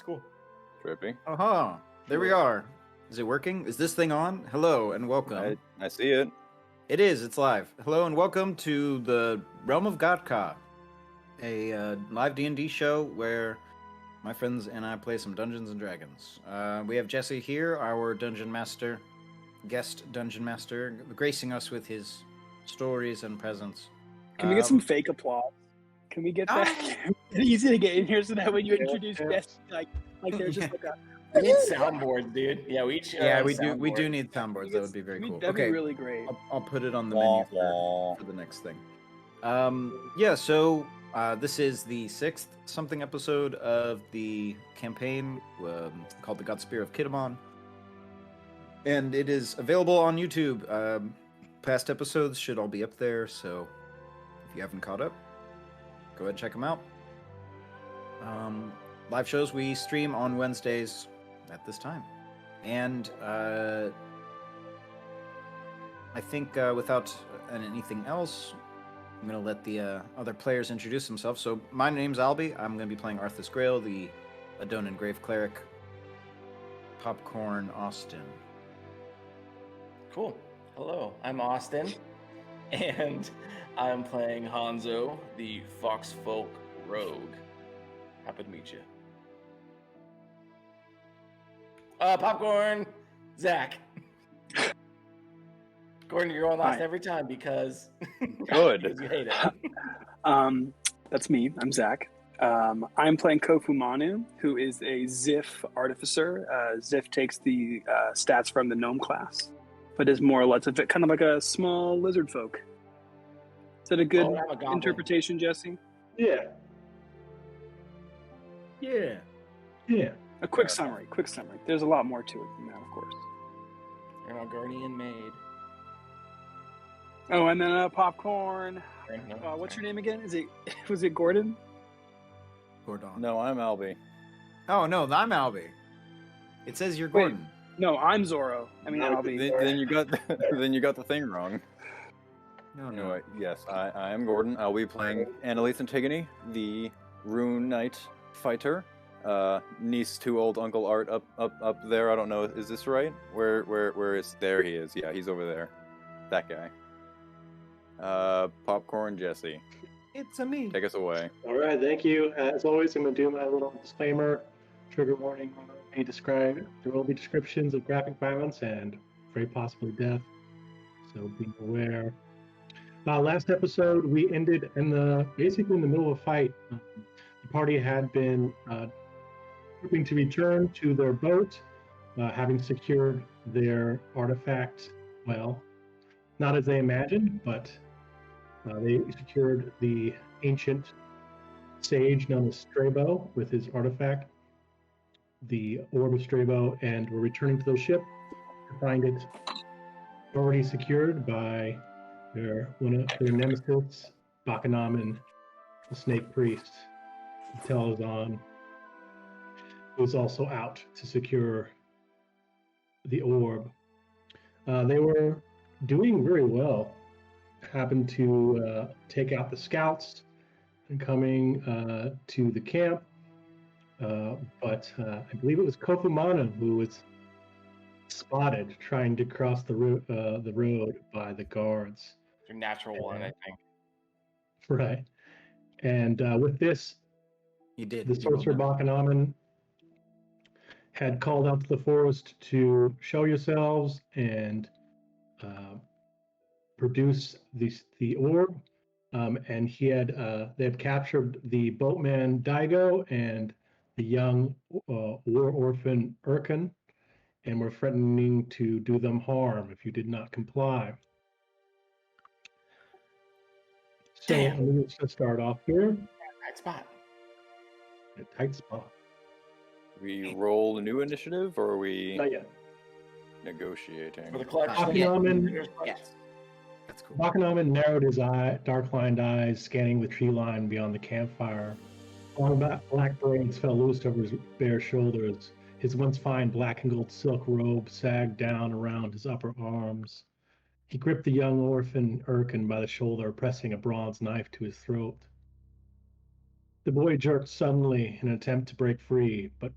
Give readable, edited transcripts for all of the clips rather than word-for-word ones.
cool. Trippy. Aha! There we are. Is it working? Is this thing on? Hello and welcome. I see it. It is. It's live. Hello and welcome to the Realm of Gat'Ka, a live D&D show where my friends and I play some Dungeons and Dragons. We have Jesse here, our dungeon master, guest dungeon master, gracing us with his stories and presence. Can we get some fake applause? Can we get that? It's easy to get in here so that when you introduce guests, like there's just like a. We need soundboards, dude. Yeah, we each we do need soundboards. That would be very cool. That'd be really great. I'll put it on the menu for the next thing. So this is the 6th something episode of the campaign called the Godspear of Kitamon, and it is available on YouTube. Past episodes should all be up there, so if you haven't caught up, go ahead and check them out. Live shows we stream on Wednesdays at this time. And I think without anything else, I'm going to let the other players introduce themselves. So my name's Albie. I'm going to be playing Arthas Grail, the Adonan Grave Cleric. Popcorn Austin. Cool. Hello, I'm Austin, and I'm playing Hanzo, the Foxfolk Rogue. Happy to meet you. Popcorn, Zach. Gordon, you're on last every time because Good. because you hate it. That's me. I'm Zach. I'm playing Kofu Manu, who is a Zif artificer. Zif takes the stats from the gnome class, but is more or less kind of like a small lizard folk. Is that a good interpretation, Jesse? Yeah. A Quick summary. There's a lot more to it than that, of course. You're an Algonian maid. Oh, and then popcorn. No. What's your name again? Was it Gordon? Gordon. No, I'm Albie. Oh, no, I'm Albie. It says you're Gordon. No, I'm Zorro. I mean, Albie. Then you got the thing wrong. No. Anyway, yes, I am Gordon. I'll be playing Annalise Antigone, the Rune Knight fighter. Niece to old Uncle Art up there. I don't know. Is this right? Where is there? He is. Yeah, he's over there. That guy. Popcorn Jesse. It's a me. Take us away. All right, thank you. As always, I'm going to do my little disclaimer, trigger warning. There will be descriptions of graphic violence and very possibly death, so be aware. Last episode, we ended basically in the middle of a fight. The party had been hoping to return to their boat, having secured their artifact. Well, not as they imagined, but they secured the ancient sage known as Strabo with his artifact, the Orb of Strabo, and were returning to the ship to find it already secured by one of their nemesis, Bakanaman, the Snake Priest. Telazon was also out to secure the orb. They were doing very well. Happened to take out the scouts and coming to the camp. But I believe it was Kofumana who was spotted trying to cross the road by the guards. Your natural one, I think. Right. And with this, the sorcerer Bakanaman had called out to the forest to show yourselves and produce the orb. And they had captured the boatman Daigo and the young war orphan Urkin, and were threatening to do them harm if you did not comply. So let's just start off here. Tight spot. A tight spot. We roll a new initiative, or are we Not yet. negotiating? For the collection. Bakanaman, Yes. that's cool. Bakanaman narrowed his dark-lined eyes, scanning the tree line beyond the campfire. Long black braids fell loose over his bare shoulders. His once fine black and gold silk robe sagged down around his upper arms. He gripped the young orphan Urkin by the shoulder, pressing a bronze knife to his throat. The boy jerked suddenly in an attempt to break free, but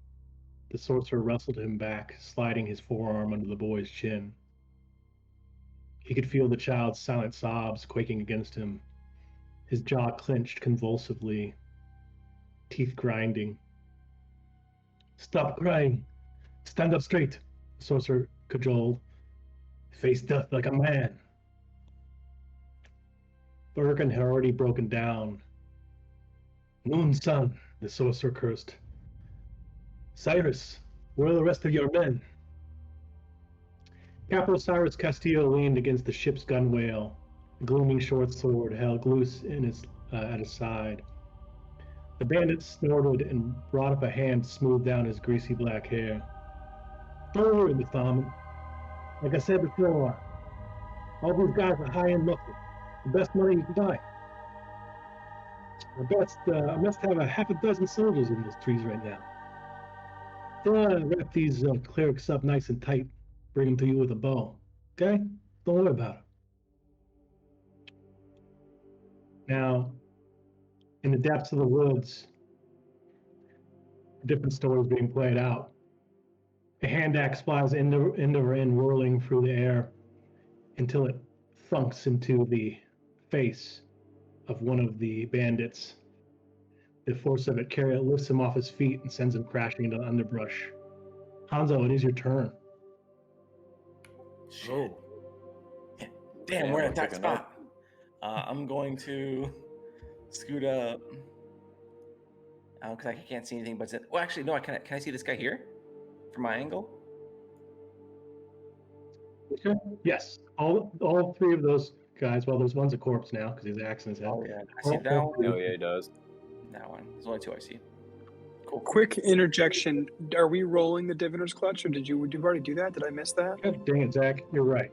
the sorcerer wrestled him back, sliding his forearm under the boy's chin. He could feel the child's silent sobs quaking against him, his jaw clenched convulsively, teeth grinding. "Stop crying. Stand up straight," the sorcerer cajoled. "Face death like a man." Bergen had already broken down. "Moon son," the sorcerer cursed. "Cyrus, where are the rest of your men?" Capo Cyrus Castillo leaned against the ship's gunwale, a gleaming short sword held loose at his side. The bandit snorted and brought up a hand to smooth down his greasy black hair. "Don't worry, Mr. Harmon. Like I said before, all these guys are high-end muscle. The best money you can buy. I must have a half a dozen soldiers in those trees right now. Wrap these clerics up nice and tight. Bring them to you with a bow. Okay? Don't worry about it." Now, in the depths of the woods, a different story is being played out. A hand axe flies end over end, whirling through the air until it thunks into the face of one of the bandits. The force of it lifts him off his feet and sends him crashing into the underbrush. Hanzo, it is your turn. Shit. Damn, we're in a tight spot. I'm going to scoot up. Because I can't see anything but... Well, actually, no, can I see this guy here? From my angle? Okay. Yes. All three of those guys, well, there's one's a corpse now because he's axe in his head. Oh, yeah. I see that one. Oh, yeah, he does. That one. There's only two I see. Cool. Quick interjection. Are we rolling the Diviner's Clutch, or did you already do that? Did I miss that? God dang it, Zach. You're right.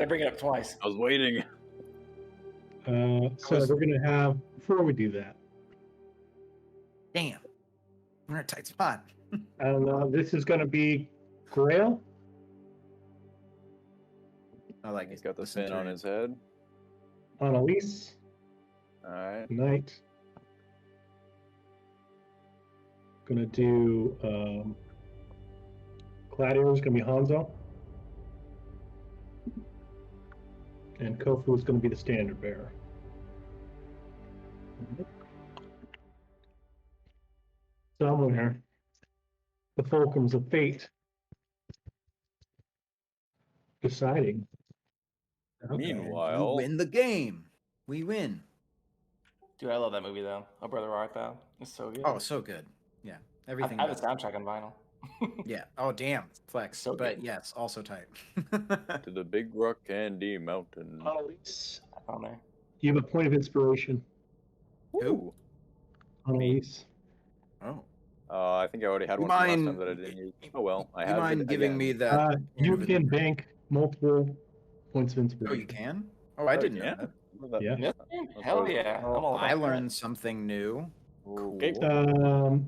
I bring it up twice. I was waiting. So we're going to have, before we do that, Damn. We're in a tight spot. I don't know, this is going to be Grail. I like He's it. got the fin on his head. Annalise. All right. Knight. Gonna do Gladiator is gonna be Hanzo. And Kofu is gonna be the standard bearer. Somewhere, the fulcrums of fate deciding. Okay. Meanwhile, We win the game. We win. Dude, I love that movie, though. Oh, Brother Art, though. It's so good. Oh, so good. Yeah. Everything. I have the soundtrack on vinyl. Yeah. Oh, damn. Flex. So but good. yes, also tight. to the Big Rock Candy Mountain. Annalise, On there. you have a point of inspiration. Ooh. Annalise. Oh. I think I already had You one from last mind- time that I didn't use. Oh well, I You have mind it giving again. me that? You can bank multiple points of Oh, inspiration. you can? Oh, I didn't know yeah. that. Yeah. Yeah. Hell yeah. I'm all about I that. learned something new. Okay. Let's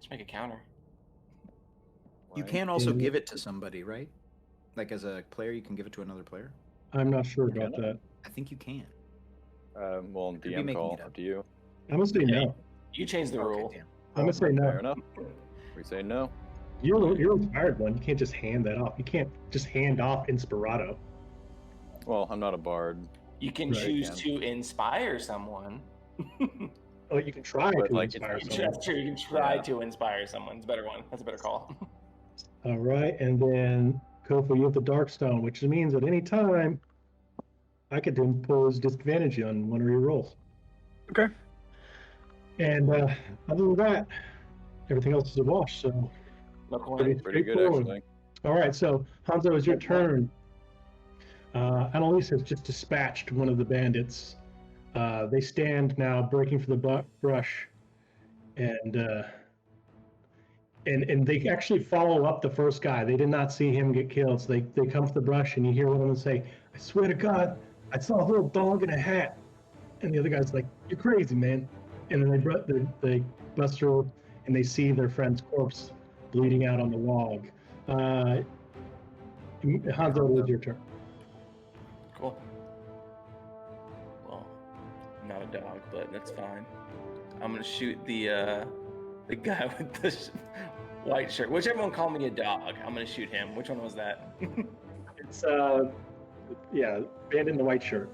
make a counter. You Right. can also Yeah. give it to somebody, right? Like as a player, you can give it to another player. I'm not sure about Can I? that. I think you can. Well, be DM making call. it up. Up to you. I'm gonna say no. You changed the rule. damn. I'm gonna say Fair no. enough. We say no. You're inspired one. You can't just hand that off. You can't just hand off Inspirato. Well, I'm not a bard, You can Right, choose can. to inspire someone. Oh, you can try But, to like, inspire it's- someone. That's true. You can try Yeah. to inspire someone. It's a better one. That's a better call. All right, and then Kofu, you have the Darkstone, which means at any time I could impose disadvantage on one of your rolls. Okay. And other than that, everything else is a wash. So No coin. pretty good straightforward. actually. All right, so Hanzo, it's your turn. Annalise has just dispatched one of the bandits. They stand now, breaking for the brush, and they actually follow up the first guy. They did not see him get killed, so they come to the brush, and you hear one of them say, "I swear to God, I saw a little dog in a hat." And the other guy's like, "You're crazy, man." And then they bust through, and they see their friend's corpse bleeding out on the log. Hanzo, it is your turn. Cool. Well, I'm not a dog, but that's fine. I'm gonna shoot the The guy with the white shirt. Whichever one called me a dog, I'm gonna shoot him. Which one was that? It's bandit in the white shirt.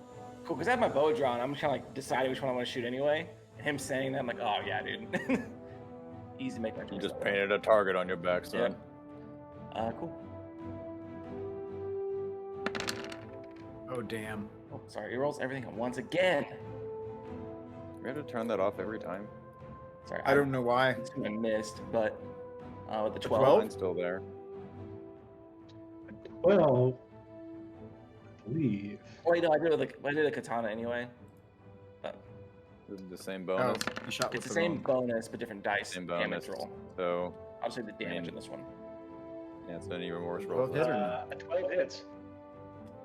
Cool, because I have my bow drawn. I'm trying to like decide which one I want to shoot anyway. And him saying that, I'm like, oh yeah, dude. Easy to make my You choice. just painted a target on your back, son. Cool. Oh, damn. Oh, sorry, he rolls everything at once again. We have to turn that off every time. Sorry, I don't know why. I missed, but with the 12. 12? Mine's still there. 12, I believe. Oh, wait, no, I did a katana anyway. This is the same Oh, bonus. you shot It's with the same wrong. bonus, but different dice. Same Damage bonus. roll. So, I'll say the damage in this one. yeah, it's any remorse roll. Well, hit or A 12 hits.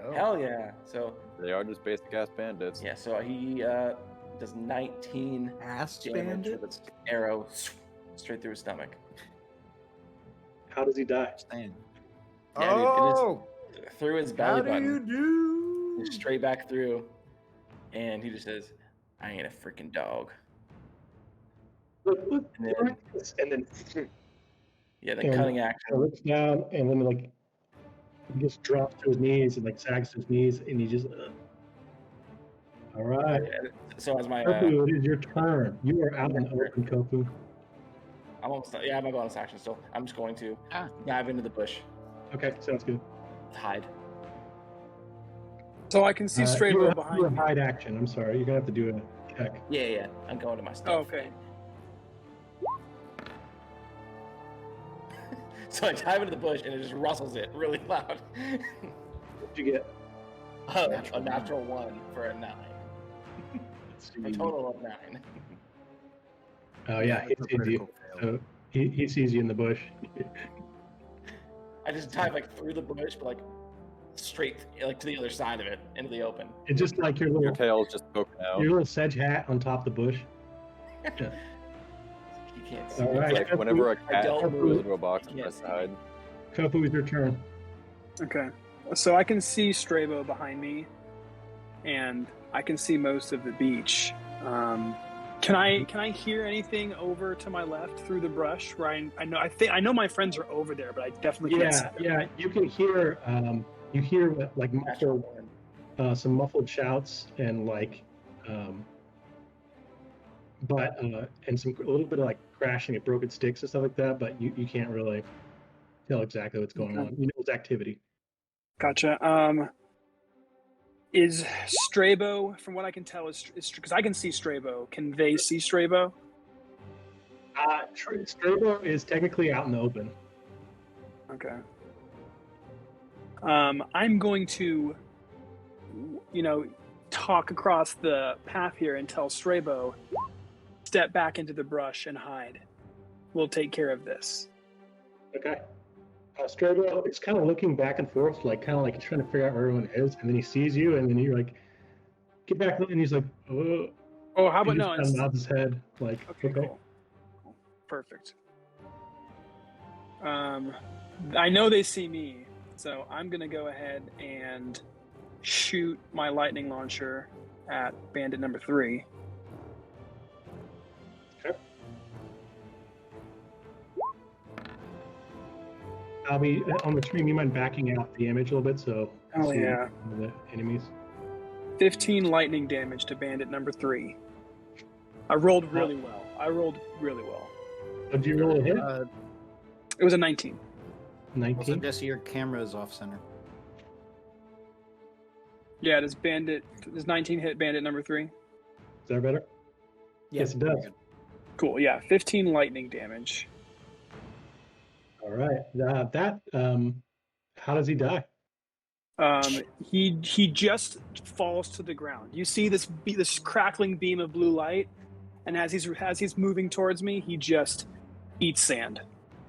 Oh. Hell yeah! So They are just basic ass bandits. yeah, so he does 19 Ass damage bandit? with his arrow straight through his stomach. How does he die? Stand. Yeah, dude, it is Oh! through his belly How do you button, do? just straight back through, and he just says, "I ain't a freaking dog." Look, And then- look at this. And then Yeah, the And- cutting he action. looks down, and then like he just drops to his knees and like sags to his knees, and he just. All right, So as my Kofu, it is your turn. You are out in the open, Kofu. I'm almost done. Yeah, I have my bonus action still. I'm just going to dive into the bush, Okay, sounds good. hide. So I can see you Strabo have to do behind a me. hide action. I'm sorry, you're gonna have to do a check. Yeah, I'm going to my stuff. Oh, okay. So I dive into the bush and it just rustles it really loud. What'd you get? A natural 1 for a 9. Let's see. A total of 9. Oh yeah, he That's a sees you. critical fail. So he sees you in the bush. I just dive like through the bush, but like straight like to the other side of it, into the open. It's just like your Your little tail's just poking out. your little sedge hat on top of the bush. You can't see. All me. right. It's like whenever a cat don't goes move. into a box and You tries can't to hide. Kofu, it's your turn. Okay. So I can see Strabo behind me, and I can see most of the beach. Can I hear anything over to my left through the brush? Where I know my friends are over there, but I definitely can't see them. Yeah, you can hear like Natural muffled, 1. some muffled shouts and like, and a little bit of like crashing of broken sticks and stuff like that. But you can't really tell exactly what's going Okay. on. You know it's activity. Gotcha. Is Strabo, from what I can tell, is because I can see Strabo. Can they see Strabo? Strabo is technically out in the open. Okay. I'm going to, talk across the path here and tell Strabo, step back into the brush and hide. We'll take care of this. Okay. Strabo is kind of looking back and forth, like kind of like trying to figure out where everyone is, and then he sees you, and then you're like, "Get back!" And he's like, "Oh." Oh, how He about just no? kind of nods his head, like, Okay, cool. Perfect. I know they see me, so I'm gonna go ahead and shoot my lightning launcher at bandit number 3. Okay. I'll be on the stream. You mind backing out the image a little bit, so Oh, see yeah. the enemies. 15 lightning damage to bandit number 3. I rolled really well. Did you roll a hit? It was a 19. Also, 19. Jesse, your camera is off center. Yeah, does 19 hit bandit number 3? Is that better? Yes, it does. Cool, yeah. 15 lightning damage. All right. How does he die? He just falls to the ground. You see this crackling beam of blue light, and as he's moving towards me, he just eats sand,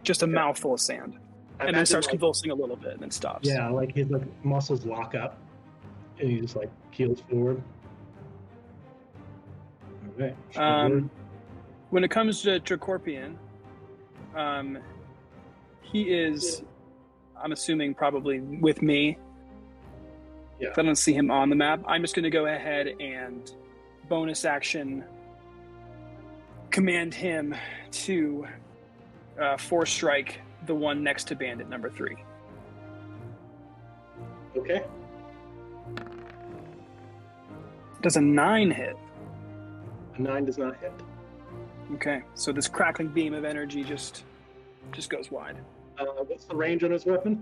just a mouthful of sand, and then starts convulsing a little bit, and then stops. Yeah, like his muscles lock up, and he just like keels forward. All right. When it comes to Tricorpian, he is, I'm assuming, probably with me. Yeah. If I don't see him on the map, I'm just going to go ahead and bonus action command him to force strike the one next to bandit number 3. Okay. Does a 9 hit? A 9 does not hit. Okay, so this crackling beam of energy just goes wide. What's the range on his weapon?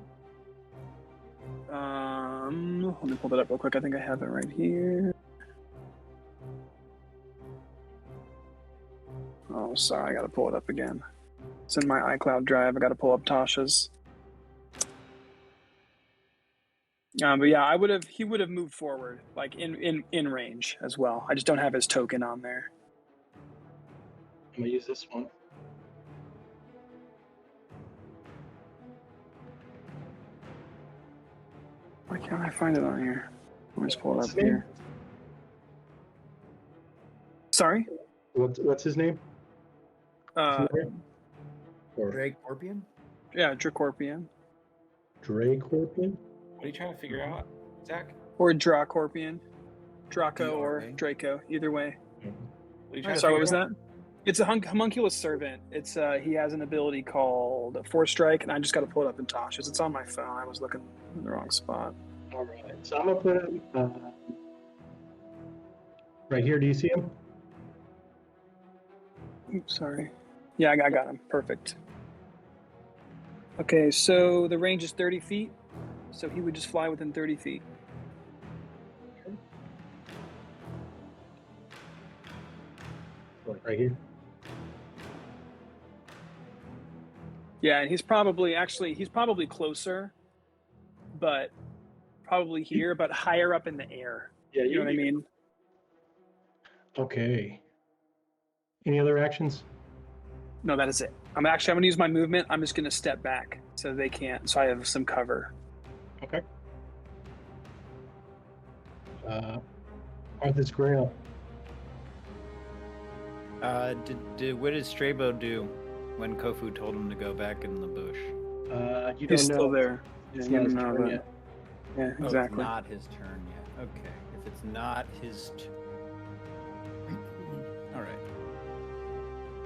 Let me pull that up real quick. I think I have it right here. Oh, sorry, I gotta pull it up again. It's in my iCloud drive. I gotta pull up Tasha's. But yeah, he would have moved forward, like in range as well. I just don't have his token on there. I'm gonna use this one. Why can't I find it on here? Let me just pull it What's up his name? here. Sorry? What's his name? Or Drake Orpian? Yeah, Dracorpian. Dracorpian? What are you trying to figure out, Zach? Or Dracorpian. Draco or DRA. Draco, either way. What are you trying to Sorry, what figure was out? that? It's a homunculus servant. It's he has an ability called Force Strike, and I just got to pull it up in Tasha's. It's on my phone. I was looking in the wrong spot. All right. So I'm gonna put him right here. Do you see him? Oops, sorry. Yeah, I got him. Perfect. Okay, so the range is 30 feet. So he would just fly within 30 feet. Right here. Yeah, and he's probably closer, but probably here, but higher up in the air. Yeah, You know what I mean? Okay. Any other actions? No, that is it. I'm going to use my movement. I'm just going to step back so they can't. So I have some cover. Okay. Arthur's Grail. What did Strabo do when Kofu told him to go back in the bush? You don't He's know. still there. It's Yeah, not his no, turn but- yet. Yeah, Oh, exactly. it's not his turn yet. Okay. If it's not his All right.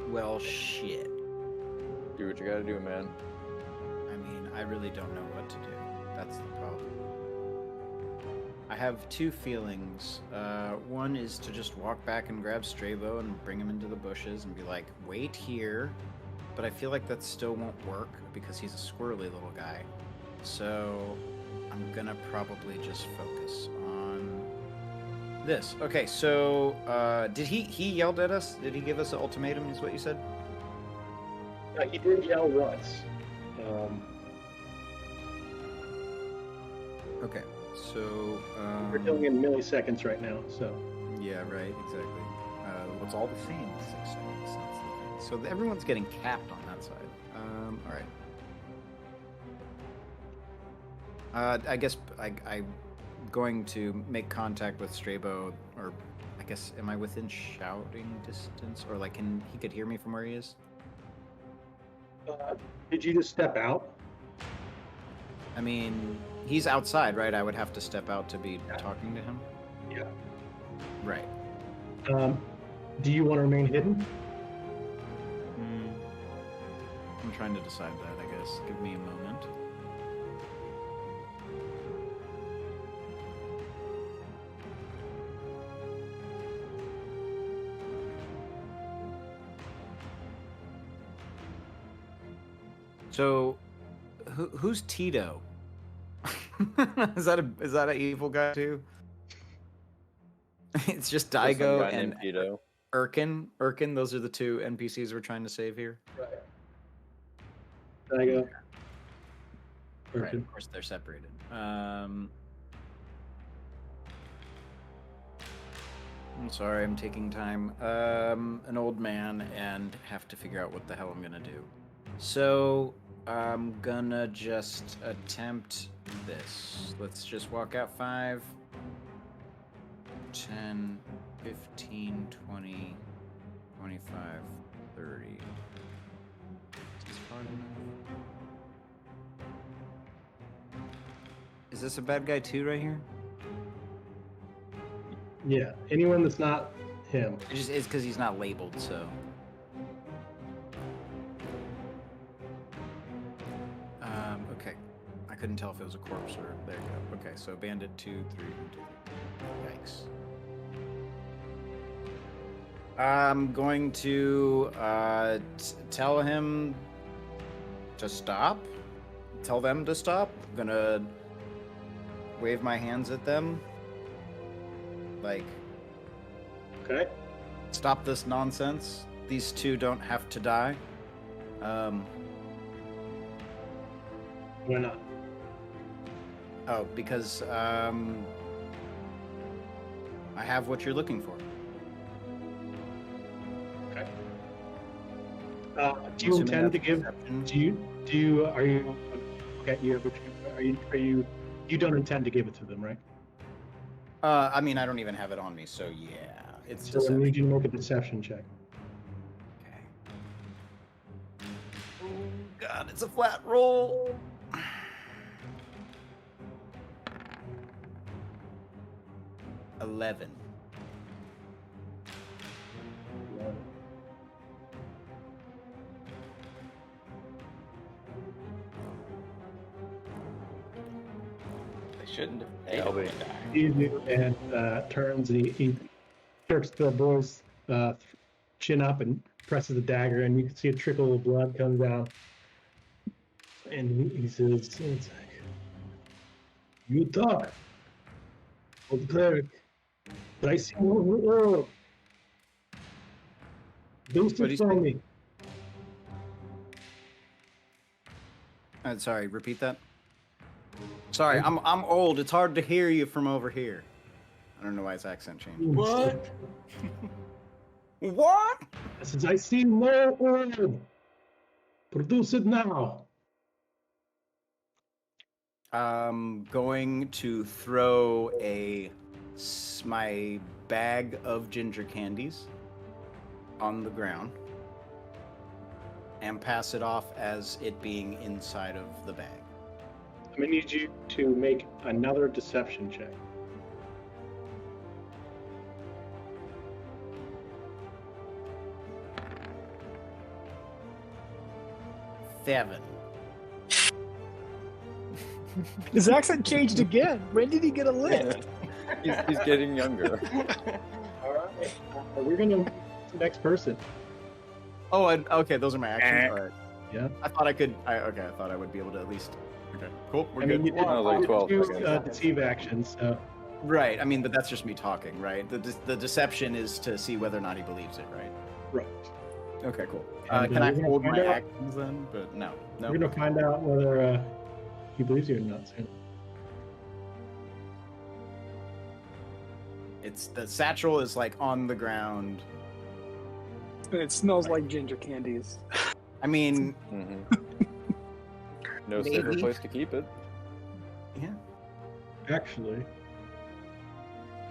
Well, shit. Do what you gotta do, man. I mean, I really don't know what to do. That's the problem. I have two feelings. One is to just walk back and grab Strabo and bring him into the bushes and be like, wait here. But I feel like that still won't work because he's a squirrely little guy. So I'm gonna probably just focus on this. Okay, so did he yelled at us? Did he give us an ultimatum is what you said? He did yell once. Okay, so We're dealing in milliseconds right now, so. yeah, right, exactly. It's all the same. 6 seconds. That's the thing. So everyone's getting capped on that side. All right. I guess I'm going to make contact with Strabo, or I guess am I within shouting distance, or like he could hear me from where he is? Did you just step out? I mean, he's outside, right? I would have to step out to be talking to him. Yeah. Right. Do you want to remain hidden? I'm trying to decide that, I guess. Give me a moment. So, who's Tito? is that an evil guy too? It's just There's some Daigo guy and named Tito. Urkin. Urkin, those are the two NPCs we're trying to save here. Right. Daigo. Right, of course they're separated. I'm sorry, I'm taking time. An old man and have to figure out what the hell I'm gonna do. So I'm gonna just attempt this. Let's just walk out 5, 10, 15, 20, 25, 30. Is this far enough? Is this a bad guy too right here? Yeah. Anyone that's not him. It's because he's not labeled, so. couldn't tell if it was a corpse or... There you go. Okay, so bandit 2, 3, 2. Yikes. I'm going to tell him to stop. Tell them to stop. I'm gonna wave my hands at them. Like, Okay. stop this nonsense. These two don't have to die. Why not? Oh, because I have what you're looking for. Okay. Do you intend to give? Are you? Okay. You don't intend to give it to them, right? I mean, I don't even have it on me, so yeah, it's So I need you to make a deception check. Okay. Oh God, it's a flat roll. 11. They shouldn't have. They Yeah, don't they- wanna die. You do, and turns. He jerks the boy's chin up and presses the dagger, and you can see a trickle of blood come down. And he says, it's like, "You talk, old cleric, but I see more of the world. Do What do you it for say? me." Sorry, repeat that. Sorry, I'm old. It's hard to hear you from over here. I don't know why his accent changed. What? What? I says, "I see more world. Produce it now." I'm going to throw my bag of ginger candies on the ground and pass it off as it being inside of the bag. I'm gonna need you to make another deception check. Seven. His accent changed again. When did he get a lift? He's getting younger. All right. We're gonna move to the next person. Oh, okay. Those are my actions. All right. Yeah. I thought I could. I thought I would be able to at least. Okay. Cool. We're I good. mean, you did, I was like 12 two seconds. deceive actions. So Right. I mean, but that's just me talking, right? The deception is to see whether or not he believes it, right? right. Okay. Cool. And, Can I we're gonna hold find my out- actions then? But no. We're gonna find out whether he believes you or not soon. It's the satchel is like on the ground. It smells like ginger candies. I mean, No safer Maybe. place to keep it. yeah. Actually,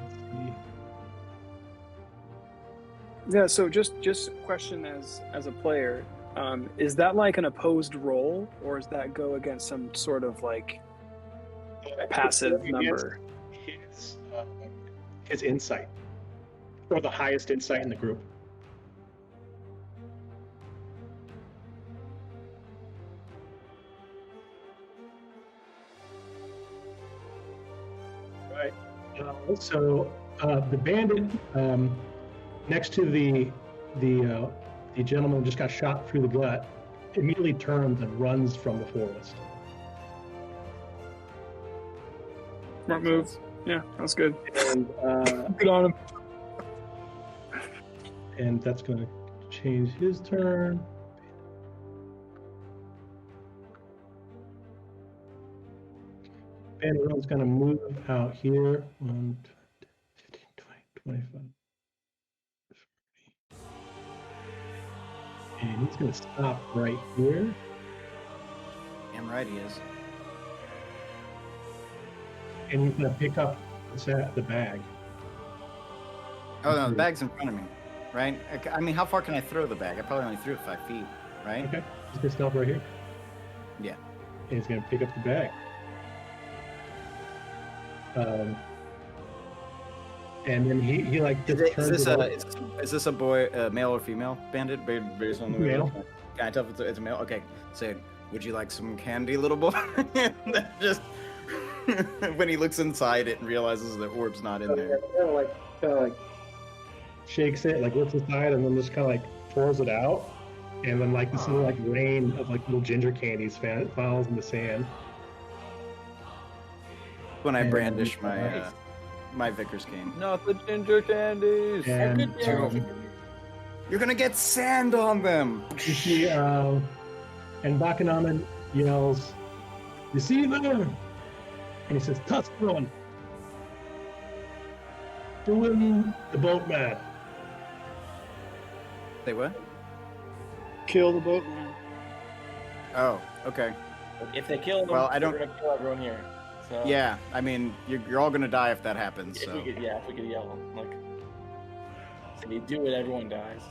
let's see. Yeah. So just question as a player, is that like an opposed roll, or does that go against some sort of like passive number? His insight, or the highest insight in the group. Right. So the bandit next to the gentleman who just got shot through the gut immediately turns and runs from the forest. Smart move. Yeah, that's good. And Good on him. and that's going to change his turn. Bandit's going to move out here. 1, 15, 20, 25. 30. And he's going to stop right here. Damn right he is. And he's going to pick up the bag. Oh no, the bag's in front of me, right? I mean, how far can I throw the bag? I probably only threw it 5 feet, right? Okay. He's going to stop right here. Yeah. And he's going to pick up the bag. And then he like just turns it over. Is this a boy, male or female bandit based on the Male. Can I tell if it's a male? Okay, so Would you like some candy, little boy? And then just when he looks inside it and realizes the orb's not in there. Kind of like shakes it, like looks inside, and then just kind of like pours it out, and then like this little like rain of like little ginger candies falls in the sand. When I And- brandish my my Vickers cane. Not the ginger candies. And You're gonna get sand on them. you see, and Bakanaman yells, "You see there?" And he says, "Tuskron, doing the boatman." Say what? Kill the boatman. Oh, okay. If they kill them, Well, I don't- they're gonna kill everyone here. So Yeah, I mean, you're all gonna die if that happens. If So we could yell like, so if you do it, everyone dies.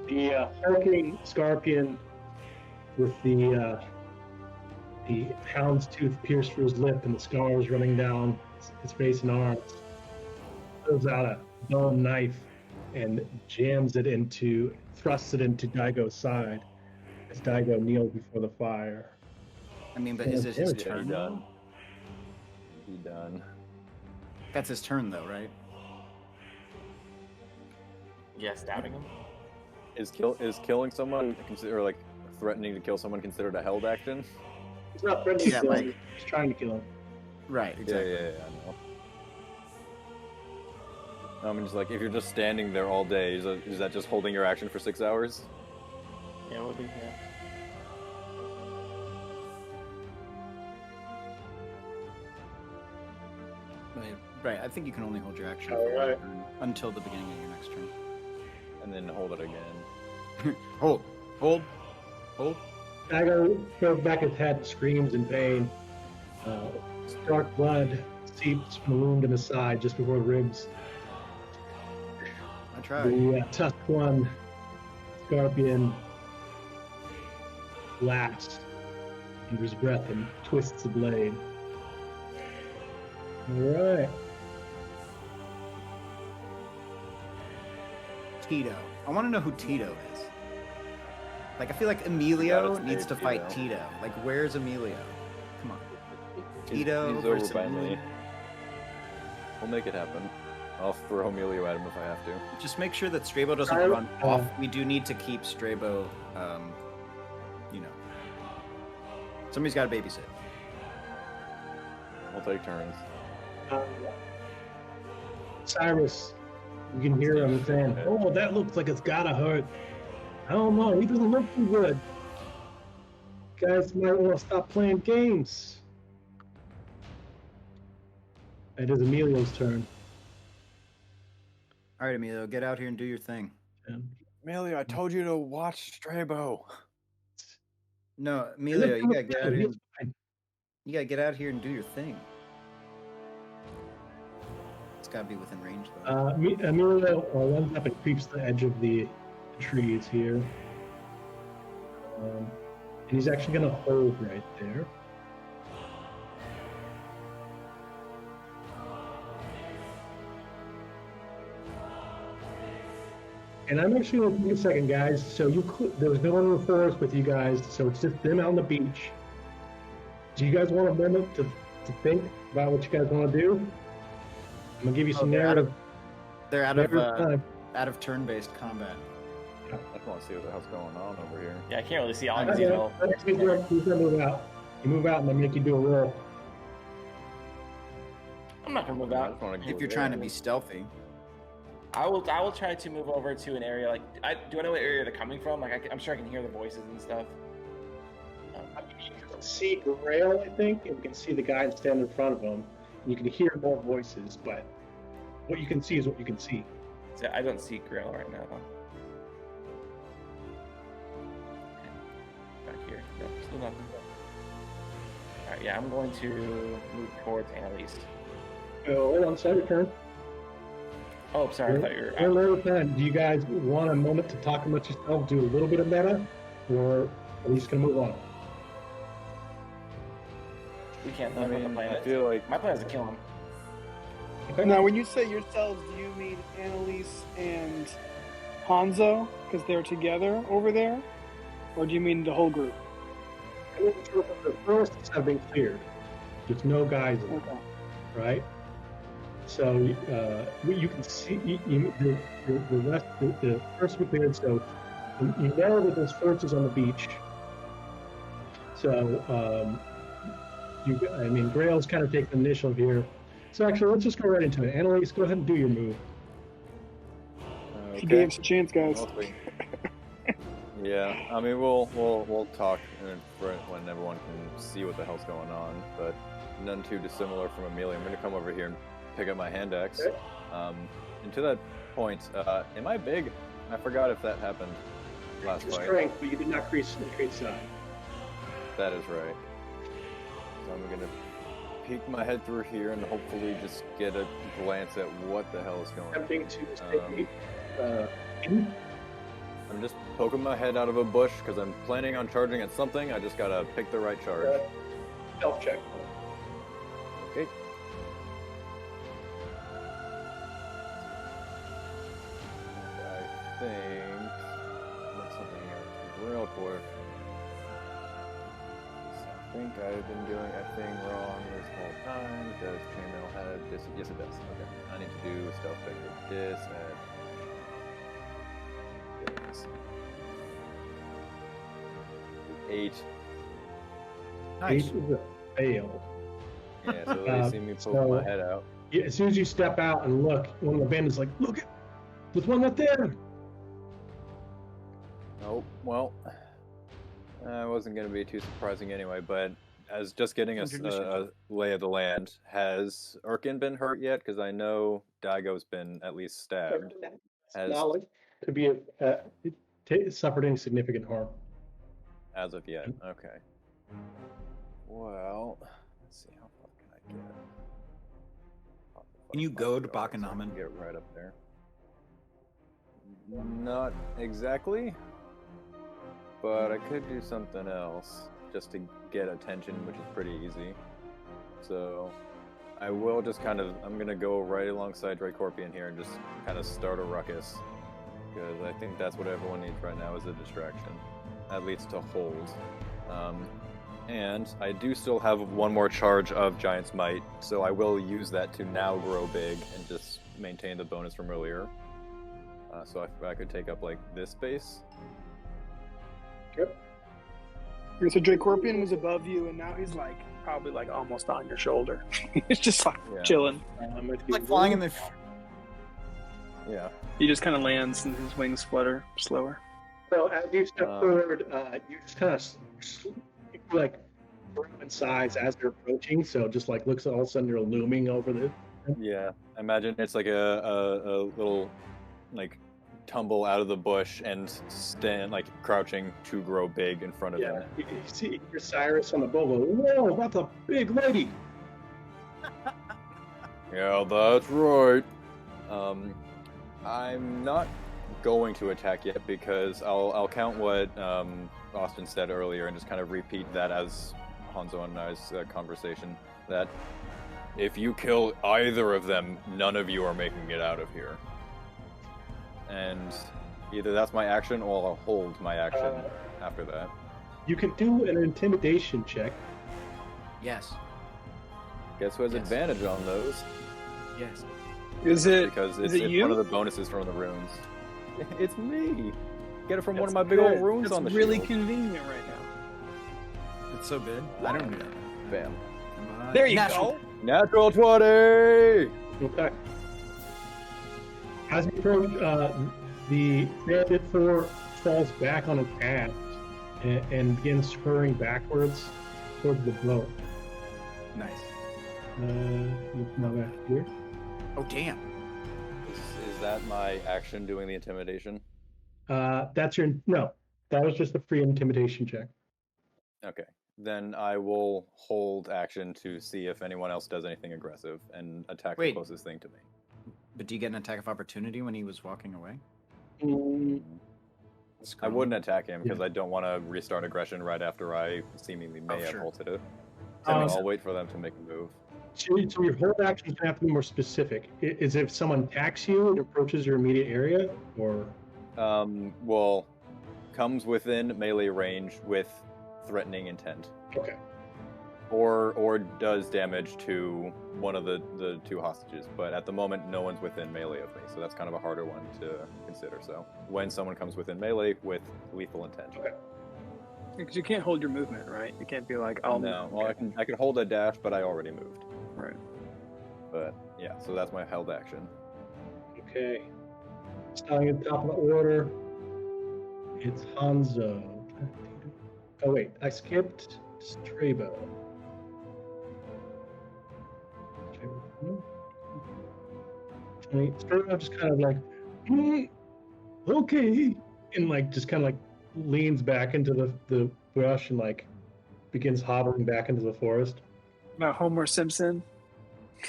The hulking scorpion with the hound's tooth pierced through his lip and the scars running down his face and arms pulls out a bone knife and thrusts it into Daigo's side as Daigo kneels before the fire. I mean, but is it his Yeah, he turn? He done. though? He done. That's his turn, though, right? Yeah, stabbing him. Is killing someone consider like threatening to kill someone considered a held action? He's not threatening Yeah, to kill like- him, he's trying to kill him. Right. Exactly. Yeah, I know. I mean, just like if you're just standing there all day, is that just holding your action for 6 hours? Yeah, it would be. Yeah. Right. I think you can only hold your action All for one right. turn until the beginning of your next turn. And then hold it again. Hold. Daigo throws back his head and screams in pain. Dark blood seeps from the wound in his side just before the ribs. I tried. The tusk one scorpion laughs under his breath and twists the blade. Alright. Tito. I want to know who Tito is. Like, I feel like Emilio Gotta needs say to fight Tito. Tito. Like, where's Emilio? Come on. Tito He's over versus by Emilio. me. We'll make it happen. I'll throw Emilio at him if I have to. Just make sure that Strabo doesn't Sorry, run off. We do need to keep Strabo, you know. Somebody's got to babysit. We'll take turns. Cyrus, you can hear him saying, "Oh, that looks like it's gotta hurt. I don't know, he doesn't look too good. Guys might want to stop playing games." It is Emilio's turn. All right, Emilio, get out here and do your thing. Emilio, I told you to watch Strabo. No, Emilio, you gotta get out here. He's fine. You gotta get out here and do your thing. It's gotta be within range, though. Emilio runs up and creeps the edge of the trees here. And he's actually going to hold right there. And I'm actually going to take a second, guys. So there was no one in the forest with you guys, so it's just them out on the beach. Do you guys want a moment to think about what you guys want to do? I'm going to give you some narrative. They're out time. of turn-based combat. I just want to see what the hell's going on over here. Yeah, I can't really see. All I can Okay, see is all. he's gonna move out. You move out and then make you do a roll. I'm not gonna move I out. just want to If you're trying to be stealthy. I will try to move over to an area like. Do I know what area they're coming from? Like I'm sure I can hear the voices and stuff. You can see Grail, I think, and you can see the guy standing in front of him. And you can hear more voices, but what you can see is what you can see. So I don't see Grail right now. Back here. No, still nothing. Alright, yeah, I'm going to move towards Annalise. Oh, hold on, it's your turn. Oh, sorry, I thought you were. One little time. Do you guys want a moment to talk amongst yourselves, do a little bit of meta, or are you just gonna move on? We can't I live on the mean, planet. I feel like My plan is to kill him. Okay. Now, when you say yourselves, do you mean Annalise and Hanzo? Because they're together over there? Or do you mean the whole group? The forests have been cleared. There's no guys in Okay. right? So you can see the rest. The first were cleared. So you know that there's forces on the beach. So Grail's kind of taking the initiative here. So actually, let's just go right into it. Annalise, go ahead and do your move. She gave us a chance, guys. Yeah, I mean we'll talk when everyone can see what the hell's going on, but none too dissimilar from Amelia. I'm gonna come over here and pick up my hand axe. Okay. And to that point, am I big? I forgot if that happened last Your fight. strength, but you did not increase size. That is right. So I'm gonna peek my head through here and hopefully just get a glance at what the hell is going on. Attempting to stay I'm just poking my head out of a bush because I'm planning on charging at something. I just gotta pick the right charge. Stealth check. Okay. I think look something here real quick. I think I've been doing a thing wrong this whole time. Does chainmail have this? Yes, it does. Okay. I need to do stealth check with this and this. 8. Nice. 8 is a fail. Yeah, so they see me poke my head out. Yeah, as soon as you step out and look, one of the bandits like, look, there's one right there. Oh, well, it wasn't going to be too surprising anyway, but as just getting a lay of the land, has Urkin been hurt yet? Because I know Daigo's been at least stabbed. Knowledge to be suffered any significant harm. As of yet, okay. Well, let's see, how far can I get? Can you go to Bakanaman? Get right up there. Not exactly, but I could do something else just to get attention, which is pretty easy. So I will just I'm gonna go right alongside Dracorpian here and just kind of start a ruckus, because I think that's what everyone needs right now is a distraction, at least to hold. And I do still have one more charge of Giant's Might, so I will use that to now grow big and just maintain the bonus from earlier. So I could take up like this space. Yep. So Dracorpian was above you, and now he's like probably like almost on your shoulder. He's just like chilling. Like flying in the. Yeah. He just kind of lands, and his wings flutter slower. So as you step forward, you just kind of like grow in size as they're approaching. So just like looks all of a sudden you're looming over the. Yeah. Imagine it's like a little like tumble out of the bush and stand like crouching to grow big in front of him. You see your Cyrus on the bow. Whoa, that's a big lady. Yeah, that's right. I'm not going to attack yet because I'll count what Austin said earlier and just kind of repeat that as Hanzo and I's conversation, that if you kill either of them, none of you are making it out of here. And either that's my action or I'll hold my action after that. You can do an intimidation check. Yes. Guess who has advantage on those? Yes. Because it's you? one of the bonuses from the runes. It's me. Get it from one of my big old runes on the really shield. convenient right now. It's so good. I don't know. Bam. There you Natural. go. Natural 20! Okay. As you approach, the bandit 4 falls back on its ass and begins spurring backwards towards the boat. Nice. You come back here. Oh damn. Is that my action doing the intimidation? That's your no. That was just a free intimidation check. Okay. Then I will hold action to see if anyone else does anything aggressive and attack the closest thing to me. But do you get an attack of opportunity when he was walking away? I wouldn't attack him because I don't want to restart aggression right after I seemingly may have halted it. So I'll wait for them to make a move. So your hold action is going to have to be more specific. Is if someone attacks you and approaches your immediate area, or? Well, comes within melee range with threatening intent. Okay. Or does damage to one of the two hostages. But at the moment, no one's within melee of me, so that's kind of a harder one to consider. So when someone comes within melee with lethal intent. Okay. Because you can't hold your movement, right? You can't be like, "Oh No, well, I can hold a dash, but I already moved. Right. But yeah, so that's my held action. Okay. Starting at the top of the order, it's Hanzo. Oh wait, I skipped Strabo. Strabo just kind of like, okay, and like just kind of like leans back into the brush and like begins hobbling back into the forest. About Homer Simpson.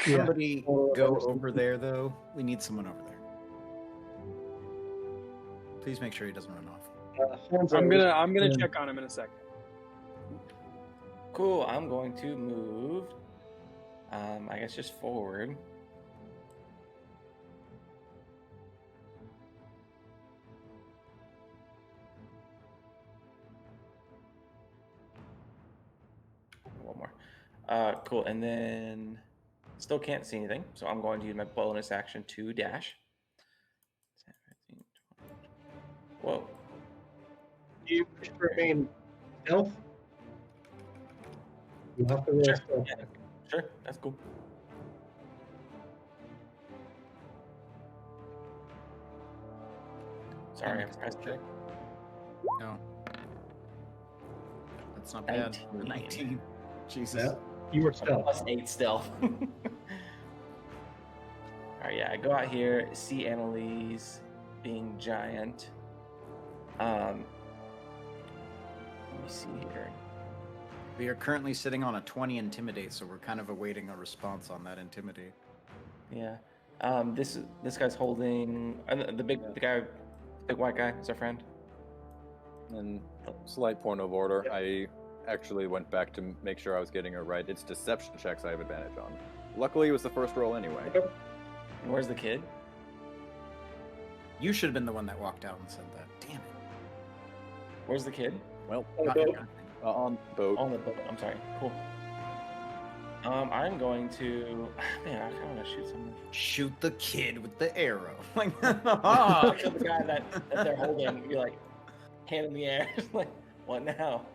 Somebody go over there, though. We need someone over there. Please make sure he doesn't run off. I'm gonna check on him in a second. Cool. I'm going to move. I guess just forward. One more. Cool. And then still can't see anything, so I'm going to use my bonus action to dash. 10, 15, 20. Whoa. Do you wish to remain stealth? You have to roll Sure. stealth. Yeah. Sure, that's cool. Sorry, I pressed check. No. That's not bad. 19. Jesus. Yeah. You were stealth. Plus 8 stealth. Alright, yeah, I go out here, see Annalise being giant. Let me see here. We are currently sitting on a 20 intimidate, so we're kind of awaiting a response on that intimidate. Yeah. This guy's holding the big white guy is our friend. And slight point of order, I actually went back to make sure I was getting it right. It's deception checks I have advantage on. Luckily, it was the first roll anyway. And where's the kid? You should have been the one that walked out and said that. Damn it. Where's the kid? Well, Not your kind of thing. on the boat. On the boat. I'm sorry. Cool. I'm going to. Man, I kind of want to shoot someone. Shoot the kid with the arrow. Like, I kill the guy that they're holding. You're like, hand in the air. Like, what now?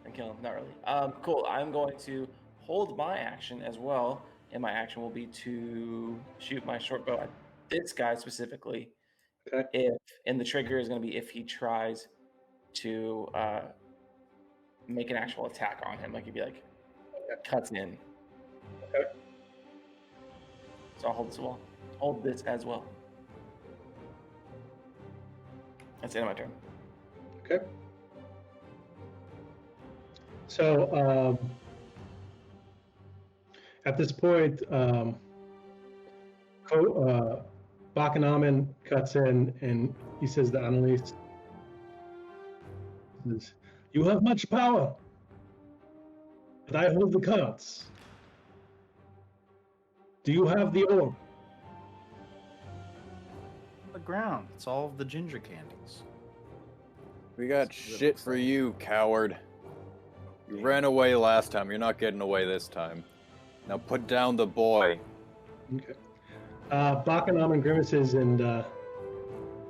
And kill him. Not really. Cool. I'm going to hold my action as well, and my action will be to shoot my short bow at this guy specifically. Okay. And the trigger is going to be if he tries to make an actual attack on him, like he'd be like cuts in. Okay. So I'll hold this as well. That's the end of my turn. Okay. So at this point, Bakanamen cuts in and he says to Annalise, "You have much power, but I hold the cards. Do you have the orb?" on the ground. It's all of the ginger candies. We got shit for you, coward. You ran away last time. You're not getting away this time. Now put down the boy. Okay. Bakanamen grimaces and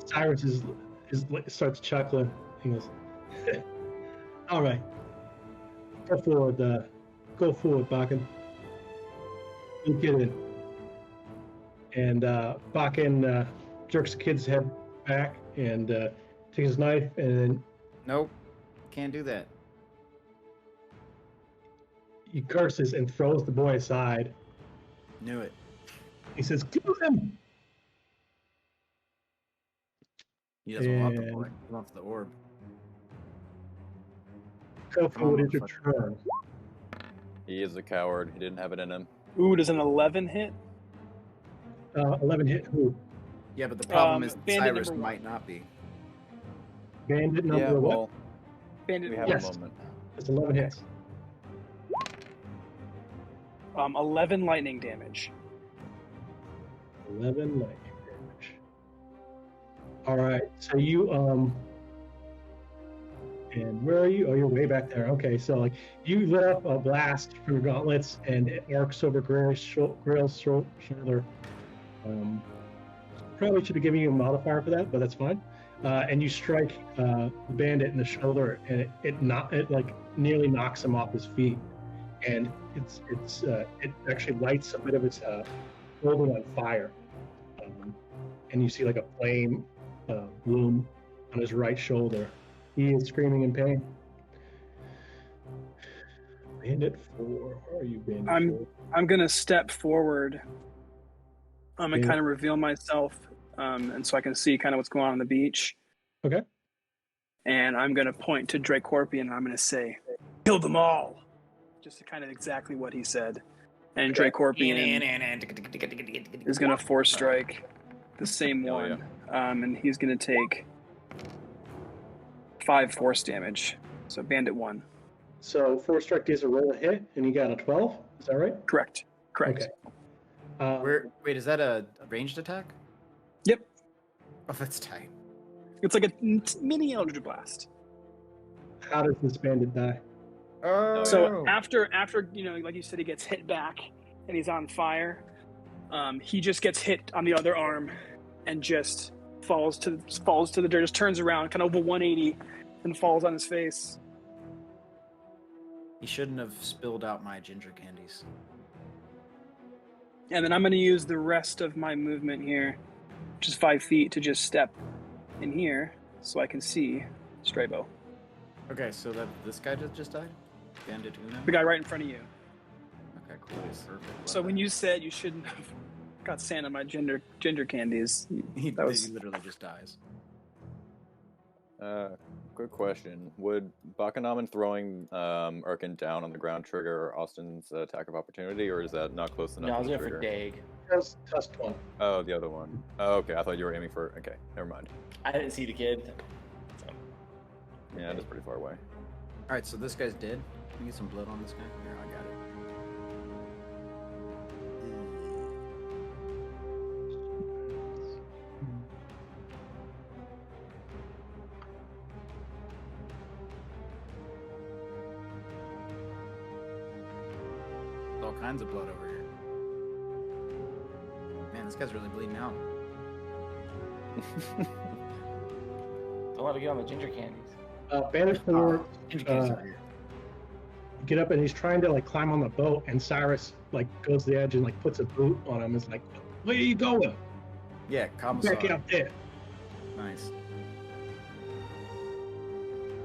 Cyrus starts chuckling. He goes, "All right, go forward, Bakken. You get in." And Bakken jerks the kid's head back and takes his knife and then Nope. Can't do that. he curses and throws the boy aside. Knew it. He says, "Kill him!" He doesn't want the And- boy. He wants the orb. Go Come on, forward, it's your motherfucker. turn. He is a coward. He didn't have it in him. Ooh, does an 11 hit? 11 hit who? Yeah, but the problem is bandit Cyrus number one. might not be. Bandit number Yeah, what? well, Bandit. we have Yes. a moment. It's 11 hits. 11 lightning damage. 11 lightning damage. All right, so you And where are you? Oh, you're way back there. Okay, so like you lit up a blast from your gauntlets, and it arcs over Grail's shoulder. Probably should have given you a modifier for that, but that's fine. And you strike the bandit in the shoulder, and it like nearly knocks him off his feet. And it actually lights a bit of his clothing on fire. And you see like a flame bloom on his right shoulder. He is screaming in pain. Bandit 4, where are you, Bandit 4? I'm gonna step forward. And Yeah. kind of reveal myself, and so I can see kind of what's going on the beach. Okay. And I'm gonna point to Dracorpian, and I'm gonna say, "Kill them all," just kind of exactly what he said. And Dracorpian is gonna force strike the same one, and he's gonna take 5 force damage. So Bandit 1. So 4 strike is a roll a hit, and you got a 12. Is that right? Correct. Okay. Wait, is that a ranged attack? Yep. Oh, that's tight. It's like a mini Eldritch Blast. How does this bandit die? Oh. So after like you said, he gets hit back and he's on fire. He just gets hit on the other arm and just falls to the dirt. Just turns around, kind of a 180, and falls on his face. He shouldn't have spilled out my ginger candies. And then I'm going to use the rest of my movement here, which is 5 feet, to just step in here so I can see Strabo. Okay, so this guy just died? Bandit Uno? The guy right in front of you. Okay, cool. Perfect. So when you said you shouldn't have got sand on my ginger candies, he that was... literally just dies. Good question. Would Bakanaman throwing Erkin down on the ground trigger Austin's attack of opportunity, or is that not close enough? No, I was to going for trigger? Dag. That's test 1. Oh, the other one. Oh, okay. I thought you were aiming for. Okay, never mind. I didn't see the kid. So. Yeah, that's pretty far away. All right, so this guy's dead. Can we get some blood on this guy? Here, I got it. All kinds of blood over here. Man, this guy's really bleeding out. Don't let me get on the ginger candies. Bandit 4 Ginger candies over here. get up and he's trying to like climb on the boat, and Cyrus like goes to the edge and like puts a boot on him. Is like, where are you going? Yeah, Back commissar. out there. Nice.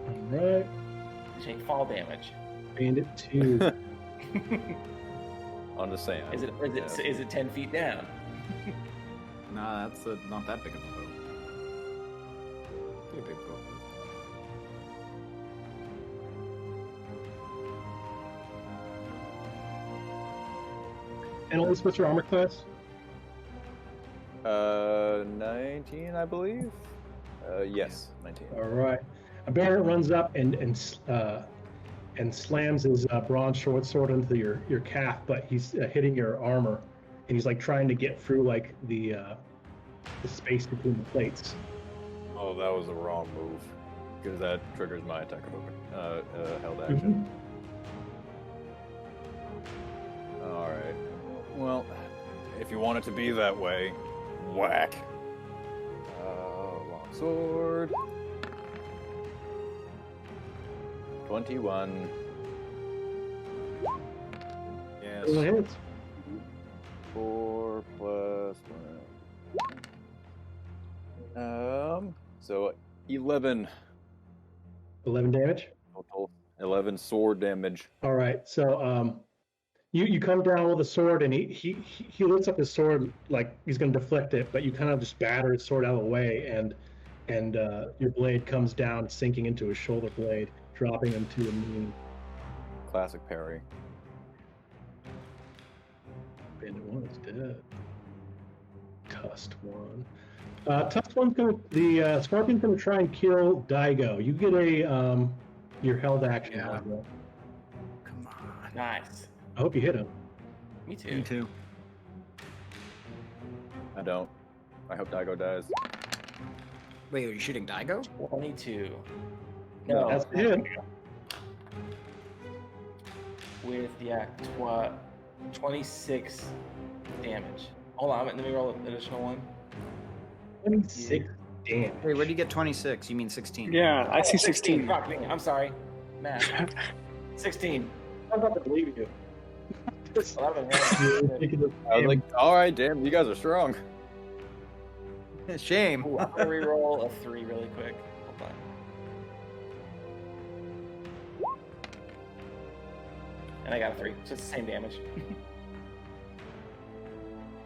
All right. Take fall damage. Bandit 2. On the sand. Is it 10 feet down? Nah, that's not that big of a boat. Pretty big boat. Annalise, what's your armor class? 19, I believe. Yes, 19. All right. A bandit runs up and slams his bronze short sword into your calf, but he's hitting your armor, and he's like trying to get through like the space between the plates. Oh, that was the wrong move, because that triggers my attack of held action. All right. Well, if you want it to be that way, whack. Long sword. 21. Yes. Go ahead. 4 plus 1. So 11 11 damage. total. 11 sword damage. All right. So you come down with a sword, and he lifts up his sword like he's going to deflect it, but you kind of just batter his sword out of the way, and your blade comes down, sinking into his shoulder blade, dropping him to the knee. Classic parry. Bandit 1 is dead. Tusk 1. Tusk 1's gonna the Scorpion's gonna try and kill Daigo. You get a your held action. Yeah. Daigo. Come on. Nice. I hope you hit him. Me too. Me too. I don't. I hope Daigo dies. Wait, are you shooting Daigo? 22. No, That's him. with 26 damage. Hold on, let me roll an additional one. 26 damage. Wait, where do you get 26? You mean 16? Yeah, I see 16. 16. Fuck me. I'm sorry. Math. 16. I'm not gonna believe you. 11. I was like, all right, damn, you guys are strong. Shame. Ooh, I'm gonna reroll a 3 really quick. Hold on. And I got a 3, so it's the same damage.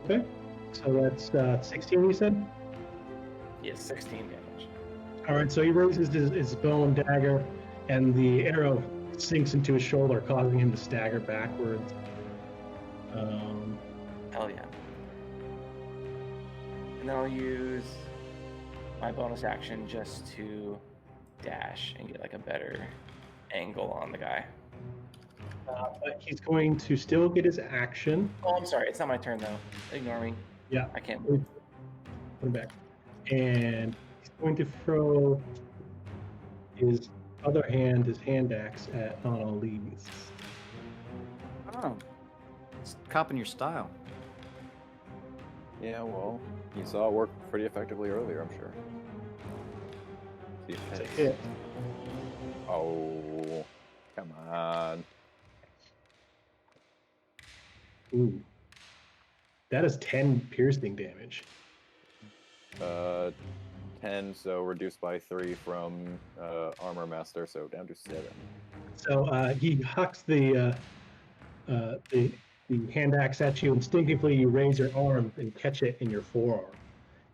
Okay. So that's 16, you said? Yes, 16 damage. All right, so he raises his bow and dagger, and the arrow sinks into his shoulder, causing him to stagger backwards. Hell yeah. And then I'll use my bonus action just to dash and get like a better angle on the guy. But he's going to still get his action. Oh, I'm sorry. It's not my turn though. Ignore me. Yeah. I can't. Put him back. And he's going to throw his other hand, his hand axe, at Annalise. Oh. It's copying your style. Yeah, well, you saw it work pretty effectively earlier, I'm sure. It's a hit. Oh, come on. Ooh. That is 10 piercing damage. 10, so reduced by 3 from Armor Master, so down to 7. So he hucks the hand axe at you. Instinctively, you raise your arm and catch it in your forearm.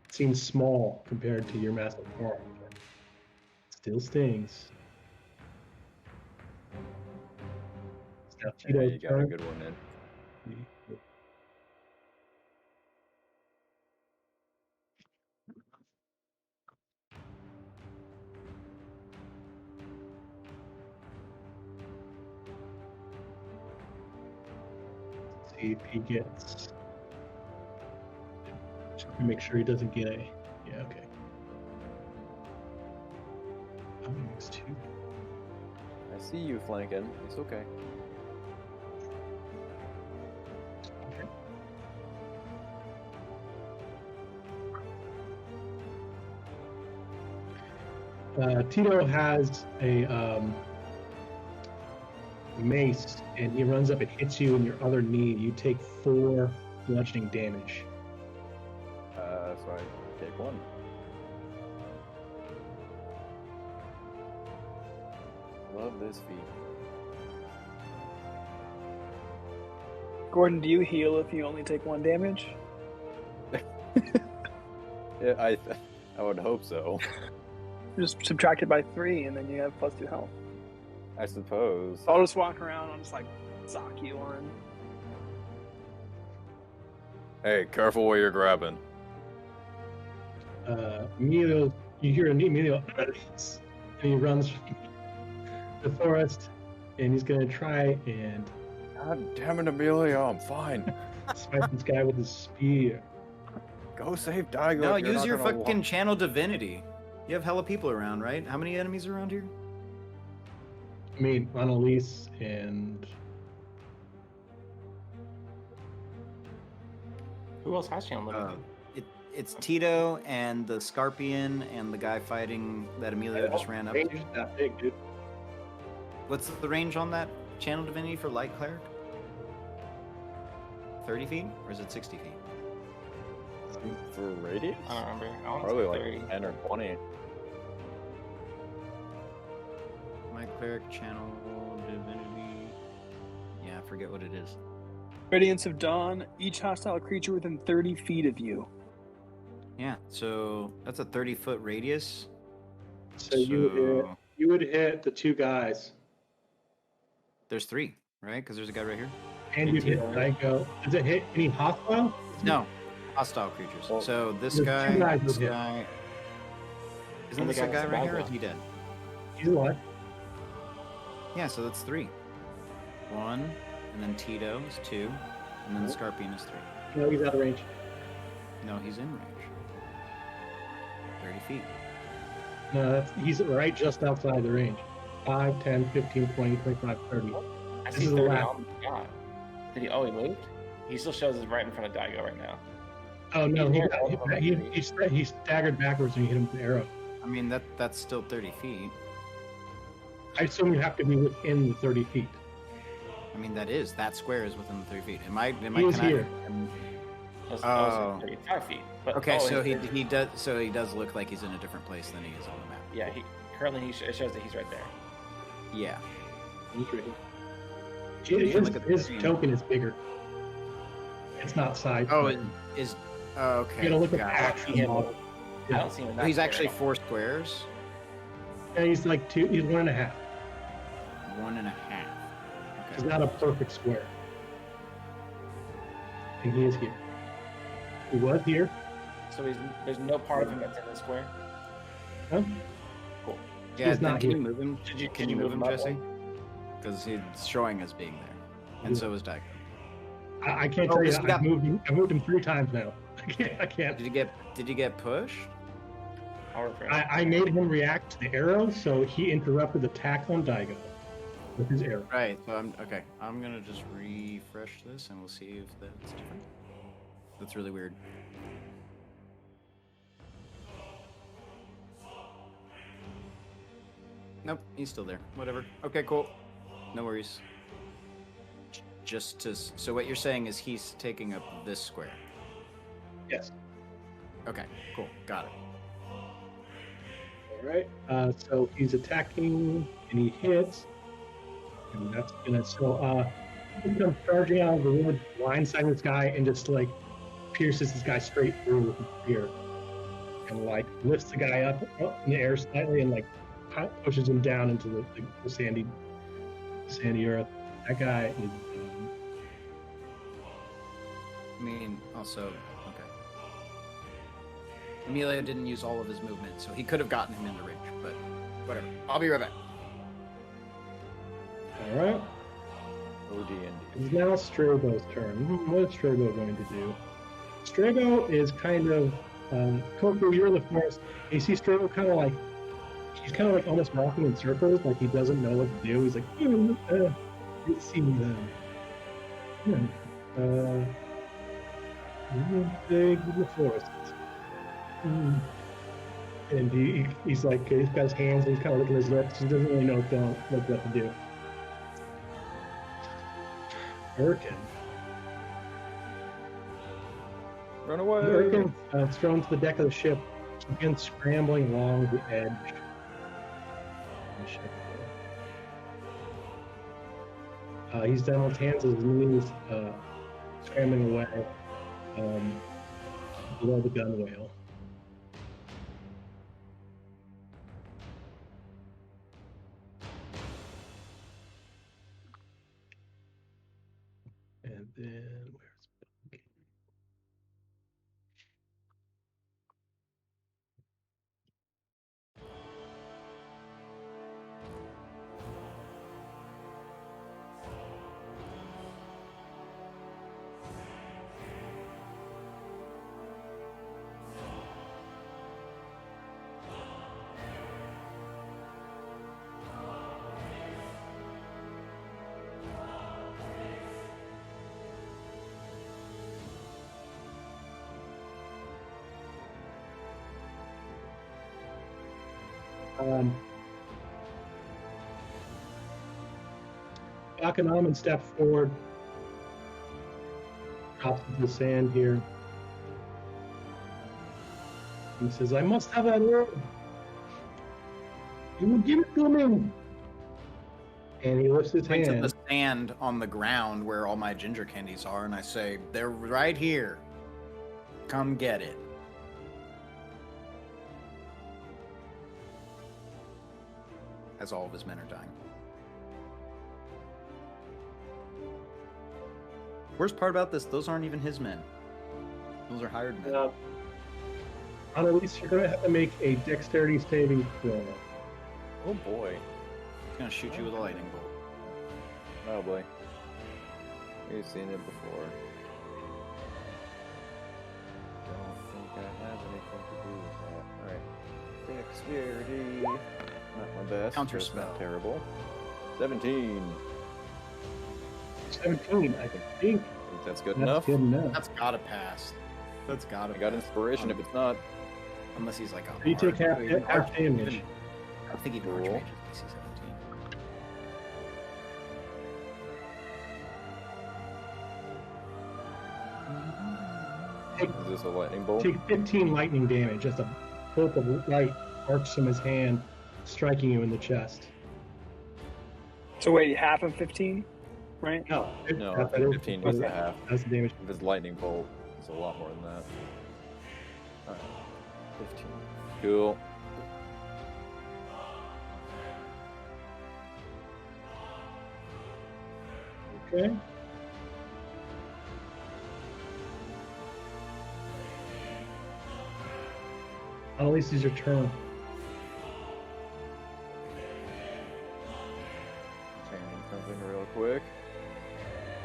It seems small compared to your massive arm, but it still stings. It's now Yeah, Tito's you got a turn. good one in. See if he gets. Just to make sure he doesn't get a. Yeah, okay. It's 2. I see you flanking. It's okay. Tito has a mace, and he runs up and hits you in your other knee. You take 4 bludgeoning damage. So I take 1. Love this feat. Gordon, do you heal if you only take 1 damage? Yeah, I would hope so. Just subtract it by 3, and then you have +2 health. I suppose. So I'll just walk around. I'll just like sock you on. Hey, careful where you're grabbing. Emilio, you hear Emilio, and he runs the forest, and he's going to try and God damn it, Amelia, I'm fine. smite this guy with his spear. Go save Daigo. No, if you're use not your gonna fucking channel divinity. You have hella people around, right? How many enemies are around here? I mean, Annalise and Who else has channel divinity? It's Tito and the Scarpion and the guy fighting that Emilio just ran up to. Range is that big, dude. What's the range on that channel divinity for Light Cleric? 30 feet? Or is it 60 feet? For radius? I don't remember. I want to Probably say like 30. 10 or 20. Light Cleric channel divinity. Yeah, I forget what it is. Radiance of Dawn. Each hostile creature within 30 feet of you. Yeah, so that's a 30-foot radius. so you would hit the 2 guys, There's 3, right? Because there's a guy right here. and you hit Daigo. Does it hit any hostile? No, hostile creatures. Well, So this there's guy, 2 guys this with him. guy. Isn't And the this a guy guy with right the here, or bad is he dead? He's alive. Yeah, so that's 3. 1, and then Tito is 2, and then the Scarpion is 3. No, he's out of range. No, he's in range. 30 feet. No, he's right just outside the range. 5, 10, 15, 20, 25, 30. I This see is the 30 last. on the dot. Did he? Oh, he moved. He still shows us right in front of Daigo right now. Oh no, He's he near got, all of them, he, maybe. he staggered backwards when you hit him with the arrow. I mean, that's still 30 feet. I assume you have to be within the 30 feet. I mean, that square is within the 30 feet. Am I? He is here. Oh. 35 feet. But, Okay, so he's- he does look like he's in a different place than he is on the map. Yeah, it shows that he's right there. Yeah. He's right here. Look at the His screen. token is bigger. It's not side. Oh, okay. You gotta look at the got it. actual Yeah. model. I don't see him. in that He's square actually at all. 4 squares. Yeah, he's like two. He's 1.5. 1.5. It's Okay. not a perfect square. And he is here. He was here. So there's no part of him that's in the square. Huh? Cool. Yeah, He's then not can you here. move him? Can you move him, Jesse? Because he's showing us being there, and so is Daigo. I can't Oh, tell you. so we I've moved him 3 times now. I can't. Did you get pushed? I'll refresh. I made him react to the arrow, so he interrupted the attack on Daigo with his arrow. Right. So I'm gonna just refresh this, and we'll see if that's different. That's really weird. Nope, he's still there. Whatever. Okay, cool. No worries. So what you're saying is he's taking up this square. Yes. Okay, cool. Got it. All right. So he's attacking, and he hits, and that's gonna. So he comes charging out of the wood, blindsiding this guy, and just like pierces this guy straight through with his spear, and like lifts the guy up in the air slightly, and like pushes him down into the sandy earth. That guy is. I mean, also, okay. Emilio didn't use all of his movement, so he could have gotten him into range, but whatever. I'll be right back. All right. OD&D. It's now Strabo's turn. What is Strabo going to do? Strabo is kind of Kofu, you're in the forest. You see Strabo kind of like he's kind of like almost walking in circles, like he doesn't know what to do. He's like, it seems big in the forest. And he's like, he's got his hands and he's kind of licking his lips. He doesn't really know what to do. Hurricane. Run away! Hurricane is thrown to the deck of the ship. Begins scrambling along the edge of the ship. He's down on his hands and his knees, scrambling away below the gunwale. And then where's Bill? Gat'Ka steps forward, drops into the sand here. He says, I must have that herb. You will give it to me. And he lifts his Points at hand. the sand on the ground where all my ginger candies are, and I say, they're right here. Come get it. As all of his men are dying. Worst part about this, those aren't even his men. Those are hired men. Annalise, you're going to have to make a dexterity saving throw. Oh boy. He's gonna shoot you with a lightning bolt. Oh boy. We've seen it before. Don't think I have anything to do with that. Alright. Dexterity. Not my best. Counter but it's not spell. terrible. 17. 17, I think. That's good That's enough. good enough. That's gotta pass. That's gotta I got pass. inspiration if it's not. Unless he's like a You take half even damage. I think even Cool. Archmage is DC 17. Is this a lightning bolt? Take 15 lightning damage as a bolt of light arcs from his hand, striking you in the chest. So wait, half of 15, right? No, No, I think 15 is the half. That's the damage. If it's lightning bolt, it's a lot more than that. Alright. 15. Cool. Okay. Annalise, is your turn. Changing something real quick.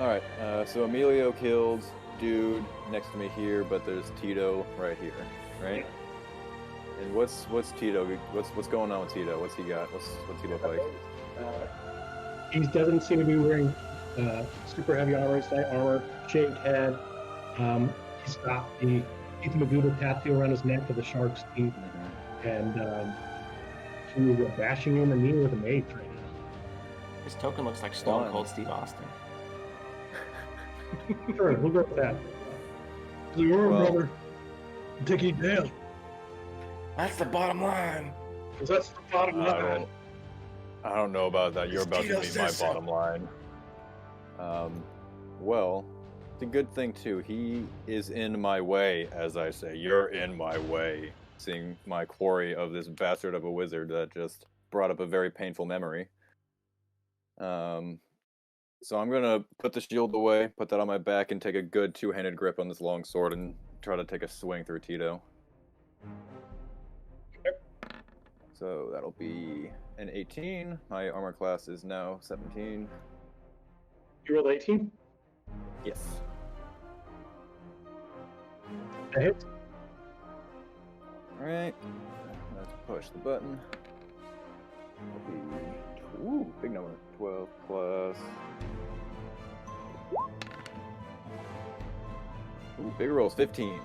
Alright, so Emilio killed dude next to me here, but there's Tito right here, right? And what's Tito? What's going on with Tito? What's he got? What's he look like? He doesn't seem to be wearing super heavy armor, slight armor, shaved head. He's got the Ithamaguda tattoo around his neck with the shark's teeth, and he was bashing you in the knee with a mace right now. His token looks like Stone Fun. Cold Steve Austin. Sure, we'll go with that. The armor, Well- brother. I'm taking you down. That's the bottom line. Because that's the bottom line. I don't know about that. You're about to Tito be my says so. bottom line. Well, it's a good thing too. He is in my way, as I say. You're in my way. Seeing my quarry of this bastard of a wizard that just brought up a very painful memory. So I'm gonna put the shield away, put that on my back, and take a good two-handed grip on this long sword and try to take a swing through Tito. So that'll be an 18. My armor class is now 17. You rolled 18? Yes. That hits. Alright. Let's push the button. That'll be... Ooh, big number. 12 plus... Ooh, big rolls. 15.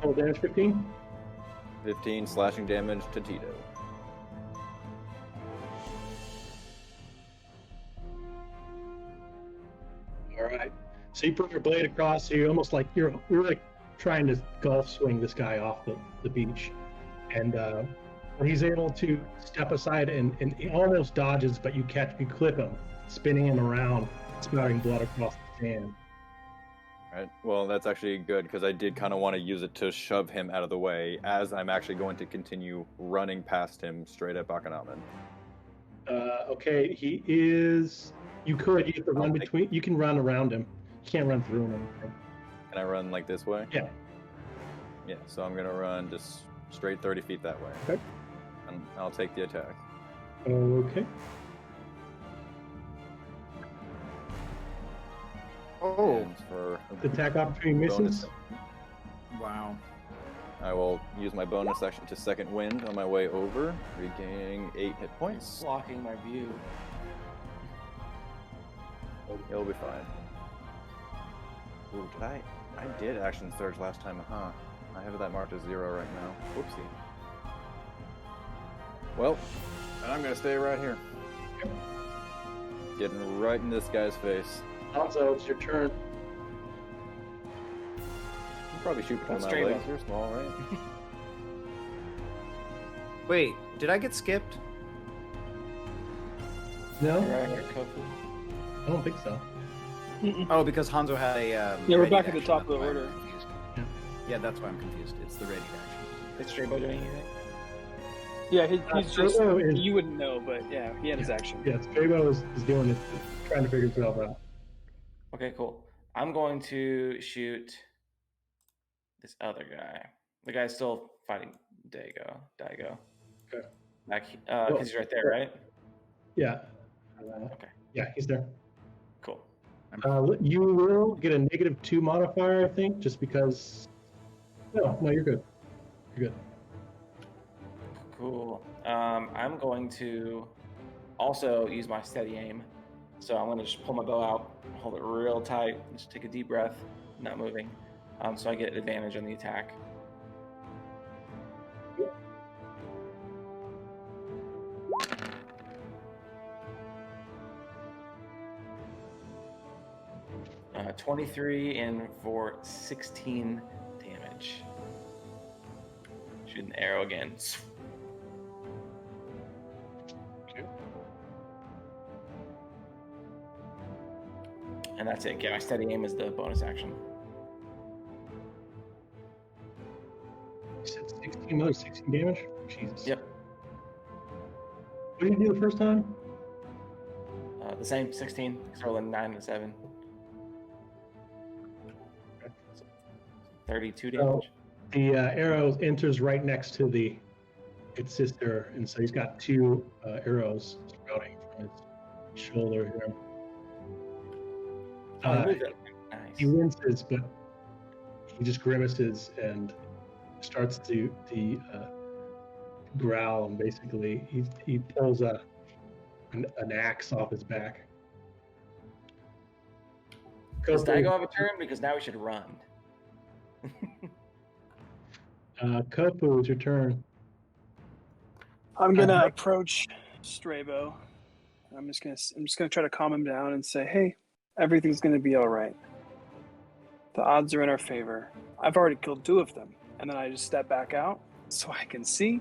Total damage 15? 15 slashing damage to Tito. All right. So you put your blade across, so you're almost like you're like trying to golf swing this guy off the beach. And when he's able to step aside and he almost dodges, but you clip him, spinning him around, spouting blood across the sand. Right. Well, that's actually good because I did kind of want to use it to shove him out of the way as I'm actually going to continue running past him straight at Bakanaman. Okay, he is. You have to run between. You can run around him. You can't run through him. Can I run like this way? Yeah. Yeah, so I'm going to run just straight 30 feet that way. Okay. And I'll take the attack. Okay. Oh, And for The attack opportunity misses. bonus, wow. I will use my bonus action to second wind on my way over, regaining 8 hit points. Blocking my view. It'll be fine. Ooh, I did action surge last time, huh? I have that marked as 0 right now. Whoopsie. Well, and I'm gonna stay right here. Getting right in this guy's face. Hanzo, it's your turn. You probably shoot between That's my straight legs. up. You're small, right? Wait, did I get skipped? No, You're right here, Kofu. I don't think so. Oh, because Hanzo had a. Yeah, we're ready back at the action, top of that's the why I'm order. confused. Yeah. Yeah, that's why I'm confused. It's the ready action. Is Straybo doing anything? Yeah, he's just. Strabo is- You wouldn't know, but yeah, he had his action. Yeah, Strabo is doing it, trying to figure himself out. Okay, cool. I'm going to shoot this other guy. The guy's still fighting Daigo. Okay. Back, because he's right there, right? Yeah. Okay. Yeah, he's there. Cool. You will get a -2 modifier, I think, just because. No, you're good. You're good. Cool. I'm going to also use my steady aim. So I'm going to just pull my bow out, hold it real tight, just take a deep breath, not moving. So I get advantage on the attack. Uh, 23 and for 16 damage. Shoot an arrow again. And that's it. Yeah, my steady aim is the bonus action. You said 16, another 16 damage? Jesus. Yep. What did you do the first time? The same, 16. Because I rolled a 9 and a 7. 32 damage. The arrow enters right next to its sister, and so he's got two arrows sprouting from his shoulder here. Nice. He winces, but he just grimaces and starts to growl, and basically he pulls an axe off his back. Does Daigo have a turn? Because now we should run. Kopu, it's your turn. I'm gonna approach Strabo. I'm just gonna try to calm him down and say, "Hey, everything's gonna be all right. The odds are in our favor. I've already killed 2 of them." And then I just step back out so I can see.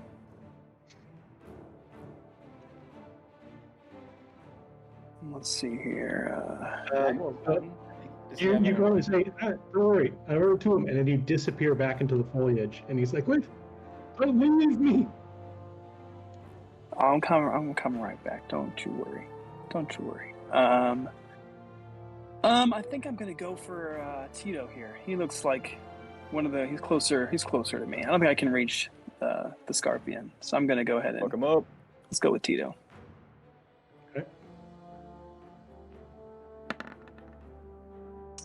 Let's see here. You go and say, "Don't worry, I wrote to him," and then you disappear back into the foliage, and he's like, "Wait, don't leave me." I'm coming right back. Don't you worry. I think I'm gonna go for Tito here. He looks like he's closer to me. I don't think I can reach the Scarpion, so I'm gonna go ahead and Fuck him up. let's go with Tito. Okay.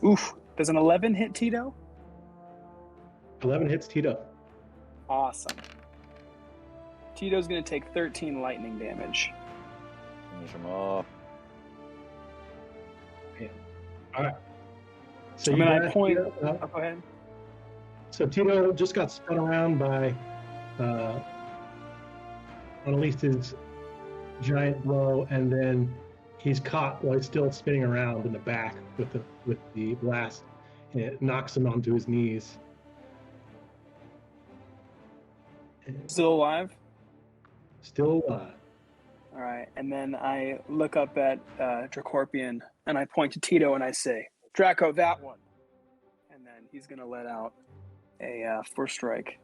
Oof. Does an 11 hit Tito? 11 hits Tito. Awesome. Tito's going to take 13 lightning damage. Finish him off. All right. So I point. Tito, Go ahead. So Tito just got spun around by Annalise's giant blow, and then he's caught while he's still spinning around in the back with the blast, and it knocks him onto his knees. Still alive? Still alive. All right. And then I look up at Dracorpion, and I point to Tito, and I say, "Draco, that one." And then he's going to let out a first strike.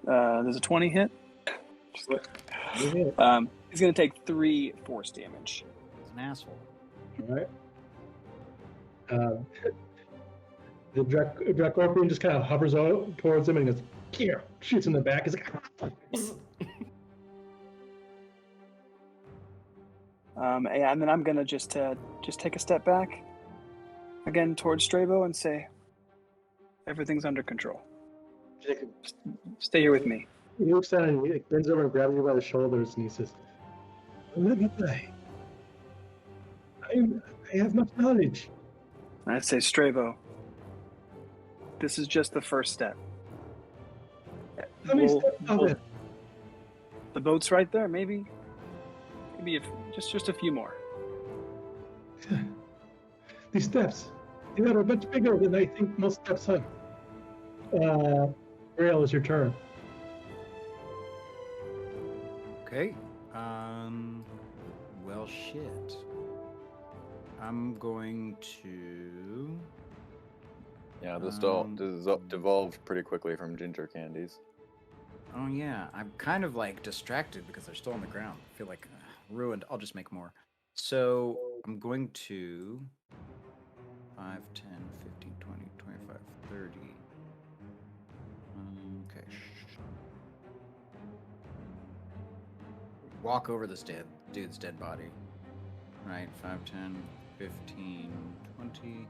There's a 20 hit. He's going to take 3 force damage. He's an asshole. All right. The Dracorpion just kind of hovers towards him and goes, "Here!" Shoots in the back. He's like, and then I'm gonna just take a step back again towards Strabo and say, "Everything's under control. Stay here with me." He looks down and he bends over and grabs you by the shoulders, and he says, "Let me play. I have much knowledge." And I say, "Strabo, this is just the first step. How many steps are there? The boat's right there. Maybe just a few more." These steps, they are much bigger than I think most steps are. Rail, is your turn. Okay. Well, shit. I'm going to. Yeah, this devolved pretty quickly from ginger candies. Oh yeah, I'm kind of like distracted because they're still on the ground. I feel like ruined. I'll just make more. So I'm going to 5, 10, 15, 20, 25, 30. Okay. Walk over this dude's dead body. Right, 5, 10, 15, 20.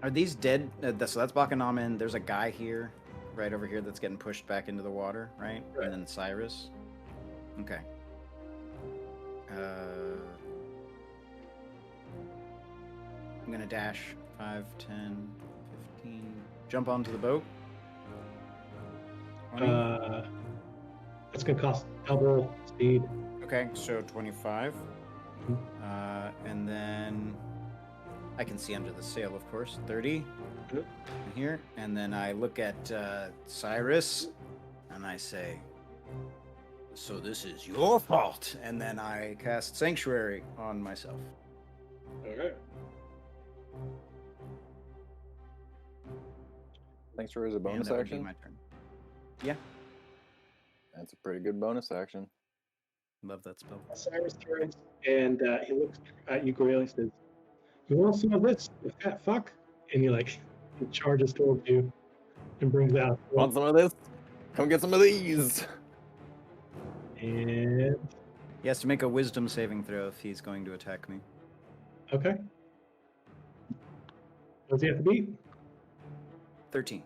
Are these dead? So that's Bakanamen. There's a guy here, right over here, that's getting pushed back into the water, right? Right. And then Cyrus. Okay. I'm gonna dash 5, 10, 15. Jump onto the boat. 20. That's gonna cost double speed. Okay, so 25. Mhm. And then I can see under the sail, of course. 30. Good. Here. And then I look at Cyrus and I say, so this is your fault. And then I cast Sanctuary on myself. All right. Thanks for as a And bonus that would be action. my turn. Yeah, That's a pretty good bonus action. love that spell. Cyrus turns and he looks at you, Grail. He says, "You want some of this, you fat fuck?" And he charges towards you and brings out. Want some of this? Come get some of these. And He has to make a wisdom saving throw if he's going to attack me. okay. What does he have to beat? 13.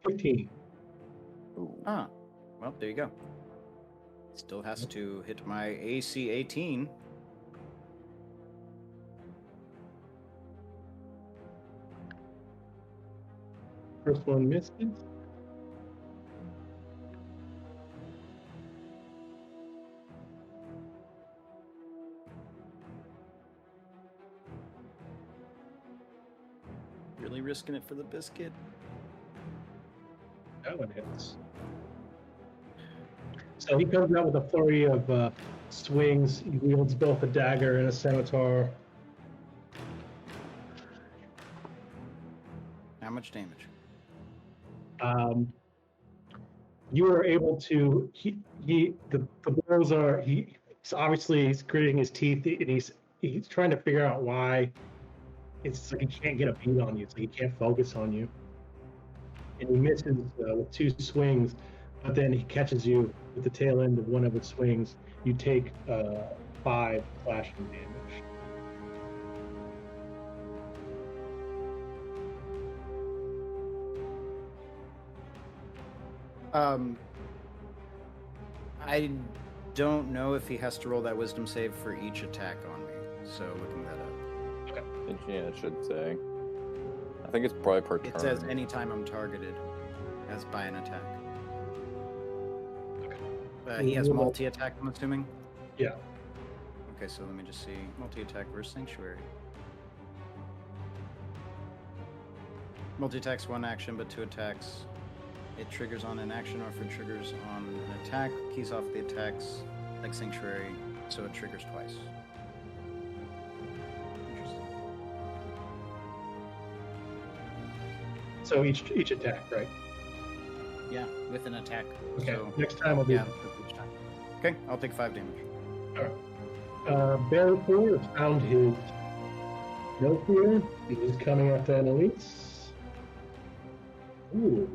15. Ooh. Ah, well, there you go. Still has to hit my AC 18. First one misses. Really risking it for the biscuit. That one hits. So he comes out with a flurry of swings. He wields both a dagger and a scimitar. How much damage? You are able to. The blows are. He's obviously gritting his teeth and he's trying to figure out why. It's like he can't get a beat on you. It's like he can't focus on you. And he misses with 2 swings, but then he catches you with the tail end of one of his swings. You take 5 slashing damage. I don't know if he has to roll that wisdom save for each attack on me. So looking that up. Yeah, it should say. I think it's probably per turn. It says anytime I'm targeted as by an attack. He has multi-attack, I'm assuming? Yeah. Okay, so let me just see. Multi-attack versus Sanctuary. Multi-attack's 1 action, but 2 attacks. It triggers on an action, or if it triggers on an attack, keys off the attacks, like Sanctuary, so it triggers twice. Interesting. So each attack, right? Yeah, with an attack. Okay. So, Next time I'll do. yeah, with each time. Okay, I'll take 5 damage. Bearapur has found his note here. He's coming after Annalise. Ooh.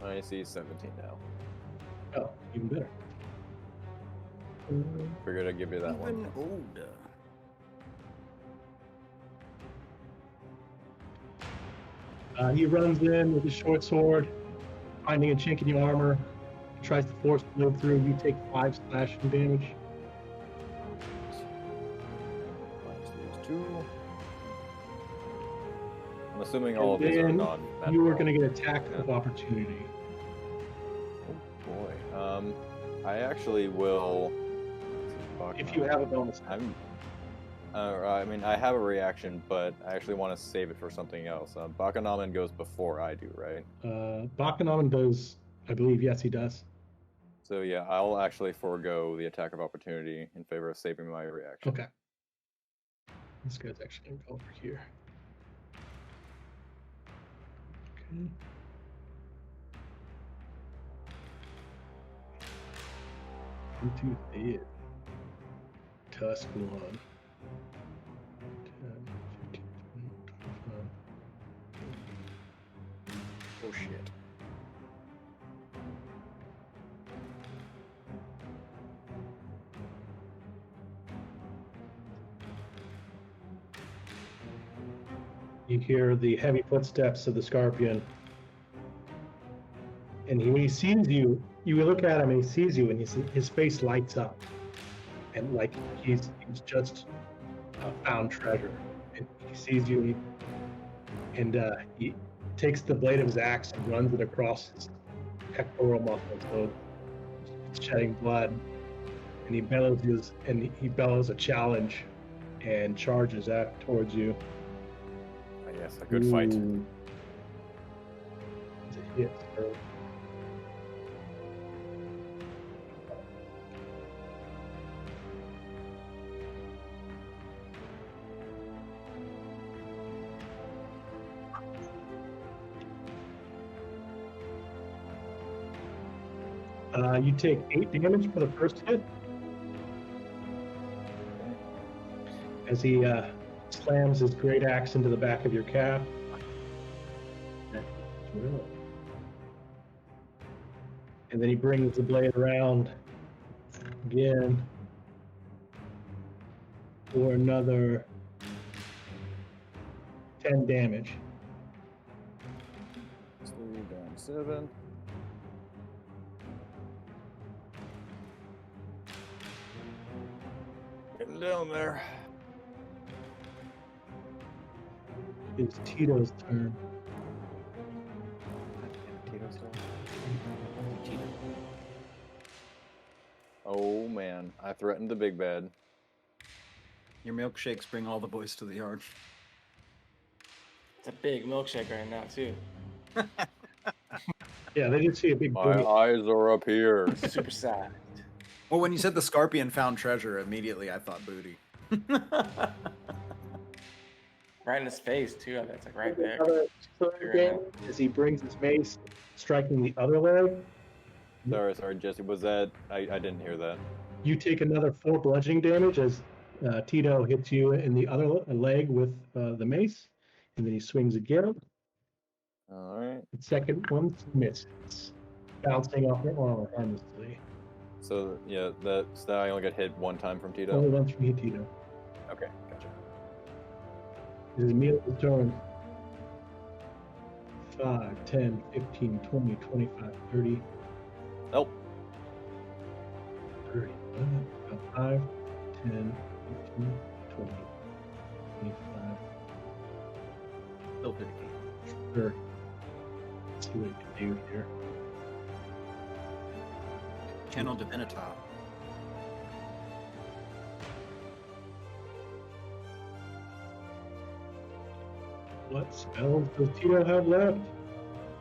I see 17 now. Oh, even better. Figured I'd give you that Even one. older. He runs in with his short sword, finding a chink in your armor, tries to force blade through. You take 5 slashing damage. Minus these 2. I'm assuming all of And these are then non. you are going to get attack of opportunity. Oh boy. I actually will. If you have a bonus. I mean, I have a reaction, but I actually want to save it for something else. Bakanamen goes before I do, right? Bakanamen does, I believe, yes, he does. So yeah, I'll actually forego the attack of opportunity in favor of saving my reaction. Okay. This guy's actually going to go over here. Okay. Into it. Tusk one. 10, 15, 20, 25. Oh shit. You hear the heavy footsteps of the scorpion. And when he sees you, you look at him and he sees you, and his face lights up. And like he's just found treasure. And he sees you, and he takes the blade of his axe and runs it across his pectoral muscles, so it's shedding blood. And he bellows a challenge and charges out towards you. Yes, a good fight. Ooh. It's a hit, sir. You take 8 damage for the first hit. As he slams his great axe into the back of your calf. And then he brings the blade around again for another 10 damage. 3 down 7. Getting down there. It's Tito's turn. Tito's turn. Oh man, I threatened the big bad. Your milkshakes bring all the boys to the yard. It's a big milkshake right now, too. Yeah, they did see a big My booty. eyes are up here. Super sad. Well, when you said the scorpion found treasure, immediately I thought booty. Right in his face, too. That's like right there. Another damage as he brings his mace, striking the other leg. Sorry, Jesse. Was that? I didn't hear that. You take another 4 bludgeoning damage as Tito hits you in the other leg with the mace, and then he swings again. All right. The second one misses, bouncing off your armor harmlessly. So yeah, that I only got hit 1 time from Tito. Only once from you, Tito. Okay, gotcha. This is Emilio's turn. 5, 10, 15, 20, 25, 30. Nope. 30. 5, 10, 15, 20, 25, Still 50. 30. Let's see what we can do here. Channel Divinita. What spells does Tito have left?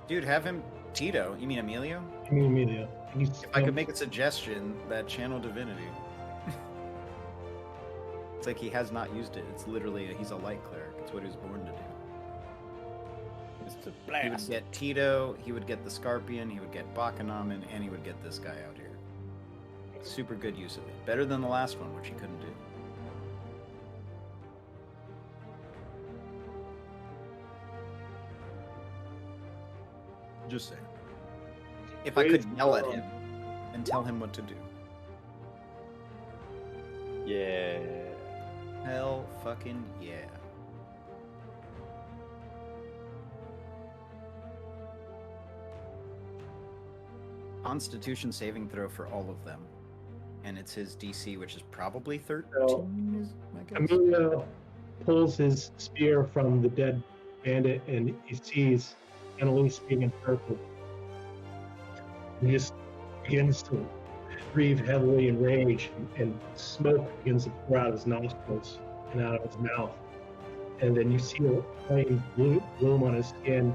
Dude, have him Tito. You mean Emilio? I mean, Emilio. If I could make a suggestion, that Channel Divinity. It's like he has not used it. It's literally he's a light cleric. It's what he was born to do. It's a He would get Tito, he would get the Scorpion, he would get Bakanamen, and he would get this guy out here. Super good use of it. Better than the last one, which he couldn't do. Just saying. If I could yell at him and tell him what to do. Yeah. Hell fucking yeah. Constitution saving throw for all of them. And it's his DC, which is probably 13, is my guess. Emilio pulls his spear from the dead bandit and he sees Annalise being encircled. He just begins to breathe heavily in rage, and smoke begins to pour out of his nostrils and out of his mouth. And then you see a flame bloom on his skin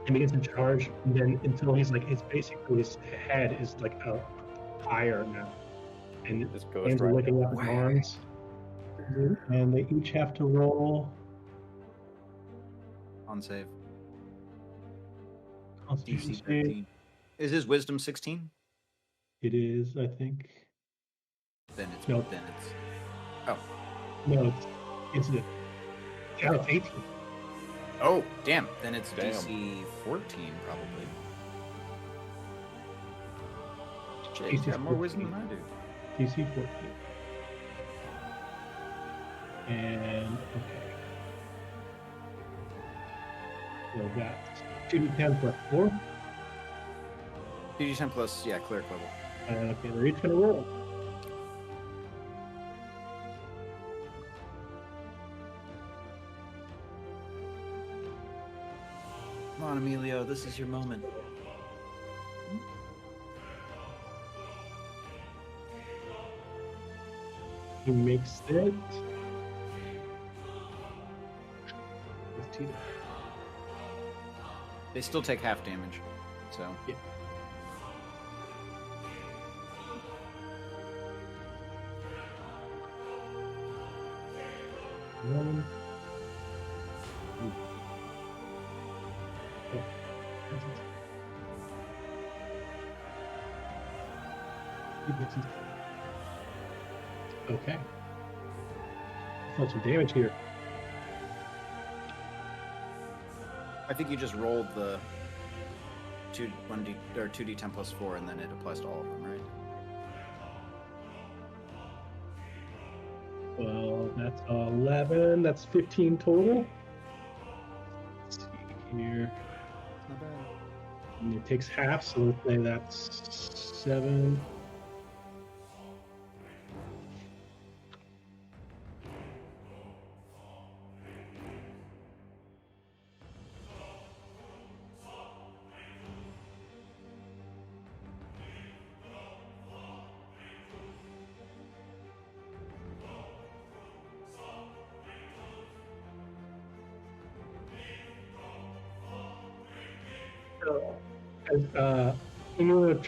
and begins to charge, and then until he's like, it's basically his head is like a fire now. And This his goes hands are right licking now. up his arms. And they each have to roll On save. Constitution DC save. 13. Is his wisdom 16? It is, I think. Then it's No. Oh. No, it's it. Yeah, it's 18. Oh, damn. Then it's Damn. DC 14 probably. Shit, DC he's got more 14. wisdom than I do. DC 14. And, okay. So that's 2d10 plus 4. 2d10 plus, yeah, cleric level. Okay, they're each going to roll. Come on, Emilio, this is your moment. He makes it. With Tito. They still take half damage, so. Yeah. One. Two. Oh. Okay. I felt some damage here. I think you just rolled the 2d10 plus 4, and then it applies to all of them, right? Well, that's 11. That's 15 total. Let's see here. Not bad. And it takes half, so let's say that's 7. As Emilio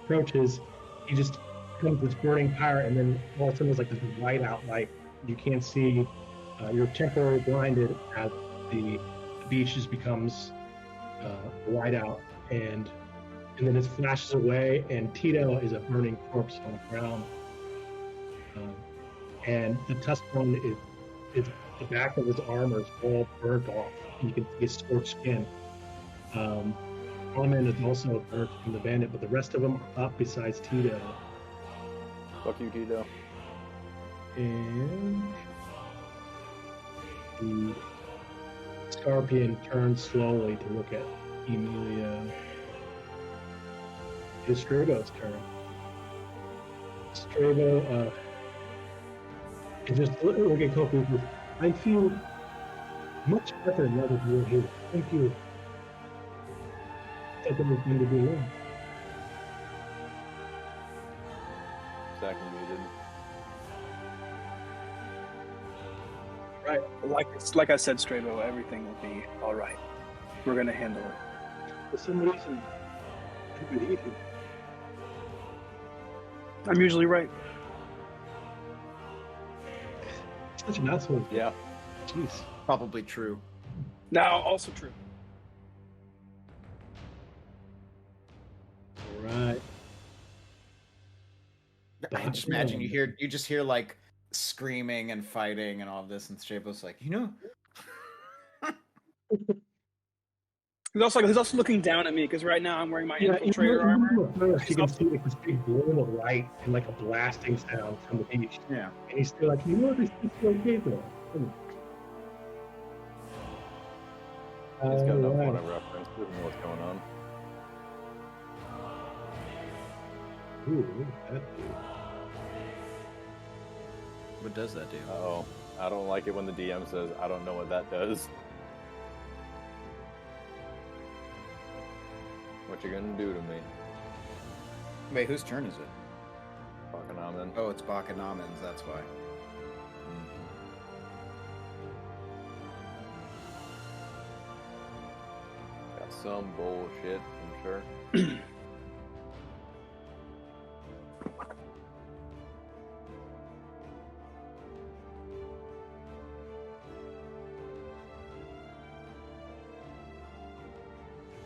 approaches, he just comes this burning fire, and then all of a sudden there's like this white-out light. You can't see. You're temporarily blinded as the beach just becomes white out, and then it flashes away, and Tito is a burning corpse on the ground. And the tusk one is the back of his armor is all burnt off. And you can see his scorched skin. Solomon is also burnt from the bandit, but the rest of them are up besides Tito. Fuck you, Tito. And the Scorpion turns slowly to look at Emilia. It's Strabo's turn. Strabo is just looking at Koku. I feel much better now that you're here. Thank you. I thought was going to be long. Exactly muted. Right. Like I said, Strabo, everything will be all right. We're going to handle it. For some reason, I believe you. I'm usually right. Such an asshole. Yeah. Jeez. Probably true. Now, also true. All right. I just imagine you just hear like screaming and fighting and all of this, and Strabo's like, He's also looking down at me because right now I'm wearing my infiltrator armor. You can see like this big bloom of light and like a blasting sound from the beach. Yeah. And he's still like, this is okay though. He's got enough Alright. point of reference. Doesn't know what's going on. Ooh, look at that dude. What does that do? Oh, I don't like it when the DM says, I don't know what that does. What you gonna do to me? Wait, whose turn is it? Fucking Amen. Oh, it's Bakanamin's, that's why. Got some bullshit, I'm sure.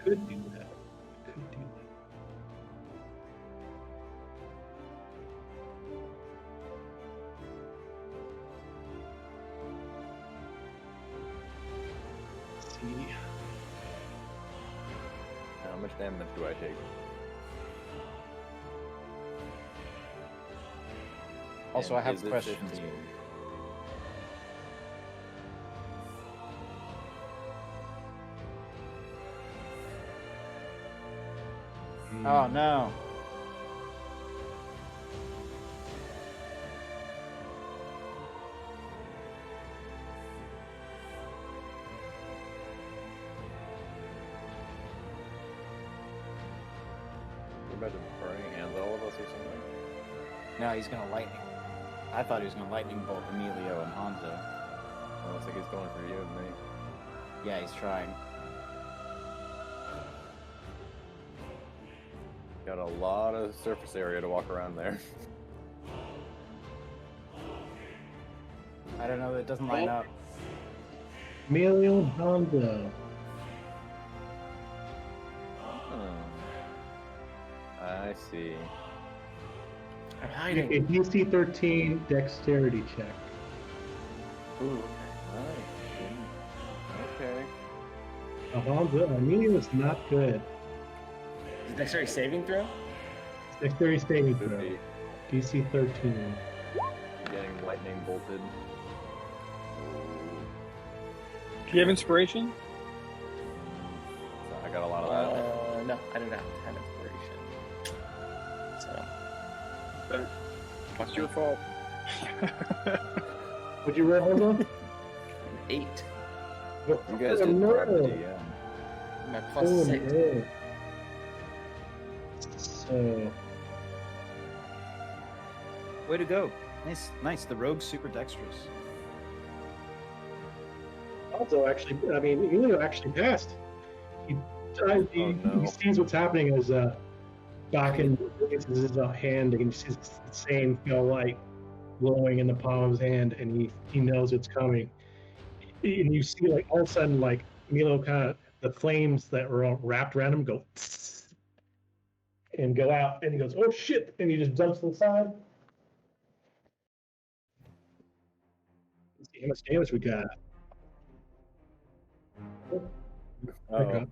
Could do that. Could do that. Let's see. How much damage do I take? Also, And I have is it questions. 15? for you. Oh no. We're about to burning hands all of us or something. No, he's gonna lightning. I thought he was gonna lightning bolt Emilio and Hanzo. Well, looks like he's going for you and me. Yeah, he's trying. Got a lot of surface area to walk around there. I don't know. It doesn't line up. Emilio and Honda. I see. I'm A hiding. DC 13 dexterity check. Ooh. Okay. Honda, Emilio is not good. Is it dexterity saving throw? Dexterity saving Could throw. be DC 13. getting lightning bolted. Do you have inspiration? I got a lot of that. No, I do not have inspiration. So. It's your fault. Would you roll, Honda? 8. You guys didn't grab the DM. My plus Oh, 6. no. So, Way to go. Nice, nice. The rogue's super dexterous. also actually, I mean, Emilio actually passed. He no. sees what's happening as Bakken raises his hand and he sees the same pale light glowing in the palm of his hand, and he knows it's coming. And you see, like, all of a sudden, like, Emilio kind of, the flames that were all wrapped around him go and go out, and he goes, "Oh shit!" and he just jumps to the side. Let's see how much damage we got. Oh,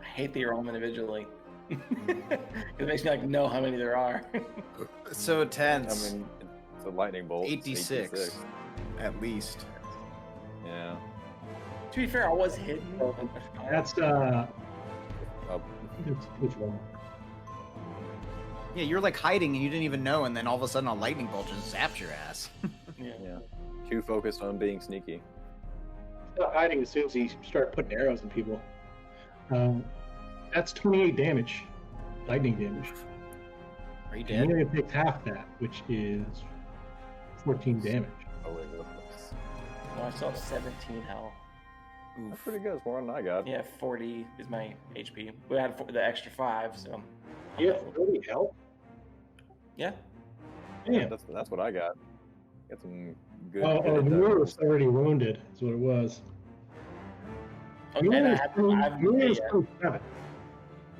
I hate that you roll them individually. It makes me like know how many there are. So I tense. mean, it's a lightning bolt. It's 86. At least. Yeah. To be fair, I was hidden. That's Oh, which one? Yeah, you're like hiding and you didn't even know, and then all of a sudden a lightning bolt just zaps your ass. Yeah. yeah. Too focused on being sneaky. Stop hiding as soon as you start putting arrows in people. That's 28 damage, lightning damage. Are you And dead? Emilio takes half that, which is 14 damage. Oh, wait, look. No, I still have 17 health. That's pretty good. It's more than I got. Yeah, 40 is my HP. We had the extra 5, so. You have 30 health? Yeah. Damn. That's what I got. Got some good. Oh, good Emilio was already wounded, is what it was. Okay, and I have Emilio's yeah. 27.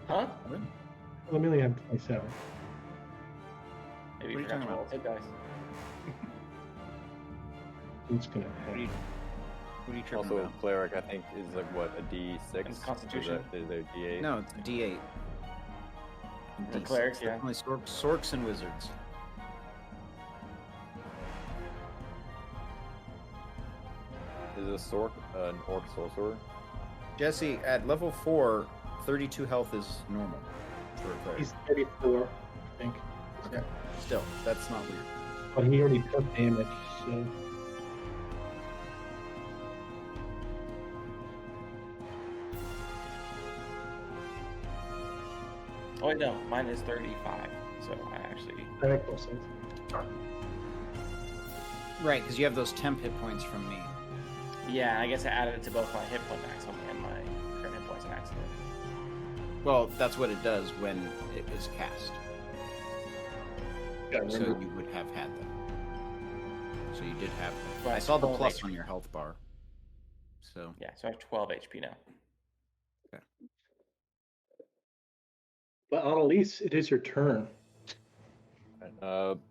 Huh? Well, Emilio had 27. Maybe What are you forgot talking to roll about? hit dice. Who's gonna What are you tripping Also, about? cleric, I think, is like what, a D6? And Constitution. Is there D8? No, it's a D8. For D6. clerics, yeah. Only sorks and wizards. Is a sork an orc sorcerer? Jesse, at level 4, 32 health is normal for a cleric. He's 34, I think. Okay. Still, that's not weird. But he already took damage, so. Oh, wait, no. Mine is 35. So I actually. That makes more sense. Right, because you have those temp hit points from me. Yeah, I guess I added it to both my hit point maximum and my current hit points on accident. Well, that's what it does when it is cast. Yeah, So remember, you would have had them. So you did have them. Well, I saw the 12 plus HP. on your health bar. So Yeah, so I have 12 HP now. but Annalise, it is your turn.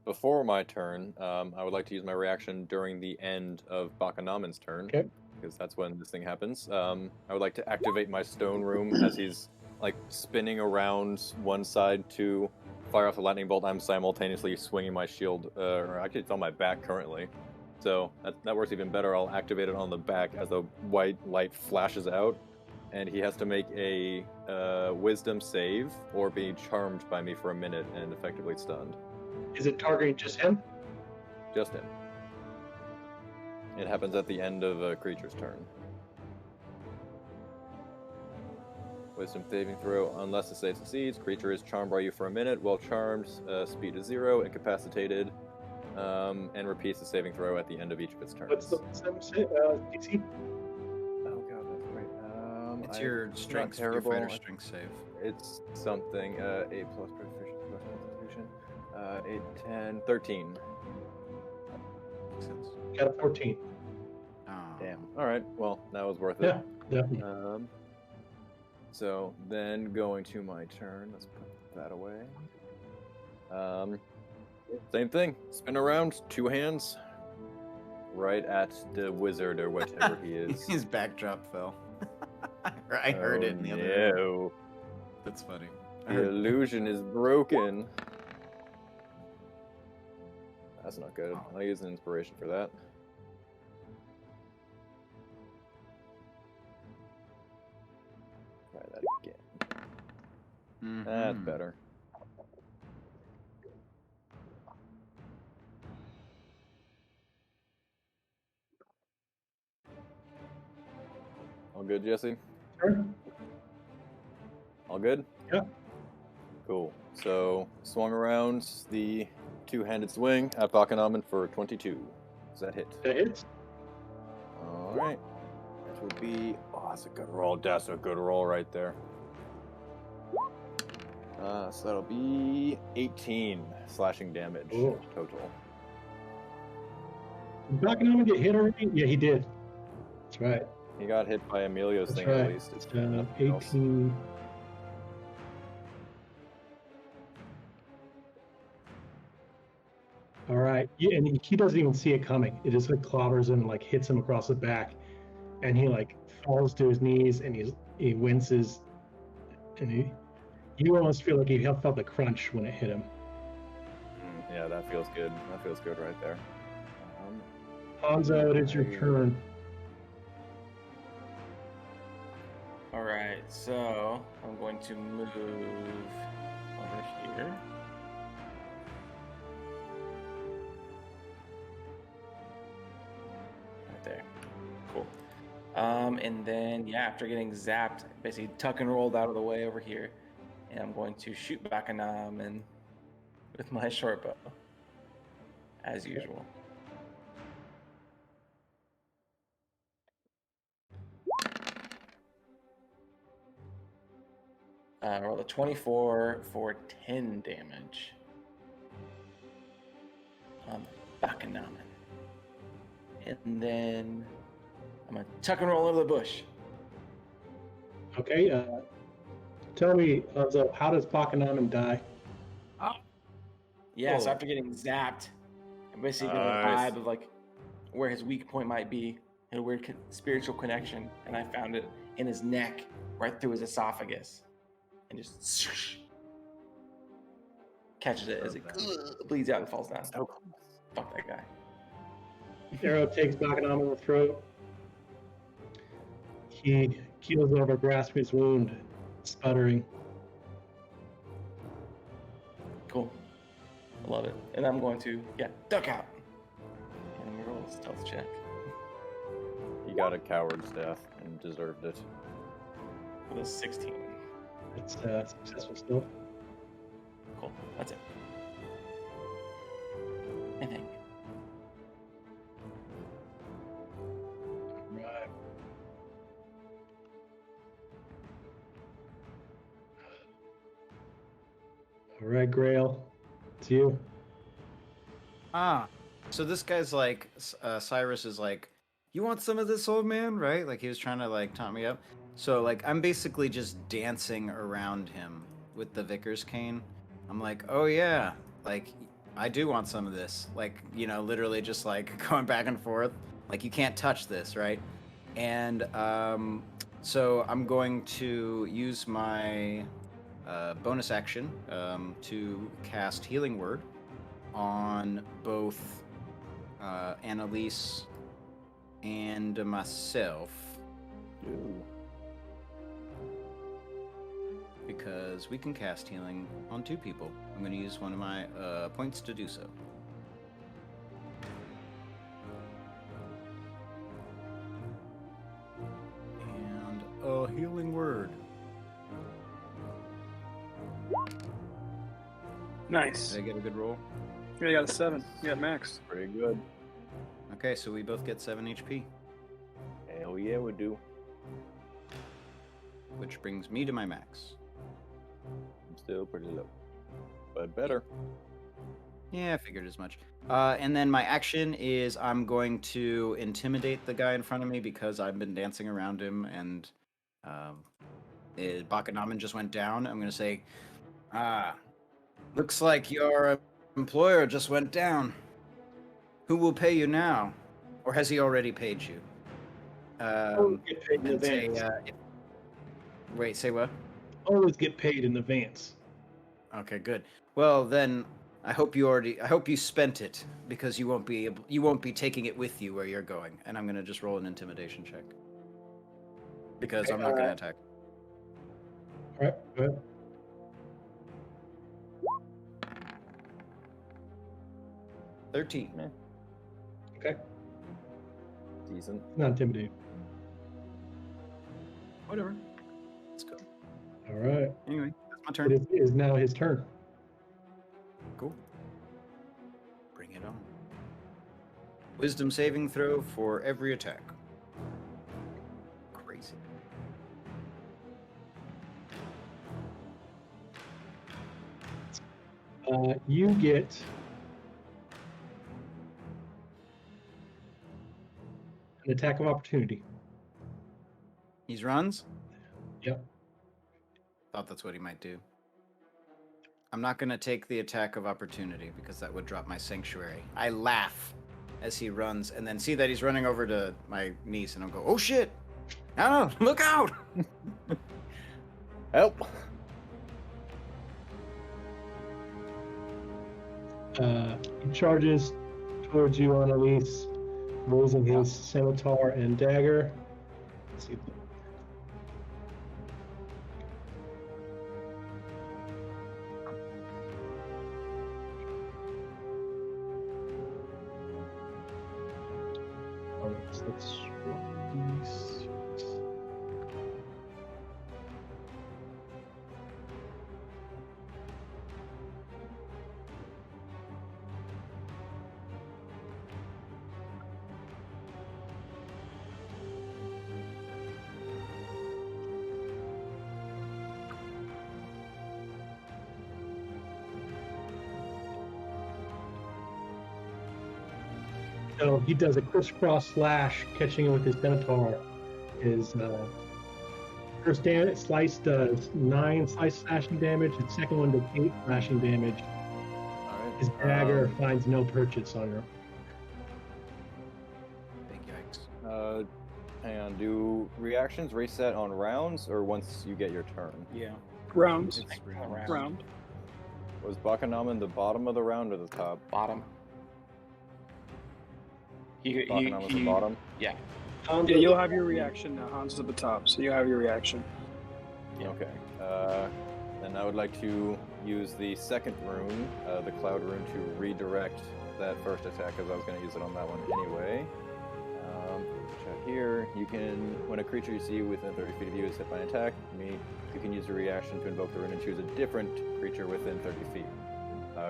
Before my turn, I would like to use my reaction during the end of Bakanaman's turn. Okay. Because that's when this thing happens. I would like to activate my stone room as he's like spinning around one side to fire off the lightning bolt, I'm simultaneously swinging my shield, or actually it's on my back currently. So that works even better. I'll activate it on the back as the white light flashes out, and he has to make a wisdom save or be charmed by me for a minute and effectively stunned. Is it targeting just him? Just him. It happens at the end of a creature's turn. Wisdom saving throw. Unless the save succeeds, creature is charmed by you for a minute. While charmed, speed is 0, incapacitated, and repeats the saving throw at the end of each of its turns. What's the DC? Oh god, that's great. It's your strength, your terrible. fighter strength save. It's something, 8 plus proficiency plus constitution. 8, 10, 13. Makes sense. Got a 14. Oh. Damn. Alright, well, that was worth it. Yeah, definitely. So then going to my turn, let's put that away. Same thing, spin around, 2 hands, right at the wizard or whatever he is. His backdrop fell. I heard it in the other room. That's funny. The illusion is broken. That's not good. I'll use an inspiration for that. Try that again. That's better. All good, Jesse? Sure. All good? Yeah. Cool. So, swung around the 2-handed swing at Bakanamen for 22. Does that hit? That hits. Alright. That will be... Oh, that's a good roll. That's a good roll right there. So that'll be 18 slashing damage Ooh. total. Did Bakanaman get hit already? Yeah, he did. That's right. He got hit by Emilio's That's thing right. at least. It's nothing else. 18. All right. Yeah, and he doesn't even see it coming. It just like clobbers him, like hits him across the back, and he like falls to his knees and he winces, and you almost feel like he felt the crunch when it hit him. Yeah, that feels good. That feels good right there. Hanzo, it is your turn. All right, so I'm going to move over here. Right there. Cool. And then, yeah, after getting zapped, basically tuck and rolled out of the way over here. And I'm going to shoot back a nom and with my short bow, as usual. Roll a 24 for 10 damage. Bakanamen. And then I'm gonna tuck and roll into the bush. Okay. Tell me, Hanzo, how does Bakanaman die? Yeah, so Oh. after getting zapped, I'm basically getting a Nice. vibe of like where his weak point might be, and a weird spiritual connection, and I found it in his neck, right through his esophagus, and just swoosh, catches it as it bleeds out and falls down. So close. Fuck that guy. Arrow takes Bakanaman in the throat. He keels over, grasping his wound, sputtering. Cool. I love it. And I'm going to, duck out. And I'm going to roll a stealth check. He got a coward's death and deserved it. With a 16. It's successful still. Cool. That's it. I think. Right. All right, Grail. It's you. So this guy's like, Cyrus is like, you want some of this, old man, right? Like he was trying to like taunt me up. So like I'm basically just dancing around him with the Vicar's cane. I'm like, oh yeah, like I do want some of this. Like, you know, literally just like going back and forth. Like you can't touch this, right? And So I'm going to use my bonus action to cast Healing Word on both Annalise and myself. Ooh. Because we can cast healing on 2 people. I'm going to use one of my points to do so. And a healing word. Nice. Did I get a good roll? Yeah, you got a 7. You got max. Pretty good. Okay, so we both get 7 HP. Hell yeah, we do. Which brings me to my max. I'm still pretty low, but better. Yeah, I figured as much. And then my action is I'm going to intimidate the guy in front of me because I've been dancing around him and Bakanaman just went down. I'm going to say, looks like your employer just went down. Who will pay you now? Or has he already paid you? Always get paid in And say, advance. wait, say what? Always get paid in advance. Okay, good. Well, then I hope you spent it because you won't be taking it with you where you're going. And I'm gonna just roll an intimidation check because I'm not gonna attack. All right, go ahead. Man, Okay, decent. not intimidating. Whatever. Let's go. All right, Anyway, that's my it turn. is now his turn. Cool. Bring it on. Wisdom saving throw for every attack. Crazy. You get an attack of opportunity. He runs? Yep. Thought that's what he might do. I'm not going to take the attack of opportunity because that would drop my sanctuary. I laugh as he runs and then see that he's running over to my niece and I'll go, oh shit! No, look out! Help! He charges towards you, Annalise, raising his scimitar and dagger. Let's see. All right, so let's swap these. So he does a crisscross slash, catching him with his scimitar. His first slice does 9 slice slashing damage. His second one does 8 slashing damage. Alright. His dagger finds no purchase on her. Big yikes. Hang on, do reactions reset on rounds or once you get your turn? Yeah. Rounds. It's Round. Was Bakanaman the bottom of the round or the top? Bottom. Bakanaman's the bottom? Yeah. Yeah, you'll have your reaction now. Hans is at the top, so you have your reaction. Yeah. Okay. Then I would like to use the second rune, the cloud rune, to redirect that first attack, because I was going to use it on that one anyway. Check here. You can, when a creature you see within 30 feet of you is hit by an attack, you can use your reaction to invoke the rune and choose a different creature within 30 feet.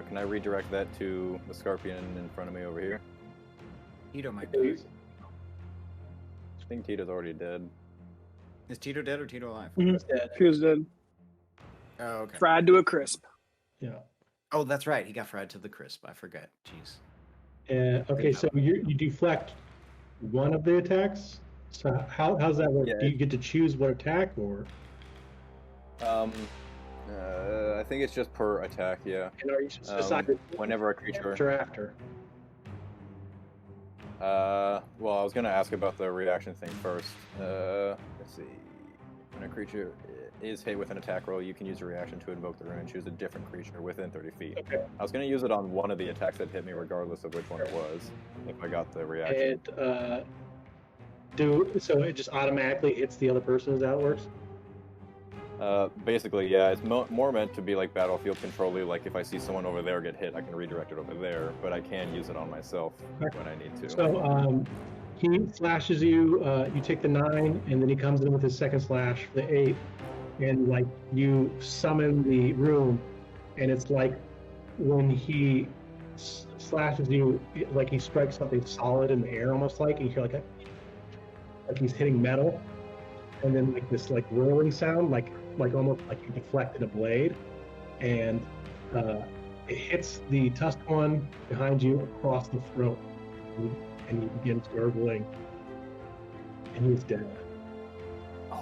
Can I redirect that to the Scorpion in front of me over here? Tito might die. I think Tito's already dead. Is Tito dead or Tito alive? He was dead. Oh, okay. Fried to a crisp. Yeah. Oh, that's right. He got fried to the crisp. I forget. Jeez. Okay, so you deflect one of the attacks. So how's that work? Yeah. Do you get to choose what attack, or I think it's just per attack, yeah. and are you just decided Whenever a creature... after? Well, I was gonna ask about the reaction thing first. Let's see. When a creature is hit with an attack roll, you can use a reaction to invoke the rune and choose a different creature within 30 feet. Okay. I was going to use it on one of the attacks that hit me, regardless of which one it was, if I got the reaction. And so it just automatically hits the other person. Is that how it works? Basically, yeah, it's more meant to be like battlefield control-y, like if I see someone over there get hit, I can redirect it over there, but I can use it on myself when I need to. So he slashes you, you take the 9, and then he comes in with his second slash for the 8, and like you summon the rune, and it's like when he slashes you, like he strikes something solid in the air, almost like, and you hear like he's hitting metal, and then like this like whirling sound, like almost like you deflected a blade, and it hits the tusked one behind you across the throat, and he begins gurgling, and he's dead,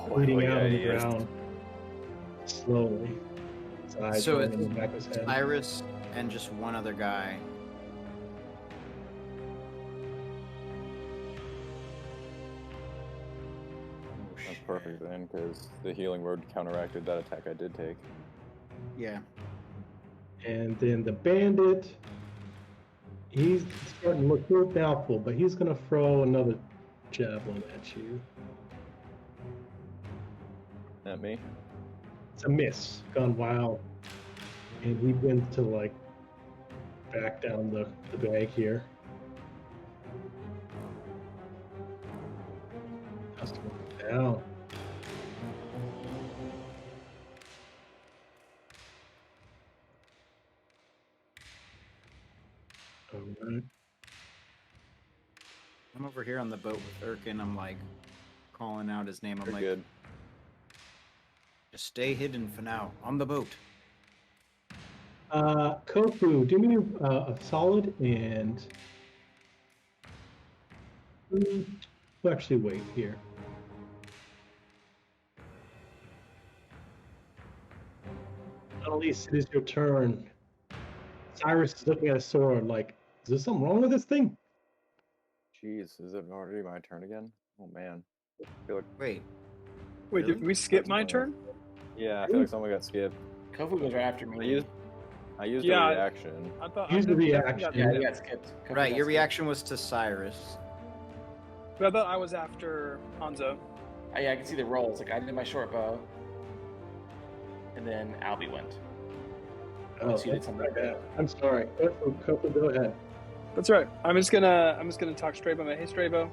bleeding out on the ground slowly. His eyes So rolling in the back of his head. Iris and just one other guy. That's perfect then, because the healing word counteracted that attack I did take. Yeah. And then the bandit, he's starting to look real doubtful, but he's going to throw another javelin at you. At me? It's a miss, gone wild. And he begins to like back down the bag here. Just down. All right. I'm over here on the boat with Erkin. I'm like calling out his name. I'm You're like, good. just stay hidden for now. On the boat. Kofu, do me a solid and we'll actually wait here. Annalise, it is your turn. Cyrus is looking at a sword like, is there something wrong with this thing? Jeez, is it already my turn again? Oh man. I feel like, Wait. Wait, Really? did we skip my turn? yeah, I feel like someone got skipped. Kofu goes right after me. I used Yeah, a reaction. I thought Use the I reaction. got Yeah, that. you got skipped. Kofu Right, got your skipped. reaction was to Cyrus. But I thought I was after Hanzo. Yeah, I can see the rolls. Like I did my short bow, and then Albie went. Unless you did that's something. my bad. I'm sorry. Kofu, go ahead. That's right. I'm just gonna talk Strabo. Hey Strabo,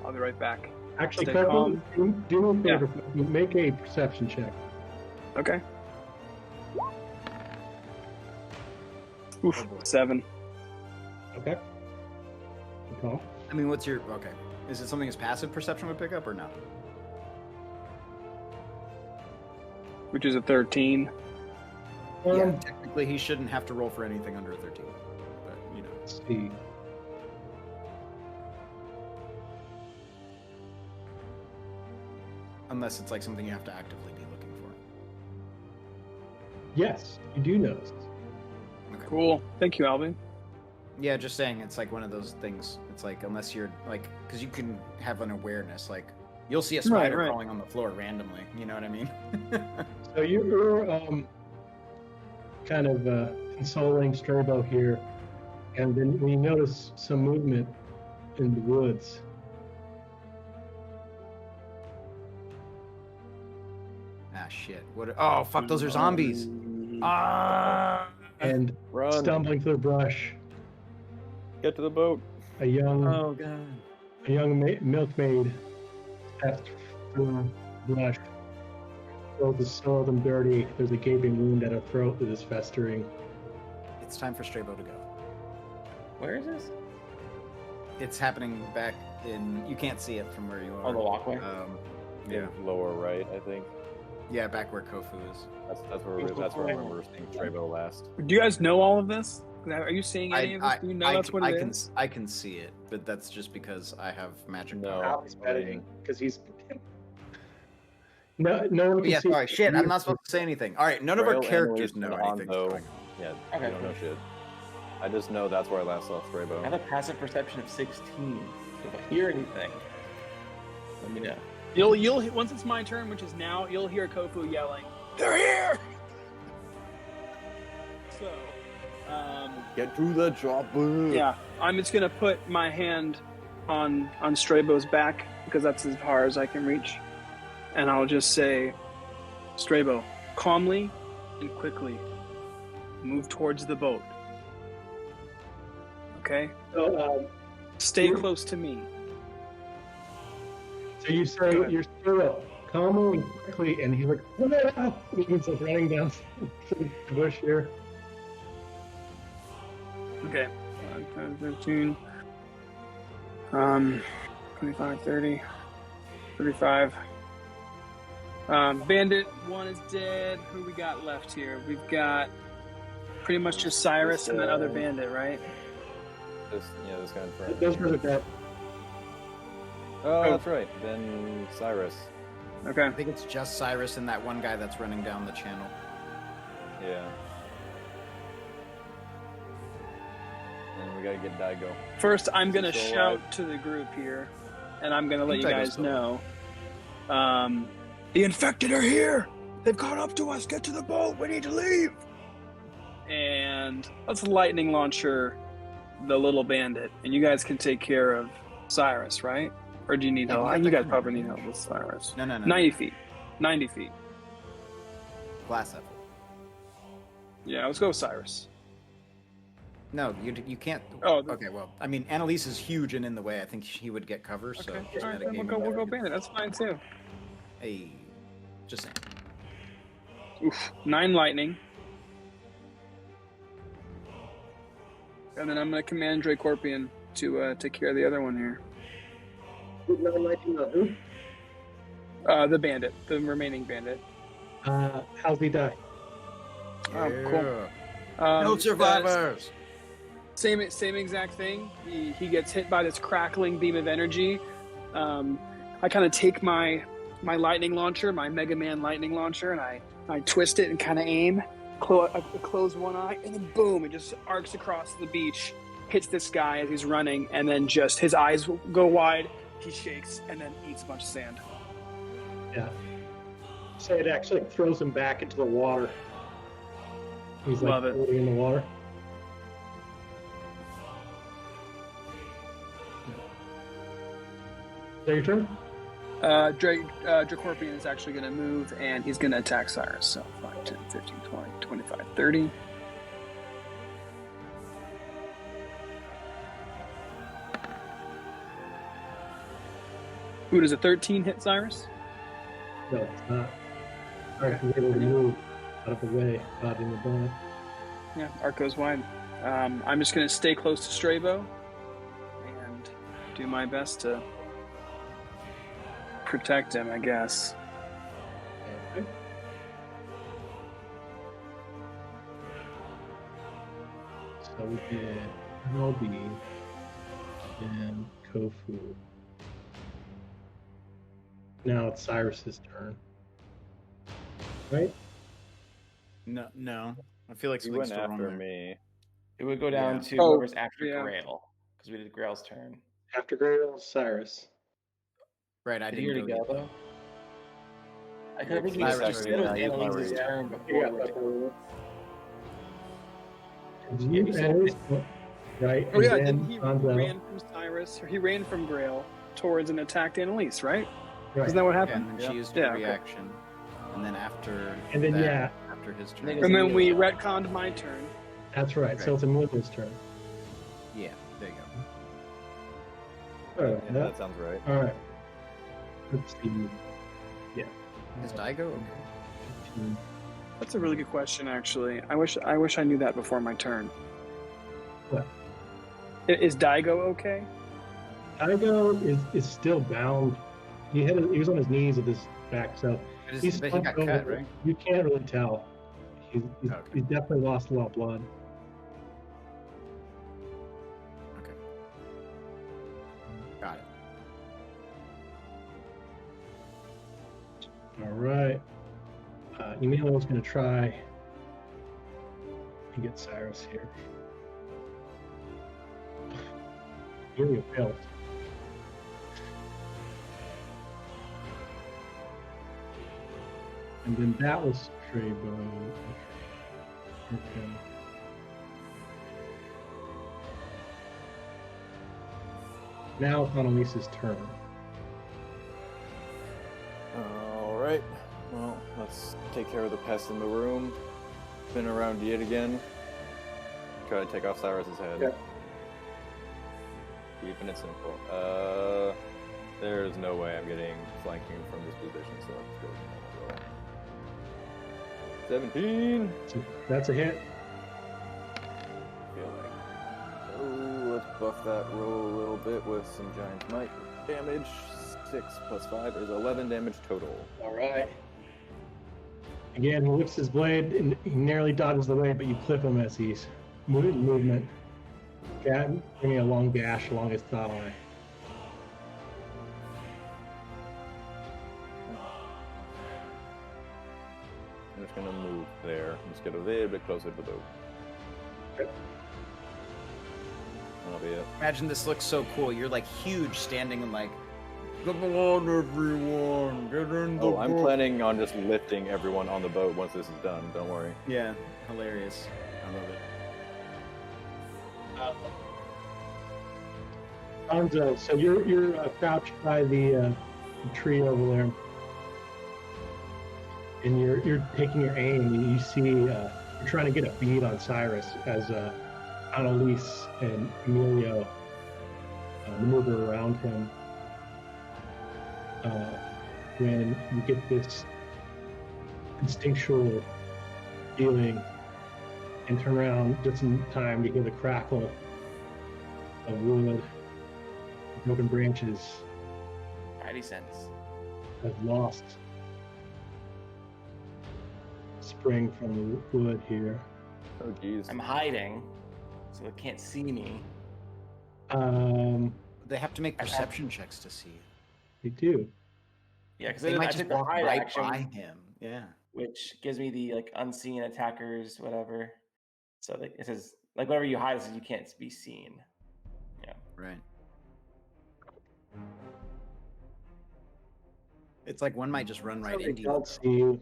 I'll be right back. Actually, Stay Kofu, calm. do me a favor. Make a perception check. Okay. Oof, 7. Okay. Okay. I mean, what's your... Okay. Is it something his passive perception would pick up or not? Which is a 13. Yeah, technically he shouldn't have to roll for anything under a 13. But, you know. Let's see. Unless it's like something you have to actively be looking for. Yes, you do notice. Okay. Cool. Thank you, Alvin. Yeah, just saying, it's like one of those things. It's like, unless you're, like, because you can have an awareness, like, you'll see a spider right. crawling on the floor randomly, you know what I mean? So you're kind of consoling Strabo here, and then we notice some movement in the woods. Ah, shit. What? Oh, fuck, those are zombies. Ah! And Run! stumbling through the brush, Get to the boat! a young Oh, God. milkmaid steps through the brush. Clothes is soiled and dirty. There's a gaping wound at her throat that is festering. It's time for Strabo to go. Where is this? It's happening back in... You can't see it from where you are. Oh, the walkway. Yeah. Lower right, I think. Yeah, back where Kofu is. That's where we were seeing Strabo last. Do you guys know all of this? Are you seeing any of this? Do you know that's what it is? I can see it, but that's just because I have magic No. power. Albie's editing because he's no one can Yeah, see. sorry, shit, I'm not supposed to say anything. All right, none of our Rail characters and know Luis anything. and Hanzo. Yeah, Okay, I don't know cool. shit. I just know that's where I last saw I Strabo. have a passive perception of 16. If I hear anything, let me know. You'll once it's my turn, which is now, you'll hear Kofu yelling, "They're here!" So, Get to the chopper. yeah, I'm just gonna put my hand on Straybo's back because that's as far as I can reach, and I'll just say, "Straybo, calmly and quickly move towards the boat. Okay? So, Stay close to me." so you say you're still calmly and quickly, and he's like, "Ah!" He's like running down the bush here. Okay. 5, 10, 15. 25, 30, 35. Bandit 1 is dead. Who we got left here? We've got pretty much just Cyrus and that other bandit, right? This guy in front. Those guys are dead. Oh, that's right. Then Cyrus. Okay. I think it's just Cyrus and that one guy that's running down the channel. Yeah. And we gotta get Daigo. First, I'm going to Still shout alive. to the group here, and I'm going to let you Daigo's guys still know. The infected are here! They've caught up to us! Get to the boat! We need to leave! And let's lightning launcher the little bandit, and you guys can take care of Cyrus, right? Or do you need help? You guys probably need help with Cyrus. No. 90 feet. 90 feet. Glass up. Yeah, let's go with Cyrus. No, you can't. Oh, Okay, well, I mean, Annalise is huge and in the way. I think he would get cover, so okay. just All right, then metagaming we'll go there. bandit. That's fine too. Hey, just saying. Oof. 9 lightning. And then I'm going to command Dracorpion to take care of the other one here. Who? The bandit, the remaining bandit. How's he die? Oh, cool. No survivors. Same exact thing. He gets hit by this crackling beam of energy. I kind of take my lightning launcher, my Mega Man lightning launcher, and I twist it and kind of aim. I close one eye, and then boom! It just arcs across the beach, hits this guy as he's running, and then just his eyes go wide. He shakes and then eats a bunch of sand. Yeah. So it actually throws him back into the water. He's like Love it. floating in the water. Is that your turn? Dracorpion is actually going to move, and he's going to attack Cyrus. So 5, 10, 15, 20, 25, 30. Ooh, does a 13 hit Cyrus? No, it's not. Alright, he's able to move out of the way, out in the bonus. Yeah, arc goes wide. I'm just going to stay close to Straybo and do my best to protect him, I guess. Okay. So we did MLB and Kofu. Now it's Cyrus's turn. Right? No. I feel like He something's went still wrong after there. me. It would go down Yeah. to Oh, whoever's after yeah. Grail, because we did Grail's turn. After Grail, Cyrus. Right, I Did he didn't already go go yet. though? I think he Cyrus just said it was already- Annalise's yeah. turn You before. got we that did- one. Yeah, he said it. Right? Oh yeah, and didn't then he Gonzo. ran from Cyrus, or he ran from Grail towards and attacked Annalise, right? Right. Isn't that what Yeah, happened? and then she used Yeah, her okay. reaction. And then after And then, that, yeah. after his turn. Niggas- And then we retconned my turn. That's right. So it's Amelia's turn. Yeah, there you All right. Yeah, that sounds right. All right. Let's see. go. Is Daigo okay? 15. That's a really good question, actually. I wish I knew that before my turn. What? Is Daigo okay? Daigo is still bound. He was on his knees at his back, so But he's he got slumped cut, over. right? You can't really tell. He's Okay. definitely lost a lot of blood. Okay. Got it. All right. Emilio's going to try to get Cyrus here. Emilio failed. And then that was Strabo. Okay. Now it's Annalise's turn. All right. Well, let's take care of the pest in the room. Spin around yet again. Try to take off Cyrus's head. Yep. Keeping it simple. There's no way I'm getting flanking from this position, so let's go. 17. So that's a hit. Feel like. So let's buff that roll a little bit with some giant might damage. 6 plus 5 is 11 damage total. All right. Again, he lifts his blade and he nearly dodges the way, but you clip him as he's movement. Bringing a long gash along his thigh. I'm just gonna move there. Let's get a little bit closer to the boat. Okay. That'll be it. Imagine this looks so cool. You're like huge, standing and like, come on, everyone, get in the Oh, I'm boat." planning on just lifting everyone on the boat once this is done. Don't worry. Yeah, hilarious. I love it. Hanzo, so you're crouched by the tree over there, and you're taking your aim, and you see you're trying to get a bead on Cyrus as Annalise and Emilio maneuver around him. When you get this instinctual feeling and turn around just in time to hear the crackle of wood, broken branches Spidey sense. have lost spring from the wood here. Oh, jeez. I'm hiding, so they can't see me. They have to make perception checks to see. They do. Yeah, because They I might took just the walk hide right action, by him. Yeah. which gives me the like unseen attackers, whatever. So like, it says like whenever you hide, it says you can't be seen. Yeah. Right. It's like one might just run right They into you. don't see you,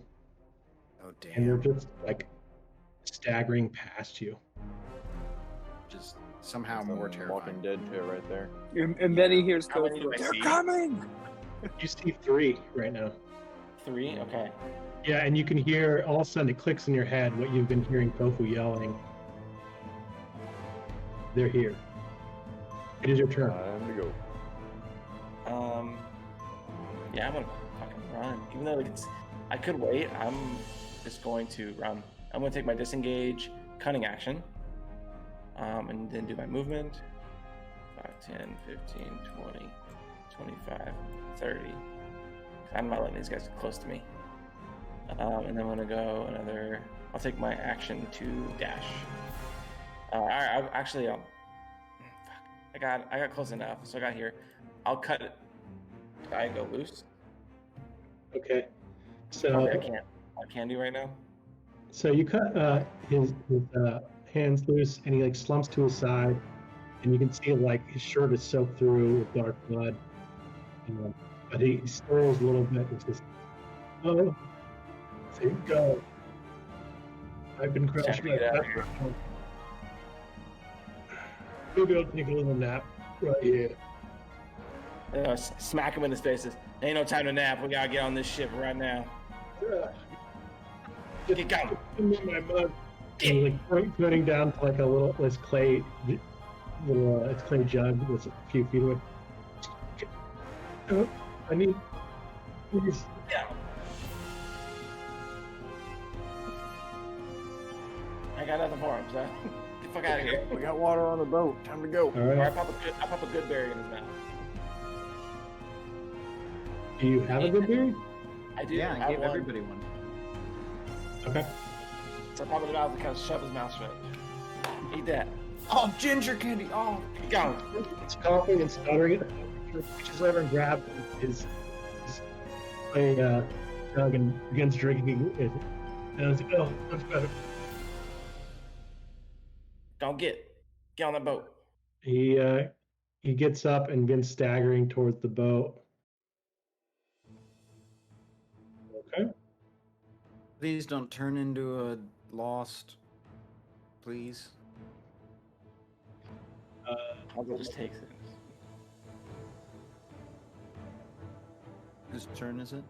Oh and they're damn! just like staggering past you. Just somehow Some more terrifying. Walking Dead shit right there. And then he hears How many Kofu, do I "They're see?" coming!" You see 3 right now. 3? Okay. Yeah, and you can hear all of a sudden it clicks in your head what you've been hearing Kofu yelling. They're here. It is your turn. Time to go. Yeah, I'm gonna fucking run. Even though like I could wait, I'm just going to run. I'm gonna take my disengage cunning action. And then do my movement. 5, 10, 15, 20, 25, 30. I'm not letting these guys get close to me. And then I'm gonna go another. I'll take my action to dash. All right, fuck. I got close enough, so I got here. I'll cut it. I go loose. Okay. Probably So I can do right now. So you cut his hands loose, and he like slumps to his side, and you can see like his shirt is soaked through with dark blood. But he stirs a little bit and says, "Oh, thank God, I've been crushed by Get out of that. here. Maybe I'll take a little nap right here." Smack him in his face. Says, "Ain't no time to nap. We gotta get on this ship right now. Get going." Give me my mug. And like pointing down to like a little this clay jug that's a few feet away. Oh, I need, please. Yeah. I got nothing for him, so get the fuck out of here. We got water on the boat. Time to go. All Or I right. pop a good berry in his mouth. Do you have a good berry? I do. Yeah, I have gave one. everybody one. Okay. So I pop it in his mouth and kind of shove his mouth shut. Eat that. Oh, ginger candy! Oh, Get going. It's coughing and stuttering. He reaches over and grabs his clay jug and begins drinking it. And I was like, "Oh, much better." Don't get on the boat. He gets up and begins staggering towards the boat. Okay. Please don't turn into a lost. Please. Hanzo just takes it. Whose turn is it?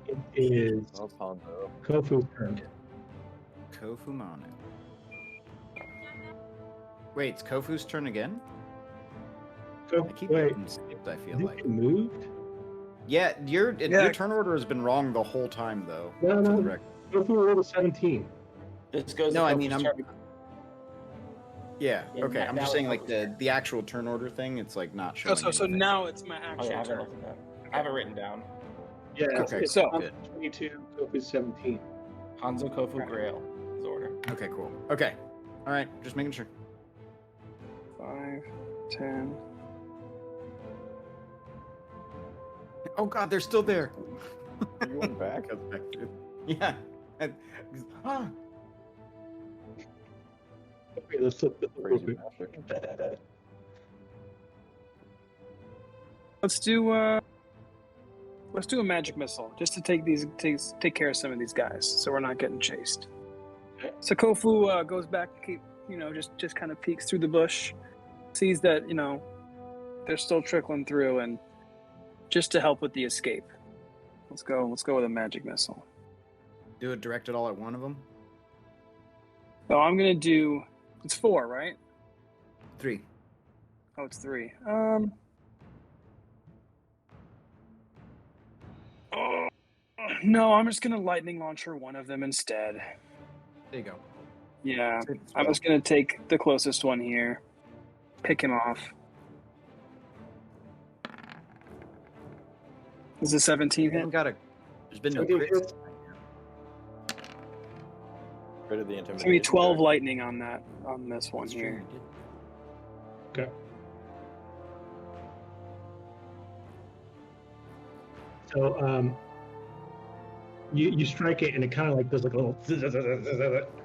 It is Oh, Ponzo. Kofu's turn. Kofumanu. Wait, it's Kofu's turn again? I keep Wait, getting skipped, I feel you like. get moved? Yeah, your Yeah. turn order has been wrong the whole time, though. No, for no. the record. Kofu rolled a 17. This goes. No, to I mean, Kofu's I'm- turn. Yeah, Yeah, okay. I'm now just it's saying, like, Kofu's the actual turn order thing, it's, like, not Oh, showing so anything. now it's my Oh, actual yeah, I haven't turn. looked at that. I have it written down. Yeah, Okay, it's so- Hanzo's 22, Kofu's 17. Hanzo, Kofu, Grail is order. Okay, cool. Okay. All right, just making sure. 5, 10. Oh, God, they're still there. You went back? Yeah. Ah. Okay, let's flip the Crazy bastard. Let's do a magic missile just to take care of some of these guys, so we're not getting chased. Okay. So Kofu goes back, just kind of peeks through the bush, sees that they're still trickling through, and just to help with the escape, let's go with a magic missile. Do it directed all at one of them? So I'm gonna do. It's 4, right? 3. Oh, it's 3. No, I'm just gonna lightning launcher one of them instead. There you go. Yeah, I'm just gonna take the closest one here, pick him off. Is it 17 hit? There's been no 17 crits. hits. Rid of the It's gonna be intimidation. 12 there. lightning on this one That's true, here. you did. Okay. So you strike it and it kind of like does like a little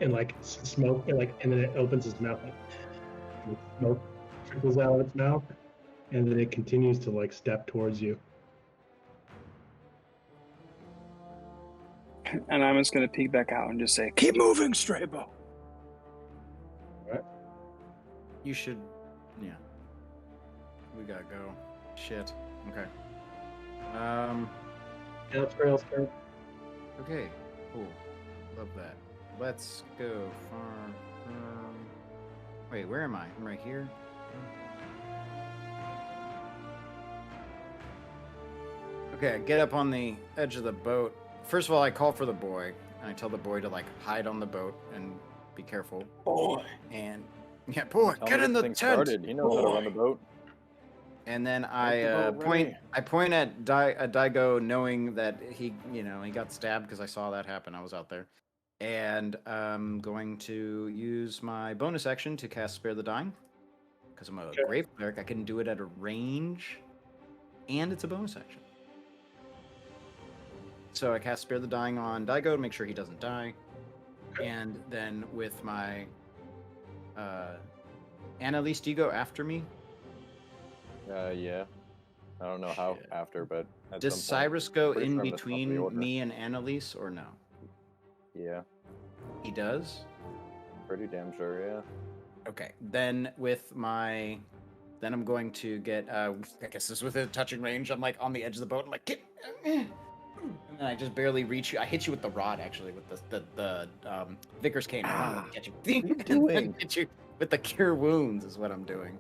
and like smoke and then it opens its mouth like smoke trickles out of its mouth and then it continues to like step towards you. And I'm just gonna peek back out and just say, "Keep moving, Strabo." You should. Yeah. We gotta go. Shit. Okay. Now it's Grail's turn. Okay. Cool. Love that. Let's go far. Wait, where am I? I'm right here. Okay, I get up on the edge of the boat. First of all, I call for the boy, and I tell the boy to like hide on the boat and be careful. Boy. And yeah, boy, Tell get him in this the thing tent. started. He knows how to run the boat. And then the I boat point. ready. I point at Daigo, knowing that he got stabbed because I saw that happen. I was out there, and I'm going to use my bonus action to cast Spare the Dying, because I'm a grave cleric. I can do it at a range, and it's a bonus action. So I cast Spare the Dying on Daigo to make sure he doesn't die, and then with my Annalise, do you go after me? Yeah. I don't know how Shit. after, but at Does some point. Cyrus go Pretty in sure I'm the top of the between order. me and Annalise, or no? Yeah, He does? pretty damn sure. Yeah. Okay. Then I'm going to get, I guess this is within touching range. I'm like on the edge of the boat. I'm like, get, and then I just barely reach you. I hit you with the rod, actually, with the Vickers cane. I want to get you. you And then doing? hit you with the cure wounds is what I'm doing.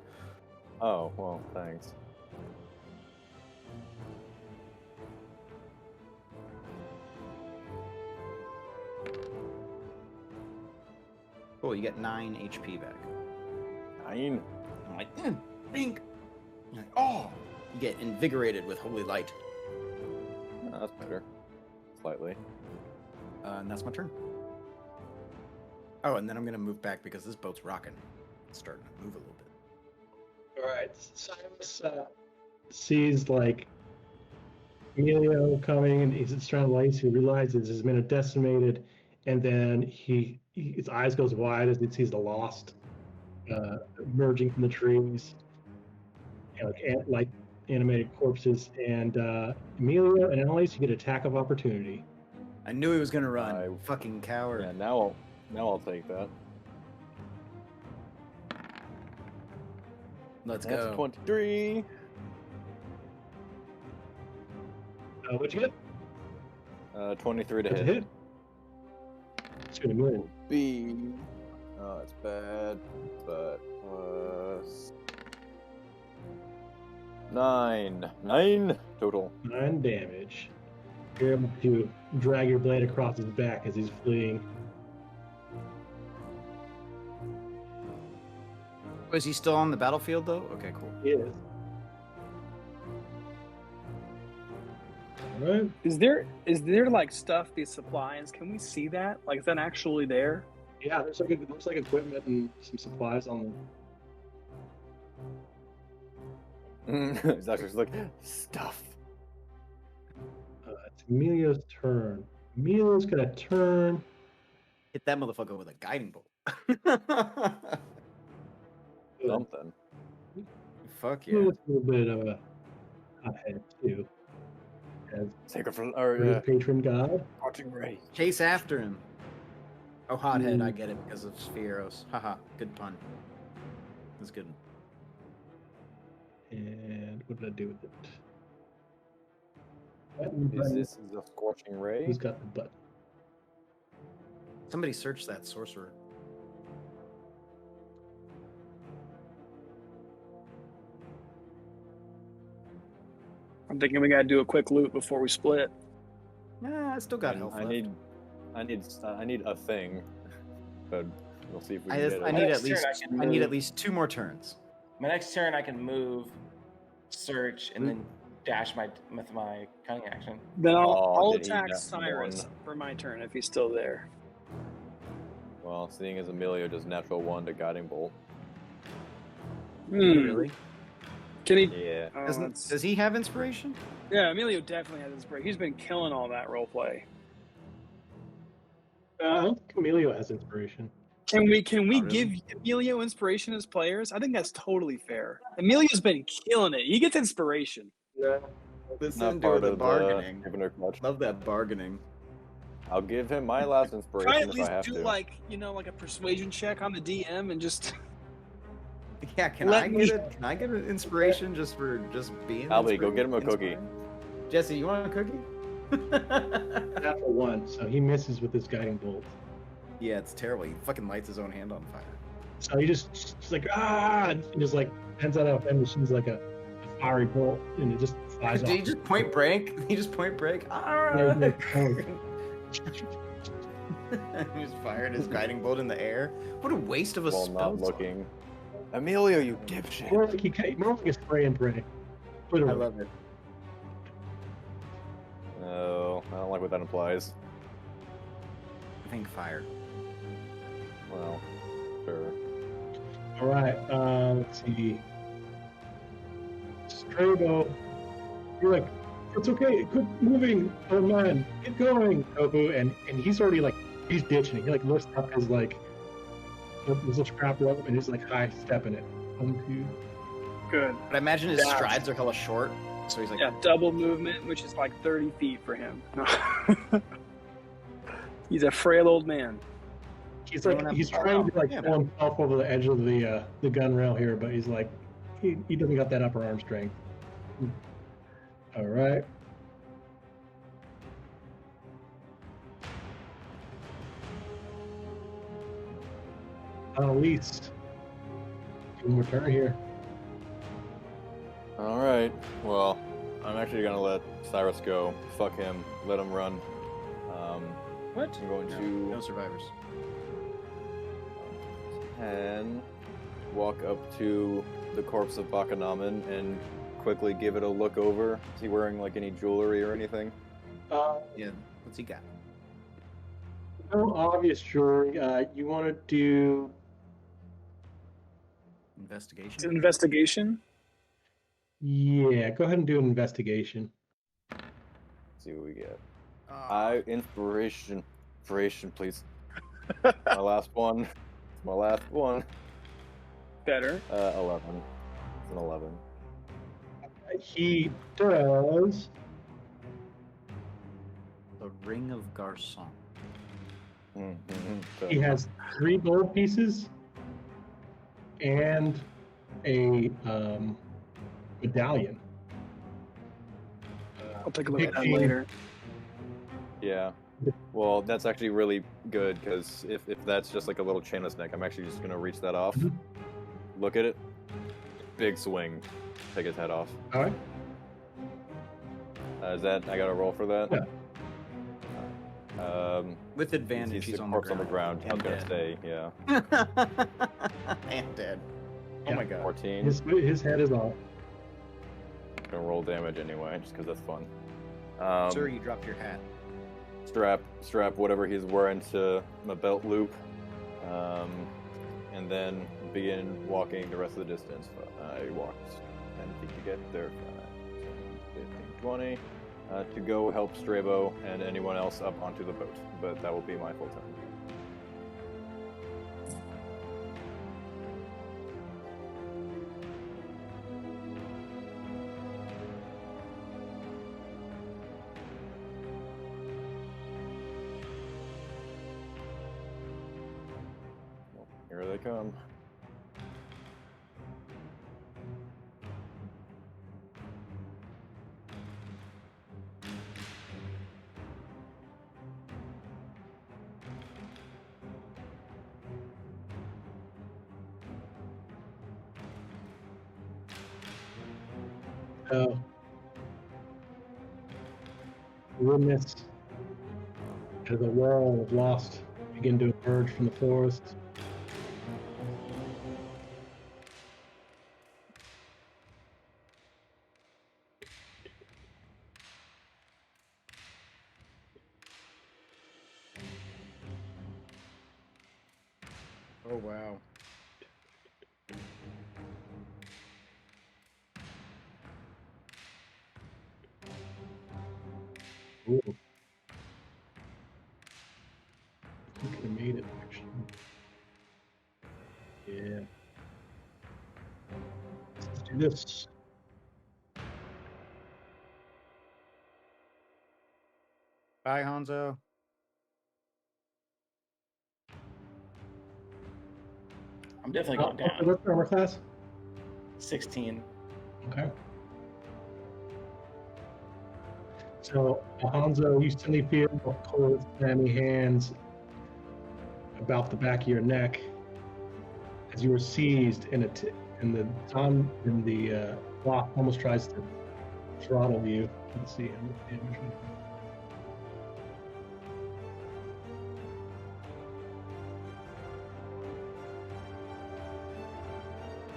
Oh well, thanks. Cool, you get 9 HP back. 9. I'm like, bink. You're like, oh, you get invigorated with holy light. Oh, that's better. Slightly. And that's my turn. Oh, and then I'm gonna move back because this boat's rocking. It's starting to move a little bit. All right, Cyrus sees like Emilio coming and he's surrounded by lights. He realizes his men are decimated, and then his eyes goes wide as he sees the lost emerging from the trees. And like animated corpses, and Emilio and Annalise, you get attack of opportunity. I knew he was gonna run. I- Fucking coward. Yeah, now I'll take that. Let's That's go. a 23. What'd you get? 23 to That's a hit. hit. Shoot, Emilio. B. Oh, that's bad. But plus 9. 9 total. 9 damage. You're able to drag your blade across his back as he's fleeing. Was he still on the battlefield though? Okay, cool. He is. All right. Is there like stuff, these supplies? Can we see that? Like, is that actually there? Yeah, there's like equipment and some supplies on It's actually like stuff. it's Emilio's turn. Emilio's gonna turn. Hit that motherfucker with a guiding bolt. Something. Fuck yeah. Emilio's a little bit of a hothead too. As Sacred his or patron god. watching Ray. Chase after him. Oh, hothead, I get it because of Spheros. Haha, good pun. That's good. And what did I do with it? Is this a scorching ray? Who's got the button? Somebody search that sorcerer. I'm thinking we gotta do a quick loot before we split. Nah, I still got health I left. need a thing, but we'll see if we I, can just, get I it. need Next at least turn I can I need move. at least 2 more turns. My next turn, I can move, search, and then dash with my cunning action. Then Oh, I'll did he attack not Cyrus one? for my turn if he's still there. Well, seeing as Emilio does natural 1 to guiding bolt. Hmm. Really? Can he? Yeah. Oh, Does he have inspiration? yeah, Emilio definitely has his break. He's been killing all that role play. I don't think Emilio has inspiration. Can we really? give Emilio inspiration as players? I think that's totally fair. Emilio's been killing it. He gets inspiration. No. Listen part to the of bargaining. Governor Clutch. Love that bargaining. I'll give him my last Try inspiration at if least I have do to. like a persuasion check on the DM and just Yeah, can Let I me- get it? Can I get an inspiration just for just being? Albie, go get him a cookie. inspired? Jesse, you want a cookie? Natural 1, so he misses with his guiding bolt. Yeah, it's terrible. He fucking lights his own hand on fire. So he just like and just like sends out a machines like a fiery bolt, and it just flies Did off. he just point break? He just point break. No, no, no. He just fired his guiding bolt in the air. What a waste of a While spell. not looking. Emilio, you dipshit. More like a spray and pray. I love it. No, I don't like what that implies. I think fire. Well, sure. All right, let's see. Strabo, you're like, it's okay, quit moving, oh man, get going, Tofu, and he's already like, he's ditching. He like lifts up his like little scrap rope and he's like high stepping it. 1, 2. good. But I imagine his Yeah. strides are hella short, so he's like, Yeah, double movement, which is like 30 feet for him. He's a frail old man. He's like, he's trying to like Yeah, throw himself over the edge of the gun rail here, but he's like, he doesn't got that upper arm strength. All right. Annalise, 2 more turn here. Alright, well, I'm actually gonna let Cyrus go. Fuck him. Let him run. what? I'm going No to survivors. and walk up to the corpse of Bakanamen and quickly give it a look over. Is he wearing like any jewelry or anything? Yeah, what's he got? No obvious jewelry. You want to do? Investigation. It's an investigation. Yeah, go ahead and do an investigation. Let's see what we get. Inspiration, please. My last one. My last one. Better. 11. It's an 11. He does. The Ring of Garçon. Mm-hmm. He has 3 gold pieces and a medallion. I'll take a look at that 15. later. Yeah. Well, that's actually really good because if that's just like a little chainless neck, I'm actually just gonna reach that off, Mhm. look at it, big swing, take his head off. All right. Is that I got to roll for that? Yeah. With advantage, he's he's the on corpse the on the ground. I was and gonna dead. say, yeah. And dead. Oh Yeah. my god. 14. His head is off. Gonna roll damage anyway, just because that's fun. Sir, you dropped your hat. Strap whatever he's wearing to my belt loop, and then begin walking the rest of the distance. I walked 10 feet to get there, 10, 15, 20, to go help Strabo and anyone else up onto the boat, but that will be my full turn. Here they come. Witness as a wall of lost begin to emerge from the forest. Oh wow. Ooh. You could have made it, actually. Yeah. Let's do this. Bye, Hanzo. I'm definitely going down. What's your armor class? 16. Okay. So, Hanzo, you suddenly feel cold, clammy hands about the back of your neck as you were seized, and the block almost tries to throttle you. Let's see how much damage.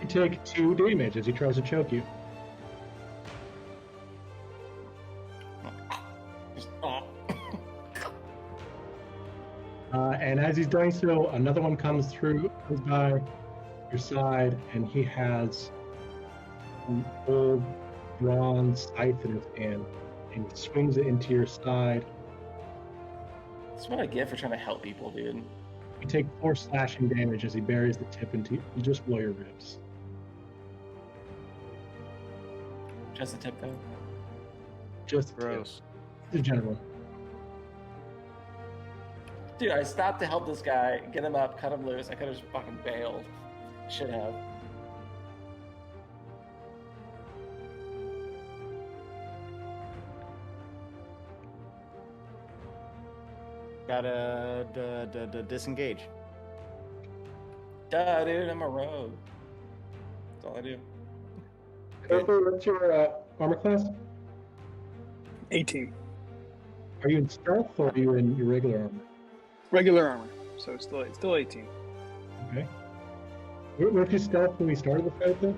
You take 2 damage as he tries to choke you. And as he's doing so, another one comes by your side, and he has an old bronze scythe in his hand, and he swings it into your side. That's what I get for trying to help people, dude. You take 4 slashing damage as he buries the tip into just below your ribs. Just a tip, though. Just Gross. the general. Dude, I stopped to help this guy, get him up, cut him loose. I could have just fucking bailed. Should have. Gotta disengage. Duh, dude, I'm a rogue. That's all I do. What's your armor class? 18. Are you in stealth or are you in your regular armor? Regular armor, so it's still 18. Okay. Weren't you stealth when we started the fight, though?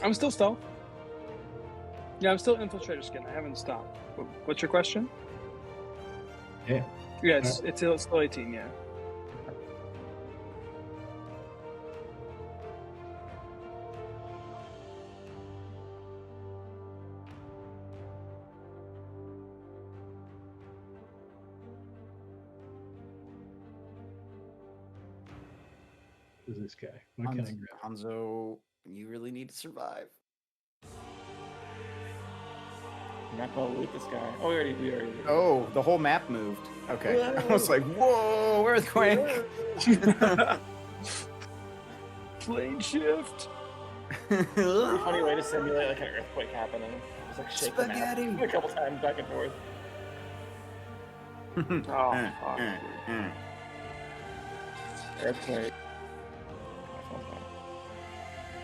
I'm still stealth. Yeah, I'm still infiltrator skin. I haven't stopped. What's your question? Yeah. Yeah, it's still 18. Yeah. Who's this guy? Why can't I grab him? Hanzo, you really need to survive. I'm not gonna loot this guy. Oh, we already. Oh, the whole map moved. Okay. I was like, whoa, earthquake. Plane shift. Pretty funny way to simulate like an earthquake happening. Just like shake the map Spaghetti. a couple times back and forth. Oh, fuck. Earthquake.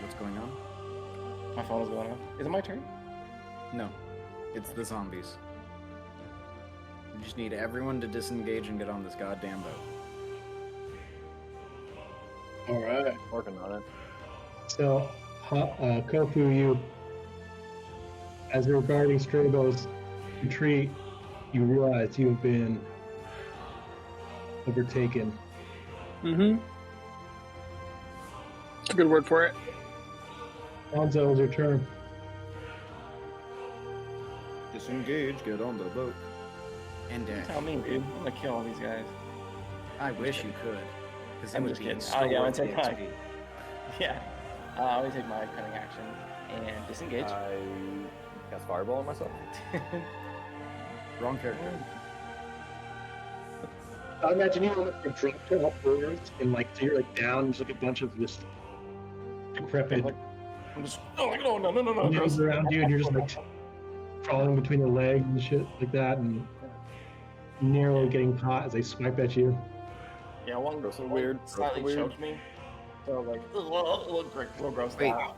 What's going on? My phone is going off. Is it my turn? No, it's the zombies. You just need everyone to disengage and get on this goddamn boat. All right. Working on it. So, Kofu, you, as you're regarding Strabo's retreat, you realize you've been overtaken. Mm-hmm. That's a good word for it. Alonzo, it's your turn. Disengage, get on the boat. And Tell me, dude. I'm gonna kill all these guys. I wish you could. Because it I'm would just be kidding. so Oh, yeah, I'm worth gonna the take XP. mine. Yeah. I'm gonna take my cunning action and disengage. I cast Fireball on myself. Wrong character. I imagine you almost like dropped to all fours and like so you're like down, just like a bunch of just decrepit I'm just no. limbs around you, and you're just like crawling between the legs and shit like that, and narrowly getting caught as they swipe at you. Yeah, one Gross and one weird, slightly gross and weird. choked me. So like, look real gross. Wait. That.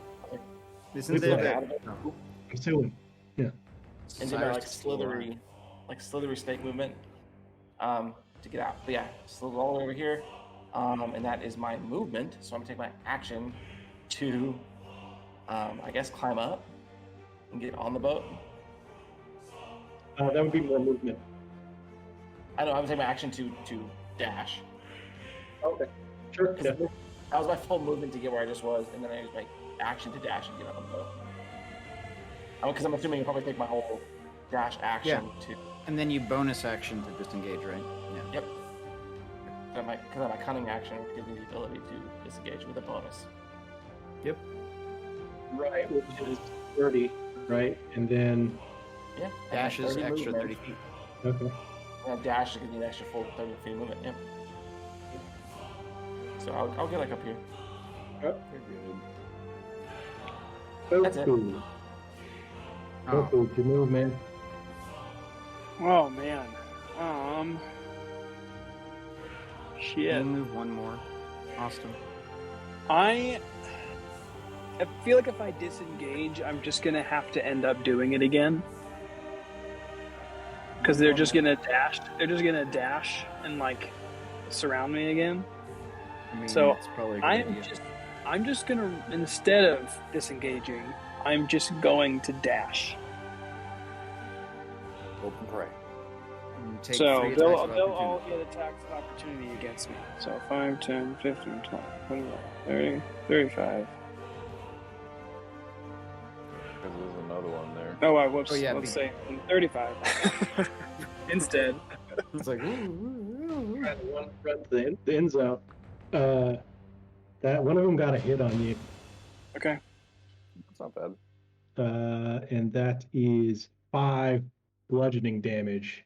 Isn't Who's there that? no. I'm suing. And did my like slithery snake movement to get out. But yeah, slid all the way over here. And that is my movement. So I'm gonna take my action to I guess climb up and get on the boat. That would be more movement. I know, I would take my action to dash. Okay. Sure. Yeah. That was my full movement to get where I just was, and then I used my action to dash and get on the boat. Because I'm assuming you probably take my whole dash action to. And then you bonus action to disengage, right? Yeah. Yep. Because I have my cunning action, which gives me the ability to disengage with a bonus. Yep. Right, which is 30, right? And then Yeah. Dash is 30 extra movement. 30 feet. okay. And dash gives me an extra full 30 feet of movement. Yep. So I'll get like up here. That's it. Goku. Oh, Goku, your move, man. Oh man. you Shit. move one more. Austin. I feel like if I disengage, I'm just gonna have to end up doing it again. Because they're just gonna dash. They're just gonna dash and like surround me again. I mean, So, it's probably a good idea. I'm just gonna, instead of disengaging, I'm just going to dash. Open prey. And take So 3 they'll attacks of all opportunity. get attacks of opportunity against me. So 5, 10, 15, 20, 21, 30, 35. Because there's another one there. Oh, whoops. Oh, yeah, Let's say 35 instead. It's like, Run to the end zone. That one of them got a hit on you, Okay. That's not bad. and that is 5 bludgeoning damage.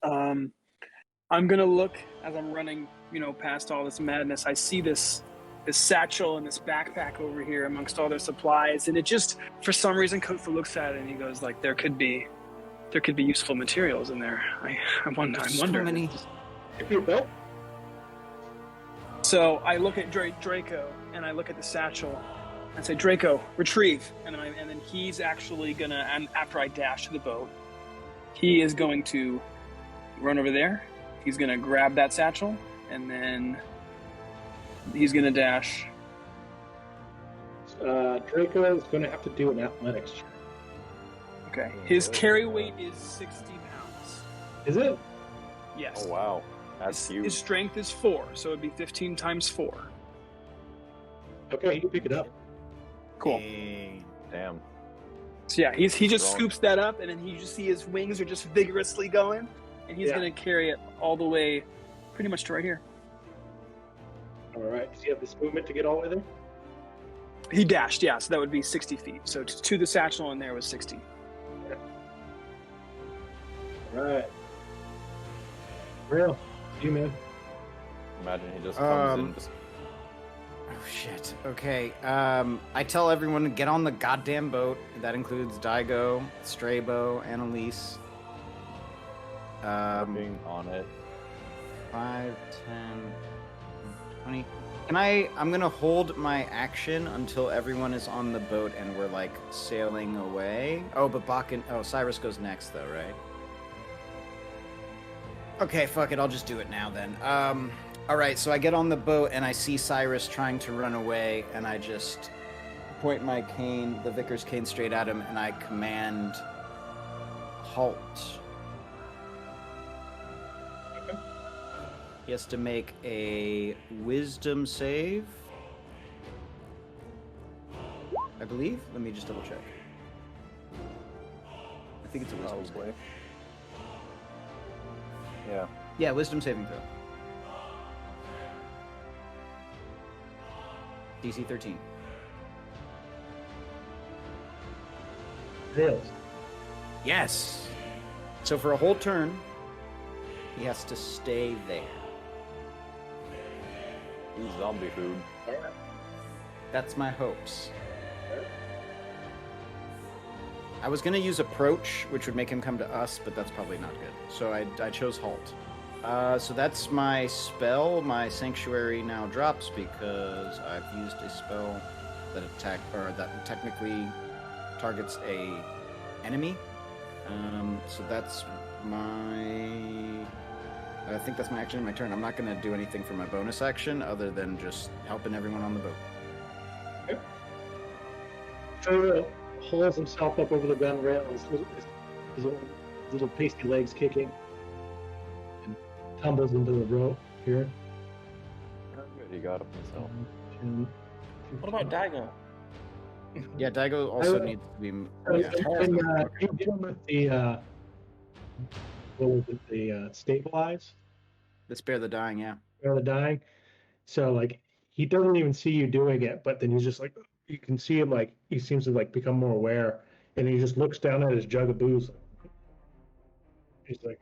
I'm gonna look as I'm running, past all this madness. I see this satchel and this backpack over here amongst all their supplies, and it just, for some reason, Kofu looks at it and he goes like, "There could be useful materials in there." I wonder. so many. If you belt, So I look at Draco and I look at the satchel. I say, "Draco, retrieve!" And then he's actually gonna, and after I dash to the boat, he is going to run over there. He's gonna grab that satchel, and then he's gonna dash. Draco is going to have to do an athletics check. Okay. His carry weight is 60 pounds. Is it? Yes. Oh wow, that's huge. His strength is 4, so it'd be 15 times 4. Okay, you can pick it up. Cool. Damn. So yeah, he just Strong. scoops that up, and then you just see his wings are just vigorously going, and he's Yeah. gonna carry it all the way, pretty much to right here. All right. Does he have this movement to get all the way there? He dashed, yeah, so that would be 60 feet. So to the satchel in there was 60. All right. Real. See you, man. Imagine he just comes in. Just... Oh shit. Okay. I tell everyone to get on the goddamn boat. That includes Daigo, Strabo, Annalise. Being on it. 5, 10, 20. I'm gonna hold my action until everyone is on the boat and we're like sailing away. Oh, but Cyrus goes next though, right? Okay, fuck it, I'll just do it now then. Alright, so I get on the boat and I see Cyrus trying to run away and I just point my cane, the Vicar's cane, straight at him and I command halt. He has to make a wisdom save. I believe. Let me just double check. I think it's a wisdom save. Yeah. Yeah, wisdom saving throw. DC 13. Fails. Yes. So for a whole turn, he has to stay there. Ooh, zombie food. That's my hopes. I was gonna use approach, which would make him come to us, but that's probably not good. So I chose halt. So that's my spell. My sanctuary now drops because I've used a spell that technically targets a enemy. So that's I think that's my action in my turn. I'm not going to do anything for my bonus action other than just helping everyone on the boat. Okay. Trevor hauls himself up over the gunwale, his little pasty legs kicking, and tumbles into the rope here. Good, he got up himself. What about Daigo? Yeah, Daigo also needs to be... Yeah. You did him with the... what was it? The stabilize? The Spare the Dying, yeah. Spare the dying. So like he doesn't even see you doing it, but then he's just like, you can see him like he seems to like become more aware, and he just looks down at his jug of booze. He's like,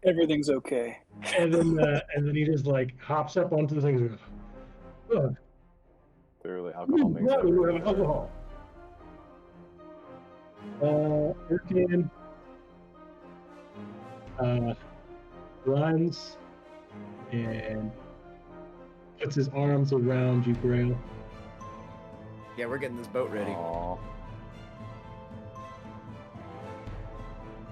Everything's okay. and then he just like hops up onto the thing. Oh, Clearly, alcohol makes we everything have better. alcohol. Erkin runs and puts his arms around you, Grail. Yeah, we're getting this boat ready. Aww.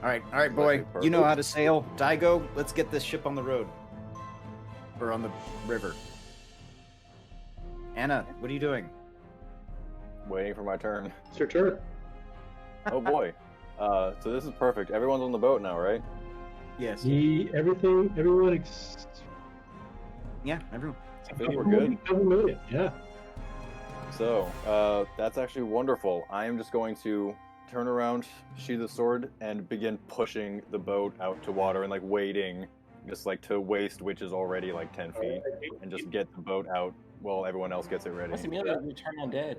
All right, boy. You know how to sail. Daigo, let's get this ship on the road. Or on the river. Anna, what are you doing? Waiting for my turn. It's your turn. Oh boy. So this is perfect. Everyone's on the boat now, right? Yes. Everyone. Yeah, everyone. I think we're good. Everyone made it. Yeah. So, that's actually wonderful. I am just going to turn around, sheathe the sword, and begin pushing the boat out to water and like waiting, just like to waste, which is already like 10 feet, and just get the boat out while everyone else gets it ready. What's the meal that you turn undead?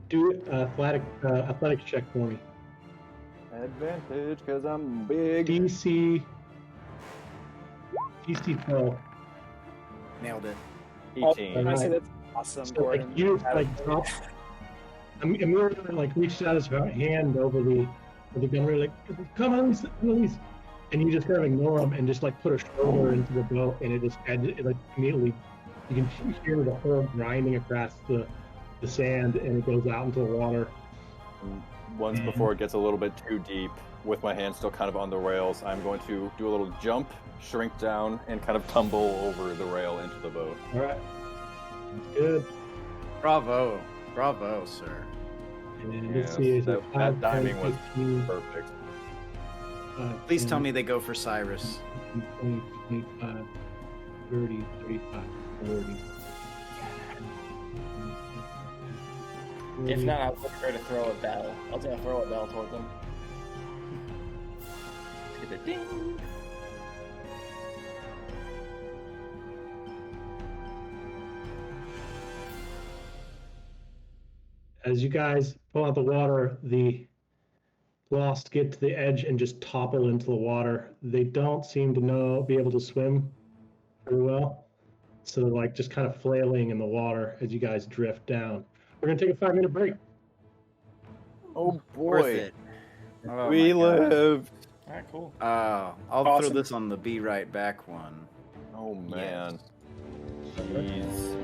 Do athletics check for me. Advantage, because I'm big. DC 12. Nailed it. 18. I say that's awesome, So Gordon. like you like drop. Amir like reached out his hand over the gun, like, come on, Annalise, and you just kind of ignore him and just like put a shoulder into the boat, and it like immediately you can hear the whole grinding across the sand, and it goes out into the water. Once before it gets a little bit too deep, with my hand still kind of on the rails, I'm going to do a little jump, shrink down, and kind of tumble over the rail into the boat. All right, good. Bravo, sir. And Yes, let's see, is that it 5, timing 10, was 15, perfect. 5, Please 10, tell me they go for Cyrus. 20, 25, 30, 35, 40. If not, I'll prepare to throw a bell. I'll throw a bell towards them. Get the ding. As you guys pull out the water, the lost get to the edge and just topple into the water. They don't seem to be able to swim very well. So they're like just kind of flailing in the water as you guys drift down. We're gonna take a 5-minute break. Oh Worth boy, it. Oh we my God. lived. All right, cool. I'll Awesome. throw this on the be right back one. Oh man, Yes. jeez.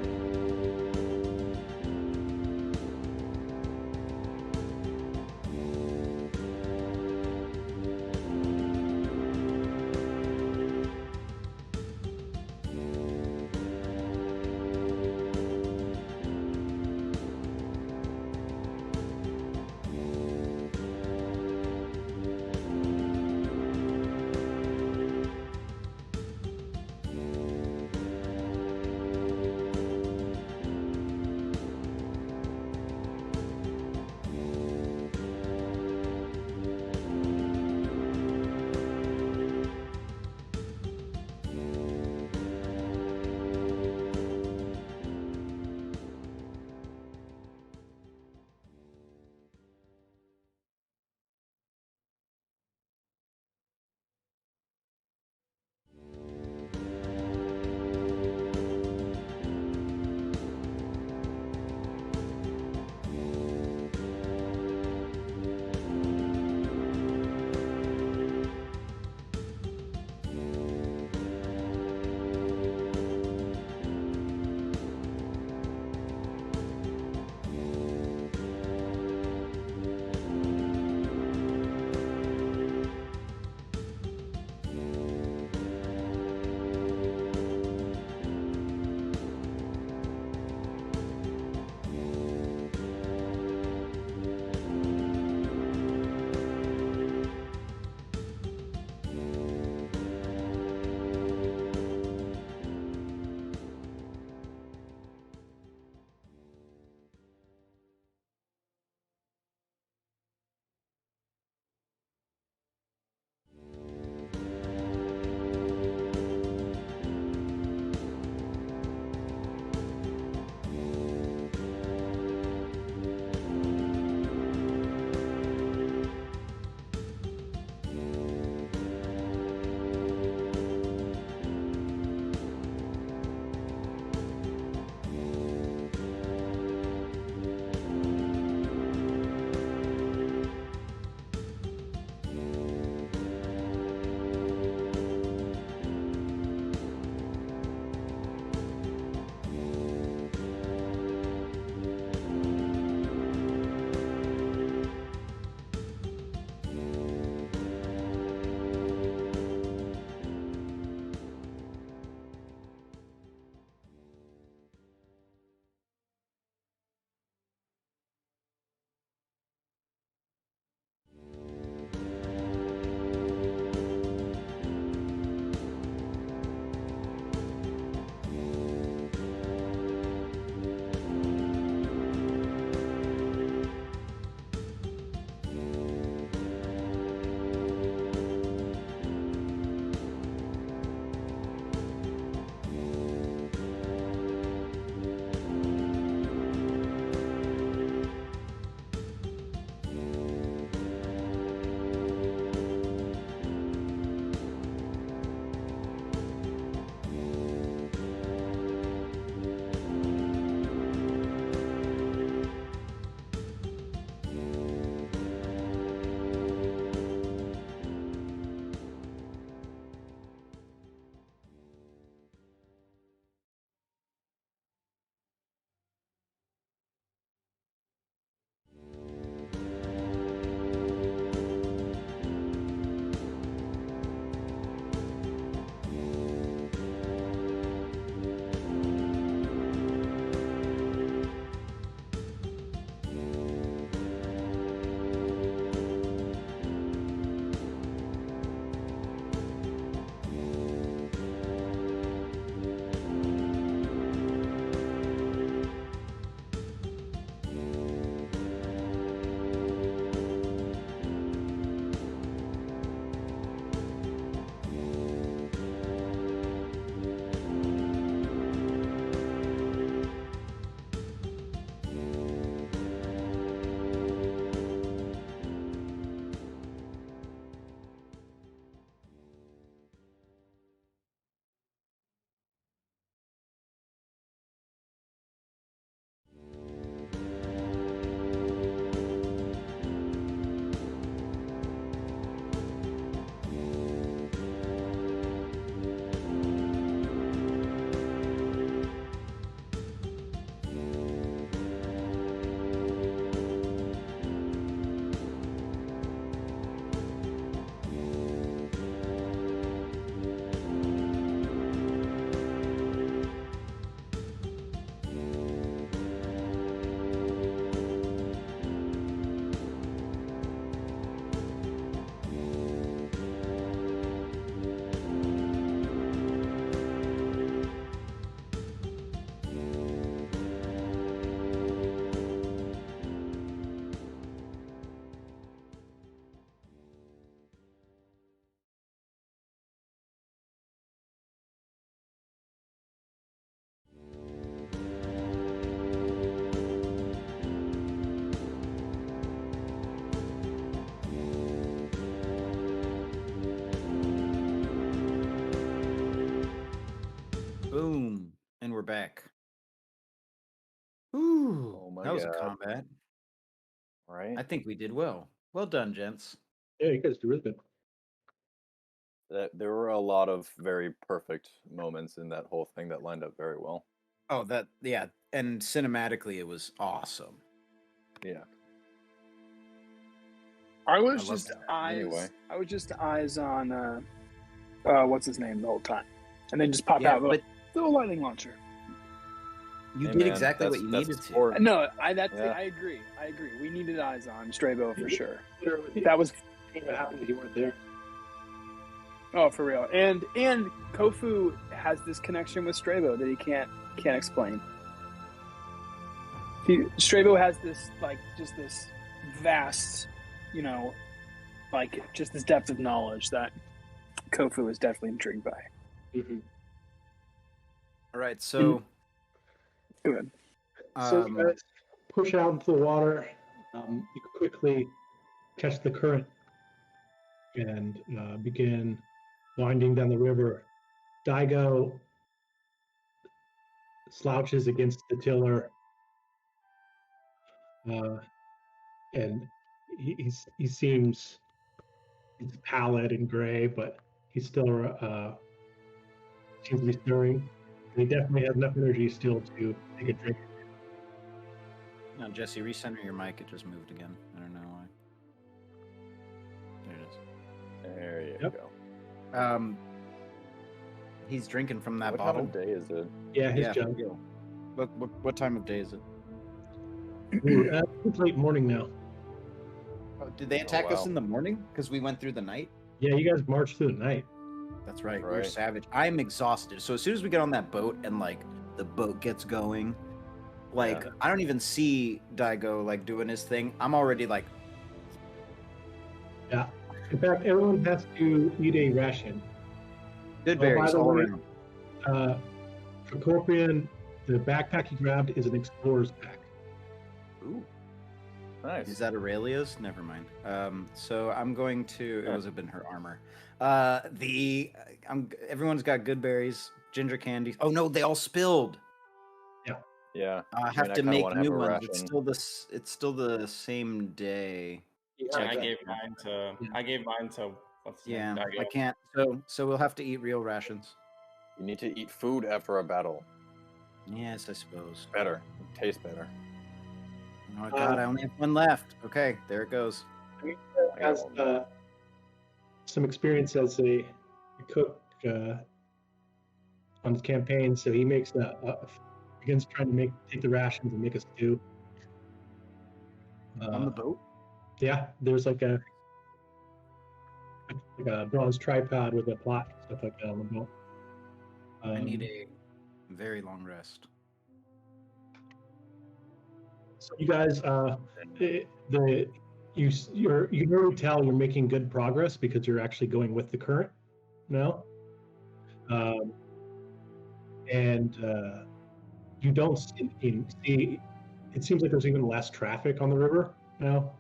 was a combat. Right? I think we did well. Well done, gents. Yeah, you guys do really good. There were a lot of very perfect moments in that whole thing that lined up very well. Oh, yeah, and cinematically it was awesome. Yeah. I was love just that. eyes. Anyway. I was just eyes on what's his name the whole time, and then just pop Yeah, out but the lighting launcher. you Hey, did man, exactly what you that's needed to. sport. No, Yeah. I agree. We needed eyes on Strabo for sure. Literally, That was what happened if you weren't there? for real. And Kofu has this connection with Strabo that he can't explain. Strabo has this just this vast, just this depth of knowledge that Kofu is definitely intrigued by. Mm-hmm. All right, so Go ahead. So you guys push out into the water. You quickly catch the current and begin winding down the river. Daigo slouches against the tiller, and he seems pallid and gray, but he still seems to be stirring. And he definitely has enough energy still to take a drink. no, Jesse, recenter your mic. It just moved again. I don't know why. There it is. There you Yep. go. He's drinking from that What bottle. time of day is it? Yeah, his Yeah. jug. What time of day is it? It's late morning now. Oh, did they attack us wow. in the morning? Because we went through the night? Yeah, you guys marched through the night. That's right. We're Right. savage. I'm exhausted. So as soon as we get on that boat and the boat gets going, I don't even see Daigo doing his thing. I'm already Yeah. In fact, everyone has to eat a ration. good Oh, by berries the all way, around. For Corpian, the backpack he grabbed is an explorer's pack. Ooh. Nice. Is that Aurelia's? Never mind. So I'm going to. It would have been her armor. Everyone's got good berries, ginger candy. Oh no, they all spilled. Yeah. I I have mean, I to kinda make wanna have new a ones. ration. It's still the same day. Yeah, I gave mine to what's his Yeah, name? I Daigo. can't. So we'll have to eat real rations. You need to eat food after a battle. Yes, I suppose. Better. It tastes better. Oh God, I only have one left. Okay, there it goes. Has some experience as a cook on his campaign, so he makes begins trying to take the rations and make a stew. On the boat. Yeah, there's like a bronze tripod with a plot and stuff like that on the boat. I need a very long rest. So you guys, you can really tell you're making good progress because you're actually going with the current now, and you don't see. It seems like there's even less traffic on the river now.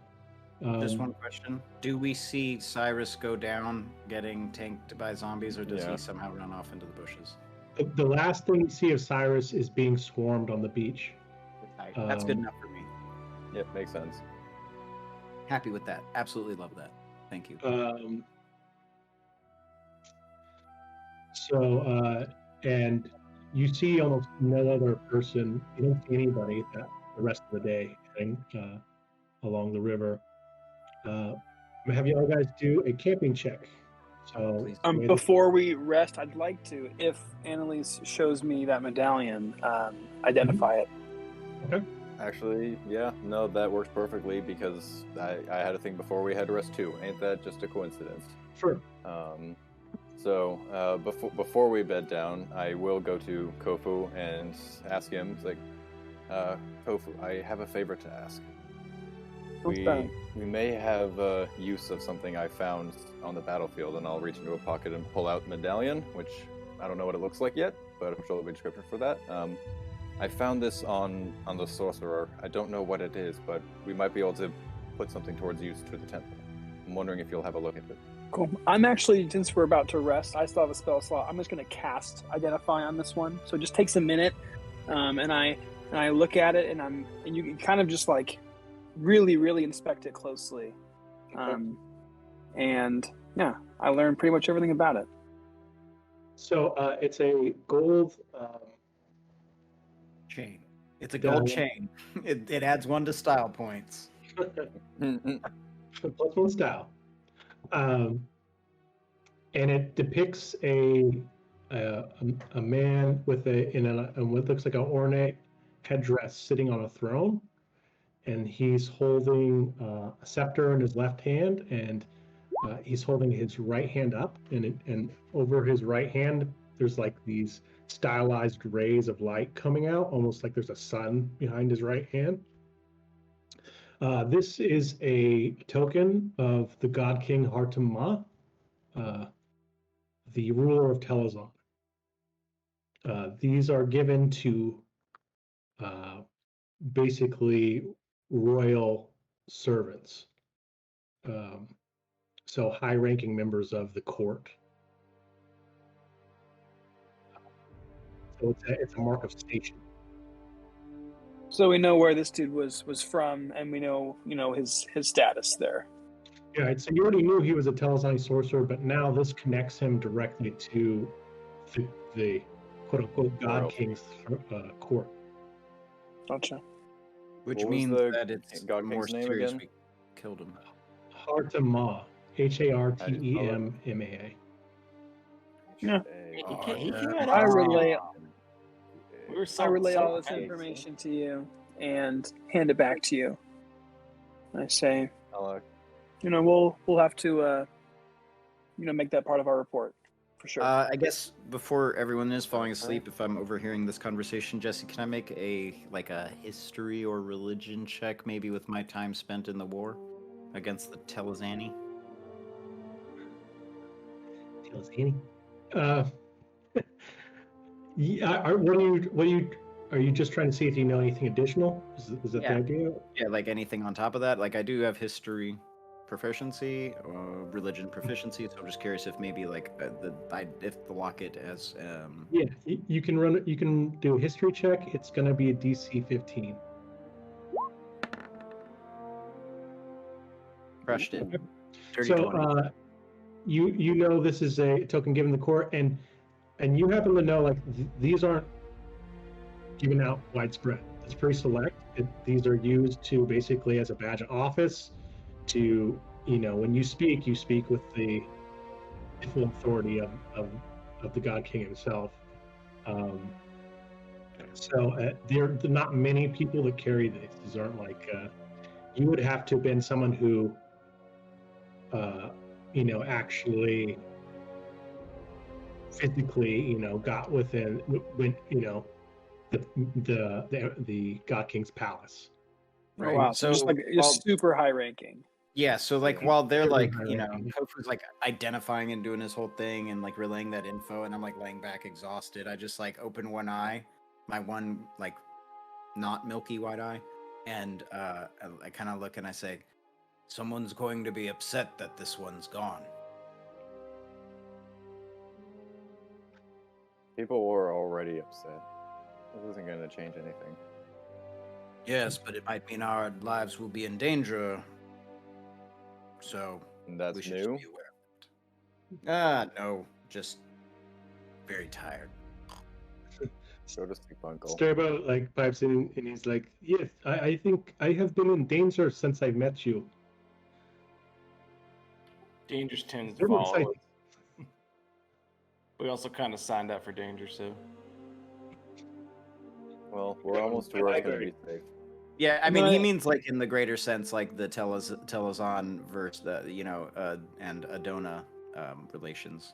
Just one question: do we see Cyrus go down, getting tanked by zombies, or does he somehow run off into the bushes? The last thing you see of Cyrus is being swarmed on the beach. That's good enough for me. Yep, makes sense. Happy with that. Absolutely love that. Thank you. And you see almost no other person. You don't see anybody the rest of the day heading along the river. Have you all guys do a camping check? So before we rest, I'd like to, if Annalise shows me that medallion, identify it. Okay. Actually, yeah, no, that works perfectly because I had a thing before we had to rest too. Ain't that just a coincidence? Sure. So before we bed down, I will go to Kofu and ask him, Kofu, I have a favor to ask. We may have use of something I found on the battlefield, and I'll reach into a pocket and pull out medallion, which I don't know what it looks like yet, but I'm sure there'll be a description for that. I found this on the sorcerer. I don't know what it is, but we might be able to put something towards use to the temple. I'm wondering if you'll have a look at it. Cool. I'm actually, since we're about to rest, I still have a spell slot. I'm just going to cast Identify on this one. So it just takes a minute, and I and I look at it, and you can kind of just like really, really inspect it closely. And yeah, I learned pretty much everything about it. So it's a gold chain. It's a gold Yeah. chain. It adds 1 to style points. +1 style, and it depicts a man with what looks like an ornate headdress sitting on a throne, and he's holding a scepter in his left hand, and he's holding his right hand up, and over his right hand there's like these stylized rays of light coming out, almost like there's a sun behind his right hand. This is a token of the God King Hartama, the ruler of Telazon. These are given to basically royal servants, so high-ranking members of the court. So it's a mark of station. So we know where this dude was from, and we know his status there. Yeah, so you already knew he was a Telazani sorcerer, but now this connects him directly to the quote-unquote God King's court. Gotcha. Which What was means the that it's God more King's name serious. again? We killed him. Hartama, Hartemmaa. Yeah. He came out I of relay We were so, I relay so all this tense. information to you and hand it back to you. I say, we'll have to make that part of our report for sure. I guess before everyone is falling asleep, if I'm overhearing this conversation, Jesse, can I make a history or religion check, maybe with my time spent in the war against the Telazani? Telazani? Yeah. Are you just trying to see if you know anything additional? Is that the idea? Yeah, like anything on top of that. Like I do have history proficiency, religion proficiency. So I'm just curious if maybe if the locket has. Yeah, you can run it. You can do a history check. It's going to be a DC 15. Crushed it. So you know this is a token given the court, and you happen to know these aren't given out widespread. It's pretty select. These are used to basically as a badge of office. To when you speak with the full authority of the God King himself. So there are not many people that carry these. These aren't you would have to have been someone who actually physically got within the God King's palace. Right. Oh, wow. So just super high ranking. Yeah, so while they're Kofu's identifying and doing his whole thing and relaying that info, and I'm laying back exhausted, I just open one eye, my one not milky white eye, and I kind of look and I say, someone's going to be upset that this one's gone. People were already upset. This isn't going to change anything. Yes, but it might mean our lives will be in danger. So that's we should new? just be aware of it. No, just very tired. So to speak, Uncle. Starbo pipes in and he's like, yes, I think I have been in danger since I met you. Dangers tends to follow. We also kind of signed up for danger, so. Well, we're almost to where it's going to be safe. Yeah, I mean, he means in the greater sense, the Telazon versus the and Adona relations,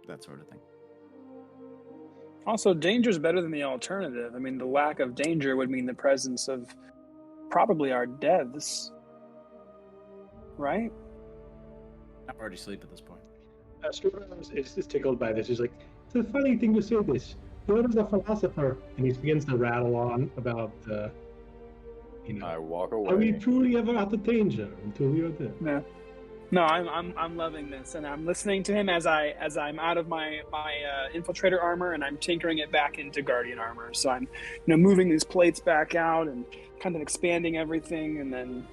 that sort of thing. Also, danger is better than the alternative. I mean, the lack of danger would mean the presence of probably our deaths, right? I'm already asleep at this point. Starbo is tickled by this. He's like, it's a funny thing to say this. You're a philosopher, and he begins to rattle on about I walk away. Are we truly ever out of danger until we are dead? Yeah. No, I'm loving this, and I'm listening to him as I'm out of my infiltrator armor, and I'm tinkering it back into guardian armor. So I'm, moving these plates back out and kind of expanding everything, and then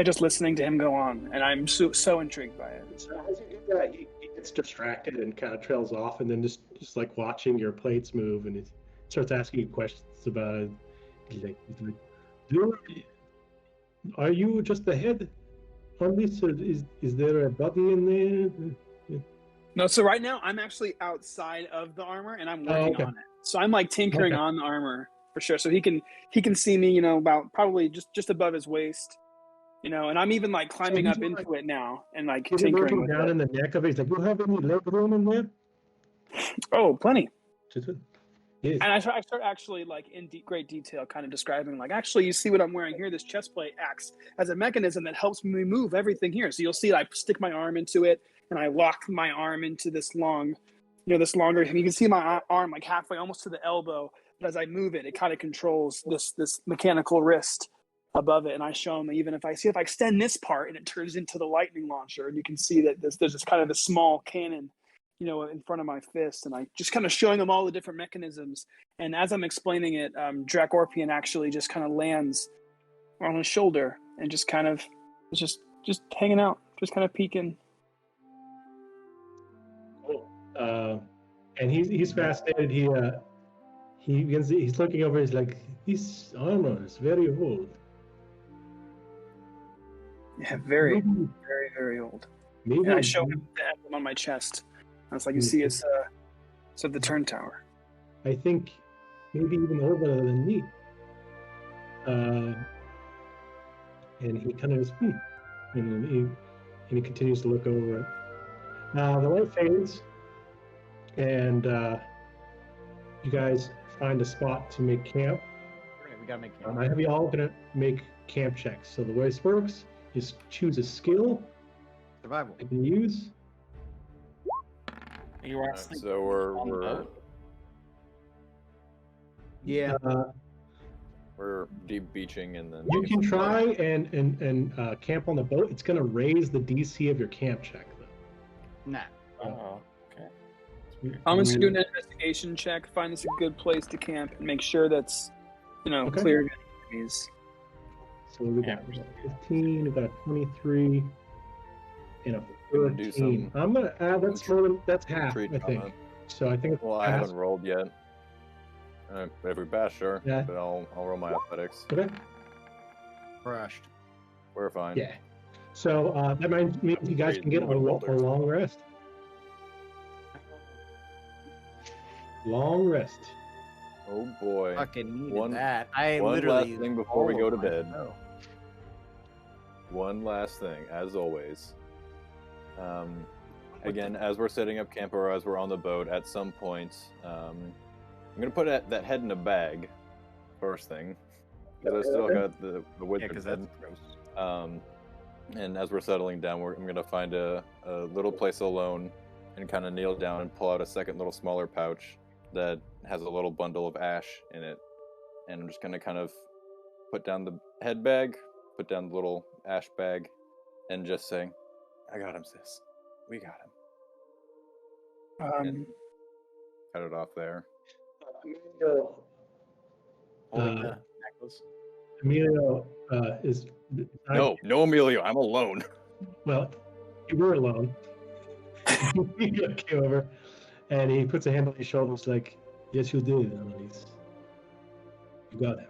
just listening to him go on, and I'm so intrigued by it. So as you do that, he gets distracted and kind of trails off, and then just like watching your plates move, and he starts asking you questions about it. He's like, "Dude, are you just the head on this, or is there a body in there?" No, so right now I'm actually outside of the armor, and I'm working okay. on it. So I'm like tinkering Okay. on the armor for sure, so he can see me, about probably just above his waist. And I'm even like climbing he's up not- into it now and like Is he tinkering looking with down it. in the neck of it? He's like, "You have any leg room in there?" Oh, plenty. Yes. And I start actually like in great detail, kind of describing like, actually, you see what I'm wearing here? This chest plate acts as a mechanism that helps me move everything here. So you'll see I stick my arm into it, and I lock my arm into this long, this longer. And you can see my arm like halfway, almost to the elbow. But as I move it, it kind of controls this mechanical wrist above it. And I show him even if I extend this part, and it turns into the lightning launcher, and you can see that there's this kind of a small cannon, in front of my fist, and I just kind of showing them all the different mechanisms. And as I'm explaining it, Dracorpian actually just kind of lands on his shoulder and just kind of just hanging out, just kind of peeking. Cool. And he's fascinated. He's looking over. He's like, "This armor is very old." Yeah, very, Maybe- very, very old. Maybe And I show him the emblem on my chest. I was like, you see, it's of the Turn Tower. I think maybe even older than me. And he kind of goes, and he continues to look over it. The light fades, and you guys find a spot to make camp. Right, we gotta make camp. I have you all gonna make camp checks. So the way this works is choose a skill Survival. you can use. You were asleep So on the we're boat? Yeah. we're deep beaching and then You can try and camp on the boat. It's gonna raise the DC of your camp check, though. Nah. Oh, okay. I'm going to do an investigation check, find us a good place to camp, and make sure that's, Okay. clear of enemies. So we got 15, we got a 23, and a Gonna do 13. some- I'm gonna add that's half, Tree I think. trauma. So I think it's Well, I half. haven't rolled yet. Every bash, sure. Yeah. But I'll roll my athletics. Okay. Crushed. We're fine. Yeah. So that means you guys can get a long rest. Long rest. Oh boy. Fucking needed One- that. I one literally. last thing before we go to Oh, bed. I know. One last thing, as always. Again, as we're setting up camp or as we're on the boat, at some point, I'm gonna put that head in a bag. First thing, because I still got the Yeah, wizard because that's head. gross. And as we're settling down, I'm gonna find a little place alone and kind of kneel down and pull out a second little smaller pouch that has a little bundle of ash in it, and I'm just gonna kind of put down the head bag, put down the little ash bag, and just say, "I got him, sis. We got him." Um, Cut it off there. Emilio, Holding Uh, the necklace. Emilio is No, Emilio, I'm alone. well, you were alone. He came over and he puts a hand on his shoulders like, "Yes, you did, Annalise. You got him."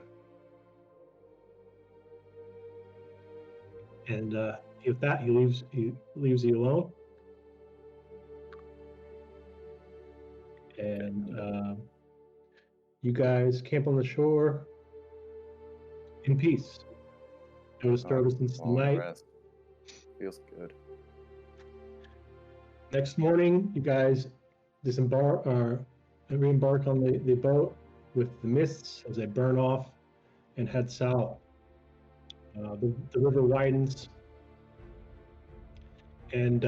And with that, he leaves you alone. And you guys camp on the shore in peace. No disturbances Long tonight. rest. Feels good. Next morning, you guys re-embark on the boat with the mists as they burn off and head south. The river widens, and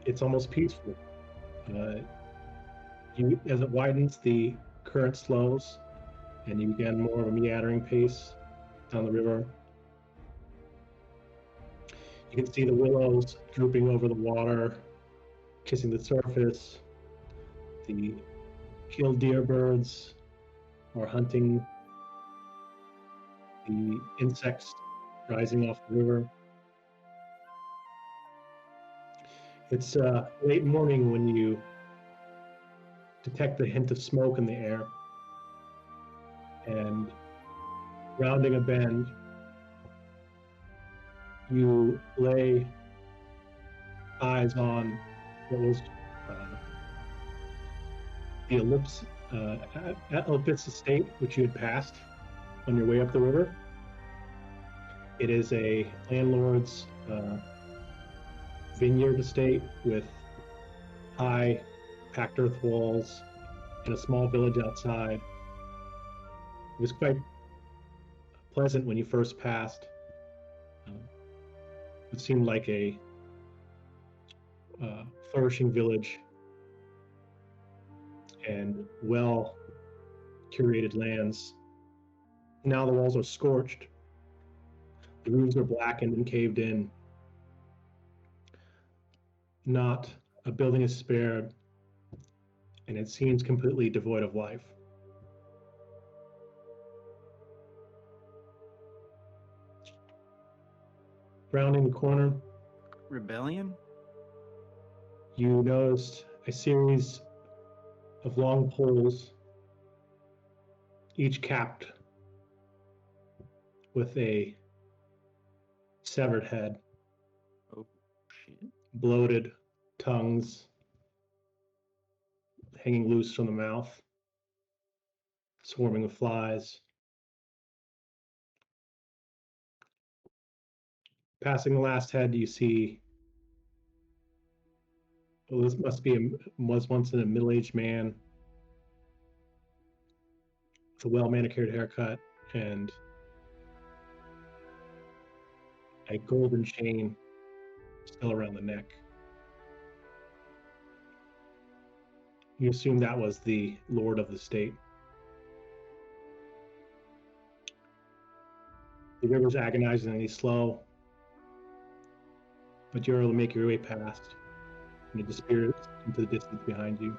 it's almost peaceful. As it widens, the current slows, and you begin more of a meandering pace down the river. You can see the willows drooping over the water, kissing the surface. The killdeer birds are hunting the insects rising off the river. It's late morning when you detect the hint of smoke in the air, and rounding a bend, you lay eyes on what was the Ellipse estate, which you had passed on your way up the river. It is a landlord's vineyard estate with high packed earth walls and a small village outside. It was quite pleasant when you first passed. It seemed like a flourishing village and well curated lands. Now the walls are scorched. The roofs are blackened and caved in. Not a building is spared, and it seems completely devoid of life. Rounding the corner, Rebellion? you noticed a series of long poles, each capped with a severed head. Oh, shit. Bloated tongues hanging loose from the mouth, swarming with flies. Passing the last head, you see, well, this was once a middle-aged man with a well-manicured haircut and a golden chain still around the neck. You assume that was the lord of the state. The river's agonizingly slow, but you're able to make your way past, and it disappears into the distance behind you.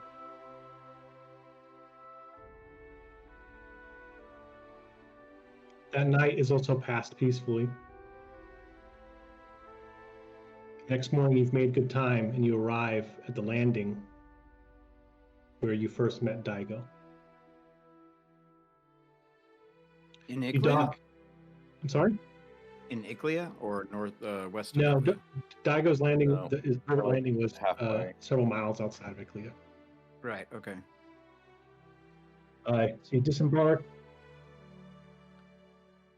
That night is also passed peacefully. Next morning, you've made good time, and you arrive at the landing where you first met Daigo. In You Iclia? dock. I'm sorry? In Iclia or west of No, Iclia? Daigo's landing, No. his private landing was Halfway. several miles outside of Iclia. Right, okay. So you disembark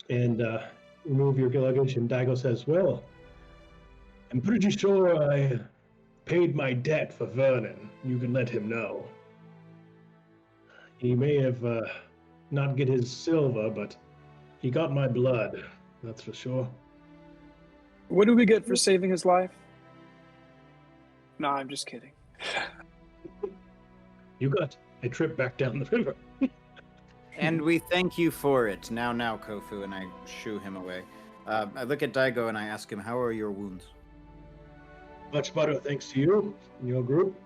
and remove your luggage, and Daigo says, "Well, I'm pretty sure I paid my debt for Vernon. You can let him know. He may have not get his silver, but he got my blood, that's for sure." What do we get for saving his life? No, I'm just kidding. You got a trip back down the river. And we thank you for it. Now, Kofu, and I shoo him away. I look at Daigo and I ask him, how are your wounds? Much better, thanks to you and your group.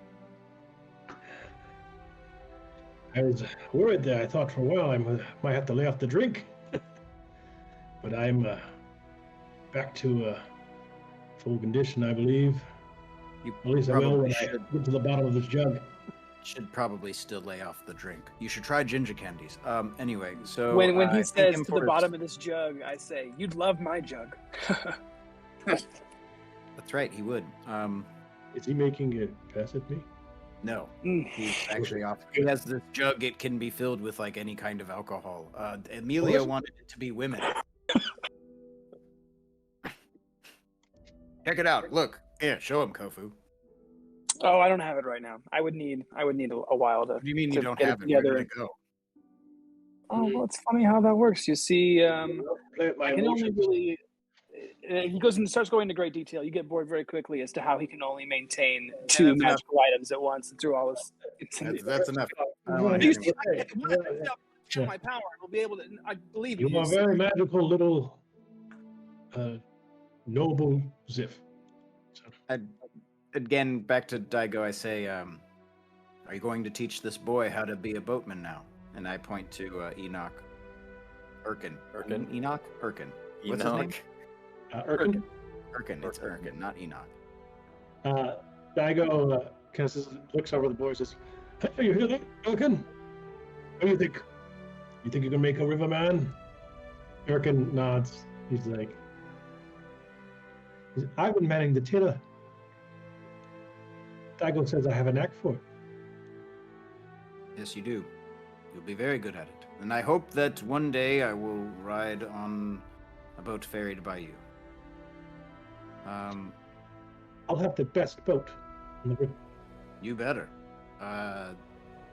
I was worried there. I thought for a while I might have to lay off the drink. But I'm back to full condition, I believe. You At least I will probably when I should. get to the bottom of this jug. Should probably still lay off the drink. You should try ginger candies. Anyway, so When he thank says him to the for bottom of this jug, I say, "You'd love my jug." That's right, he would. Is he making a pass at me? No, Mm. he's actually off. He has this jug. It can be filled with like any kind of alcohol. Amelia wanted it to be women. Check it out. Look, here, show him, Kofu. Oh, I don't have it right now. I would need a while to. What do you mean you to don't get have it? together. Where did it go? Oh, well, it's funny how that works. You see, Play at my I can only emotions. really. He goes and starts going into great detail. You get bored very quickly as to how he can only maintain two that's enough. magical items at once and through all this. That's enough. I don't You wanna You hear see, anymore. I can Yeah. my power. I'll be able to. I believe You you. are a very magical little noble Zif. So, Again, back to Daigo, I say, are you going to teach this boy how to be a boatman now? And I point to Enoch. Irkin. Enoch? Irkin. What's his name? Irkin? Irkin. It's Irkin, not Enoch. Daigo kind of looks over the boys and says, "Hey, you hear that, Irkin? What do you think? You think you can make a riverman?" Irkin nods. He's like, "I've been manning the tiller. Daigo says I have a knack for it." Yes, you do. You'll be very good at it. And I hope that one day I will ride on a boat ferried by you. I'll have the best boat on the river. You better.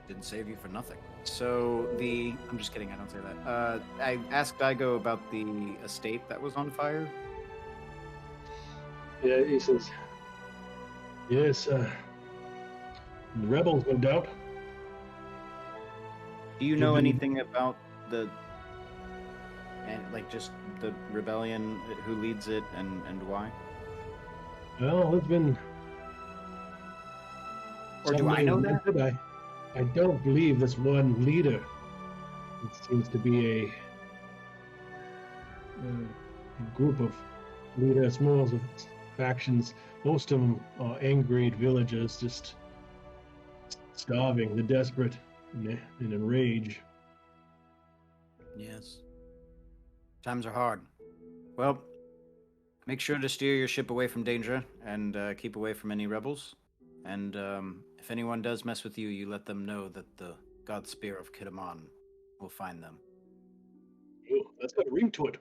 Didn't save you for nothing. So I'm just kidding, I don't say that. I asked Daigo about the estate that was on fire. Yeah, he says, "Yes, the rebels, no doubt." Do you know anything about just the rebellion, who leads it, and why? Well, it's been. Or do I know that? I don't believe this one leader. It seems to be a group of leaders, more of factions. Most of them are angry villagers, just starving. They're desperate and enraged. Yes. Times are hard. Well, make sure to steer your ship away from danger and keep away from any rebels. And if anyone does mess with you, you let them know that the Godspear of Kitamon will find them. Oh, that's got a ring to it.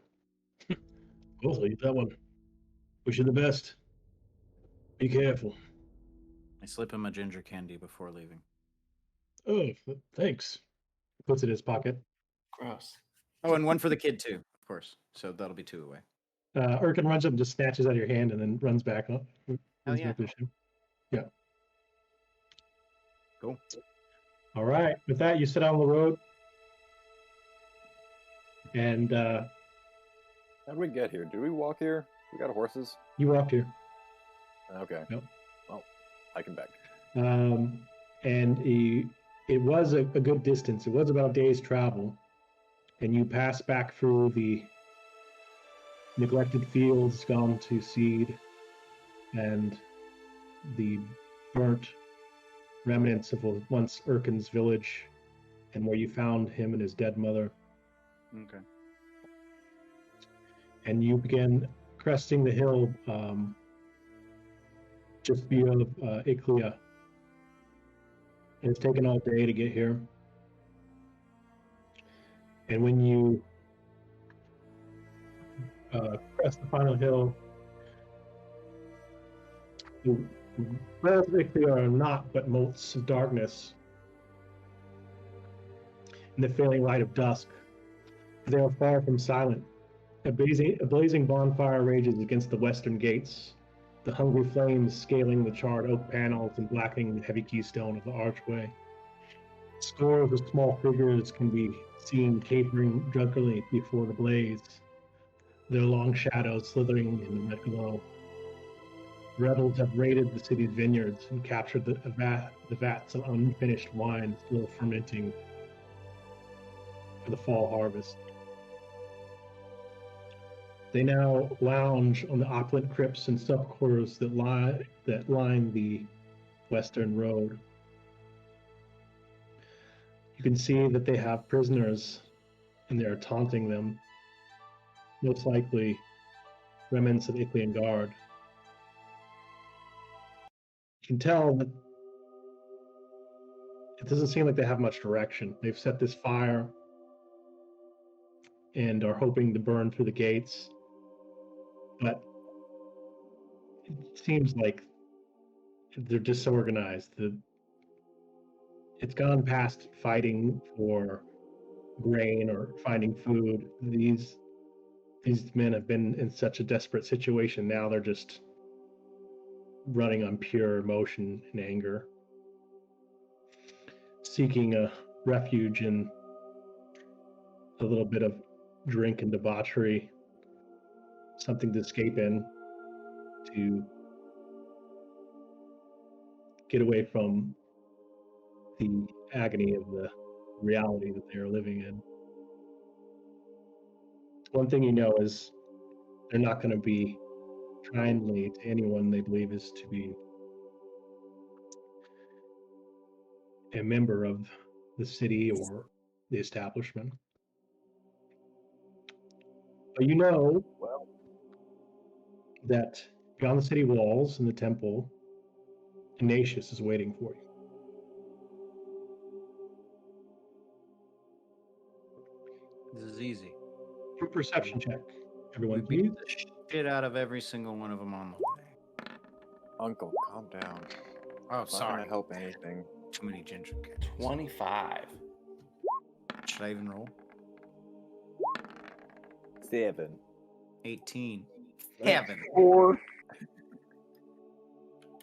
I'll use that one. Wish you the best. Be careful. I slip him a ginger candy before leaving. Oh, thanks. Puts it in his pocket. Gross. Oh, and one for the kid too, of course. So that'll be 2 away. Irkin runs up and just snatches out of your hand and then runs back up. Hell yeah. Yeah. Cool. All right. With that, you sit on the road. And How did we get here? Did we walk here? We got horses? you walked here. Okay. Yep. Well, I can back. And it was a good distance. It was about a day's travel. And you pass back through the neglected fields gone to seed and the burnt remnants of once Irkin's village and where you found him and his dead mother. Okay. And you begin cresting the hill just beyond Iklia. And it's taken all day to get here. And when you crest the final hill, the realms of Iklia are not but motes of darkness in the failing light of dusk. They are far from silent. A blazing bonfire rages against the western gates, the hungry flames scaling the charred oak panels and blackening the heavy keystone of the archway. Scores of small figures can be seen capering drunkenly before the blaze, their long shadows slithering in the red glow. Rebels have raided the city's vineyards and captured the vats of unfinished wine still fermenting for the fall harvest. They now lounge on the opulent crypts and subquarters that line the western road. You can see that they have prisoners, and they are taunting them. Most likely, remnants of Iklian Guard. You can tell that it doesn't seem like they have much direction. They've set this fire and are hoping to burn through the gates. But it seems like they're disorganized. It's gone past fighting for grain or finding food. These men have been in such a desperate situation. Now they're just running on pure emotion and anger, seeking a refuge in a little bit of drink and debauchery, something to escape in. to get away from the agony of the reality that they are living in. One thing you know is they're not going to be kindly to anyone they believe is to be a member of the city or the establishment. But you know that beyond the city walls in the temple, Ignatius is waiting for you. This is easy. For perception check, everyone, We beat please. the shit out of every single one of them on the way. Uncle, calm down. Oh, Not sorry. gonna help anything. Too many ginger cats. 25. Should I even roll? 7. 18. Heaven. 4.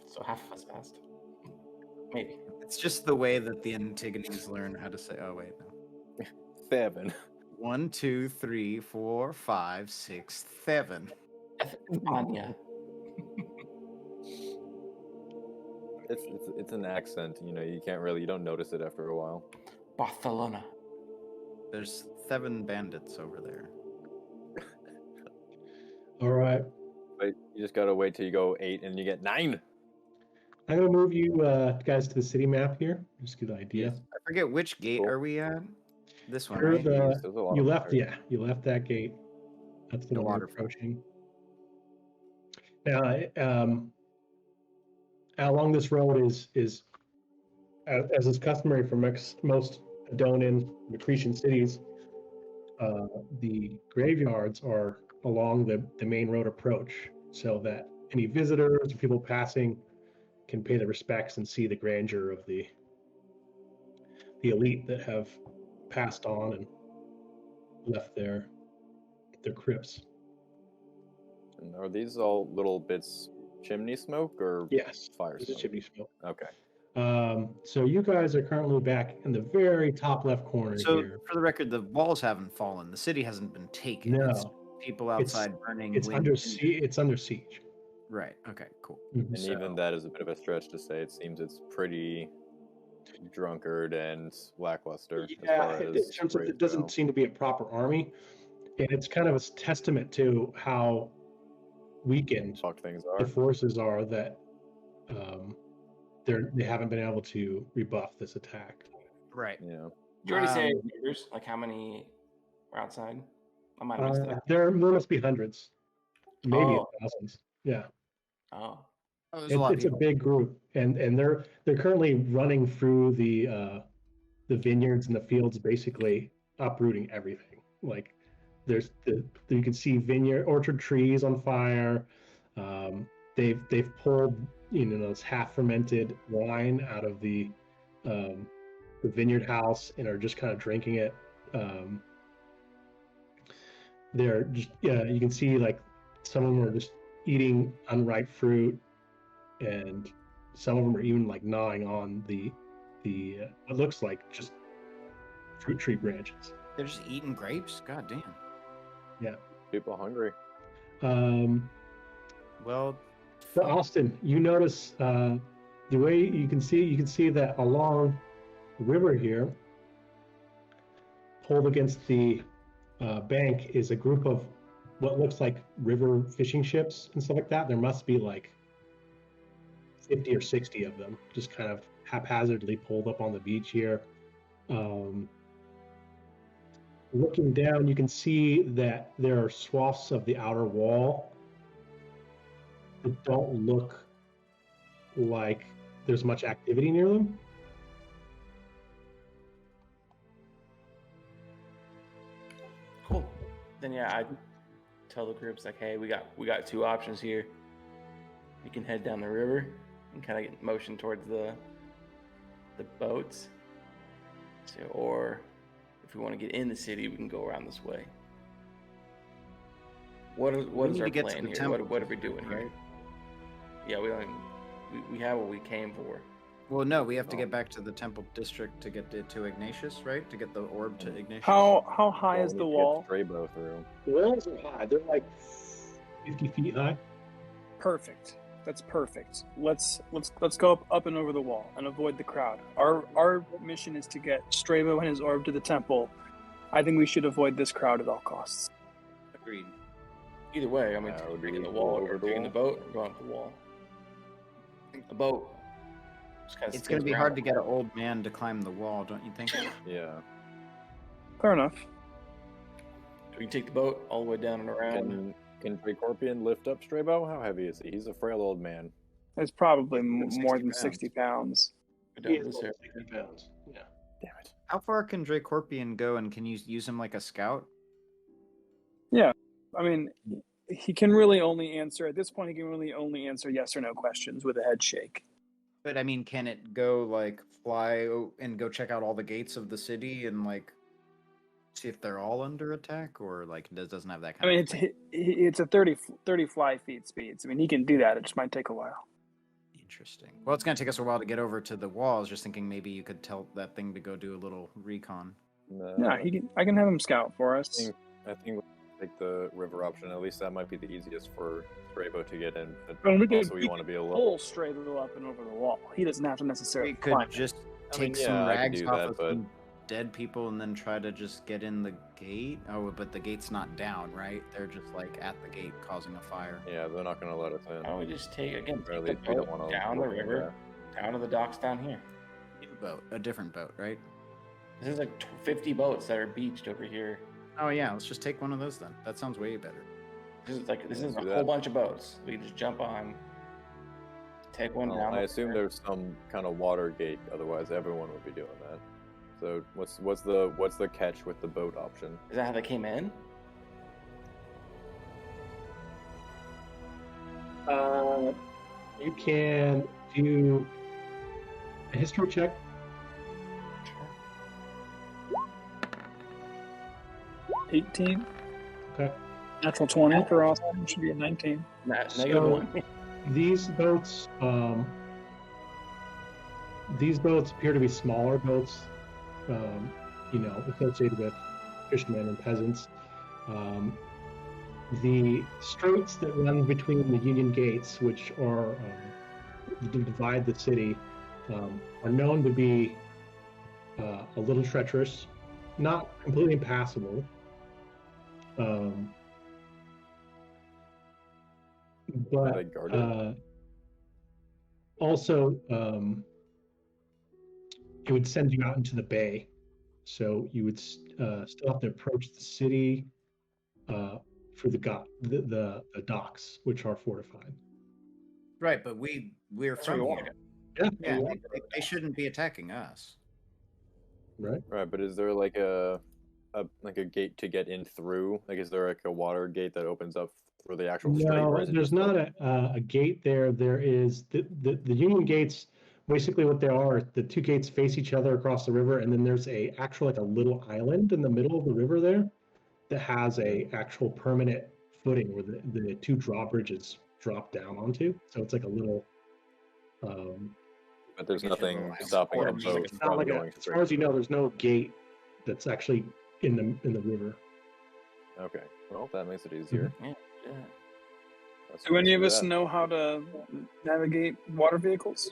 So half of us passed. Maybe. It's just the way that the Antigones learn how to say. Oh wait, no. 7. 1, 2, 3, 4, 5, 6, 7. Anya. It's an accent, you know, you don't notice it after a while. Barcelona. There's 7 bandits over there. All right. But you just gotta wait till you go 8 and you get 9. I'm going to move you guys to the city map here. Just get an idea. I forget which gate Cool. are we at. This one, You're right? the- you left, yeah. You left that gate. That's the The one you're waterfront. approaching. Now, along this road is as is customary for most Adonan Lucretian cities, the graveyards are along the main road approach, so that any visitors or people passing can pay their respects and see the grandeur of the elite that have passed on and left their crypts. And are these all little bits chimney smoke or Yes, fire this is smoke? chimney smoke. Okay. So you guys are currently back in the very top left corner So, here. for the record, the walls haven't fallen. The city hasn't been taken. No. It's people outside burning. It's under siege. It's under siege. Right. Okay. Cool. Mhm. And even that is a bit of a stretch to say. It seems it's pretty drunkard and lackluster. Yeah, as far in as terms of raids it doesn't go. seem to be a proper army, and it's kind of a testament to how weakened Fucked things the are. forces are that they haven't been able to rebuff this attack. Right. Yeah. You already say numbers? Like how many are outside? I might have missed it. There must be hundreds, maybe Oh. thousands. Yeah. Oh. Oh, there's a lot of It's a people. big group, and they're currently running through the vineyards and the fields, basically uprooting everything. Like you can see orchard trees on fire. They've pulled this half fermented wine out of the vineyard house and are just kind of drinking it. They're just you can see like some of them are just eating unripe fruit, and some of them are even like gnawing on the what looks like just fruit tree branches. They're just eating grapes. God damn. People hungry. Well, So Austin, you notice the way you can see that along the river here, pulled against the bank, is a group of what looks like river fishing ships and stuff like that. There must be like 50 or 60 of them, just kind of haphazardly pulled up on the beach here. Looking down, you can see that there are swaths of the outer wall that don't look like there's much activity near them. Cool. Then yeah, I tell the groups like, hey, we got 2 options here. We can head down the river and kind of get motion towards the boats. So, or if we want to get in the city, we can go around this way. What is need our to get to plan the here? temple, What are we doing here? right? Yeah, we have what we came for. Well, no, we have to get back to the temple district to get to Ignatius, right? To get the orb to Ignatius. How high Well, is we the need to get wall? Strabo through. The walls are high. They're like 50 feet high. Perfect. That's perfect. Let's go up and over the wall and avoid the crowd. Our mission is to get Strabo and his orb to the temple. I think we should avoid this crowd at all costs. Agreed. Either way, I mean, Yeah, it would taking be the wall over or the taking the wall. boat or going up the wall. I think the boat. Just kind of It's going to be hard to get an old man to climb the wall, don't you think? Yeah. Fair enough. We can take the boat all the way down and around. Can Dracorpion lift up Strabo? How heavy is he? He's a frail old man. It's probably Than 60 more than pounds. 60 pounds. Go He down is this area. 60 pounds. Yeah. Damn it. How far can Dracorpion go, and can you use him like a scout? I mean, he can really only answer, at this point, he can really only answer yes or no questions with a head shake. But I mean, can it go like fly and go check out all the gates of the city and like see if they're all under attack, or like doesn't have that I kind mean, of thing? it's a 30 fly feet speeds. I mean, he can do that. It just might take a while. Interesting. Well, it's gonna take us a while to get over to the wall. I was just thinking maybe you could tell that thing to go do a little recon. No, No, I can have him scout for us. I think we'll take the river option. At least that might be the easiest for Strabo to get in. But And we could- also, we we want to be a little. Pull Strabo up and over the wall. He doesn't have to necessarily We could climb. just I mean, take some yeah, I could rags do off that, of but- some dead people and then try to just get in the gate. Oh, but the gate's not down, right? They're just like at the gate causing a fire. Yeah, they're not going to let us in. Why don't we just take Or the at least we don't boat want to down the river, down to the docks down here. New boat, a different boat, right? This is like 50 boats that are beached over here. Oh yeah, let's just take one of those then. That sounds way better. This is a Let's do whole that. bunch of boats. We can just jump on, take one Well, down. I the assume river. there's some kind of water gate. Otherwise, everyone would be doing that. So what's the catch with the boat option? Is that how they came in? You can do a history check. 18. Okay. Natural 20 for us. It should be a 19. Negative So- one. These boats appear to be smaller boats, associated with fishermen and peasants. The straits that run between the Union Gates, which are divide the city, are known to be a little treacherous, not completely impassable. Are they But guarded? also, it would send you out into the bay, so you would still have to approach the city for the docks, which are fortified. Right, but we're That's where from we want here. to go. Yeah, Yeah, they shouldn't be attacking us. right. Right, but is there like a gate to get in through? Like, is there like a water gate that opens up for the actual strait? No, or is it there's just not a gate there. There is the Union Gates. Basically, what they are, the two gates face each other across the river, and then there's a little island in the middle of the river there that has a actual permanent footing where the two drawbridges drop down onto. So it's like a little. But there's Like, it's nothing just stopping a like- boat It's not from like going as far as you straight. know, there's no gate that's actually in the river. Okay, well that makes it easier. Yeah. Do any of Let's us do that. know how to navigate water vehicles?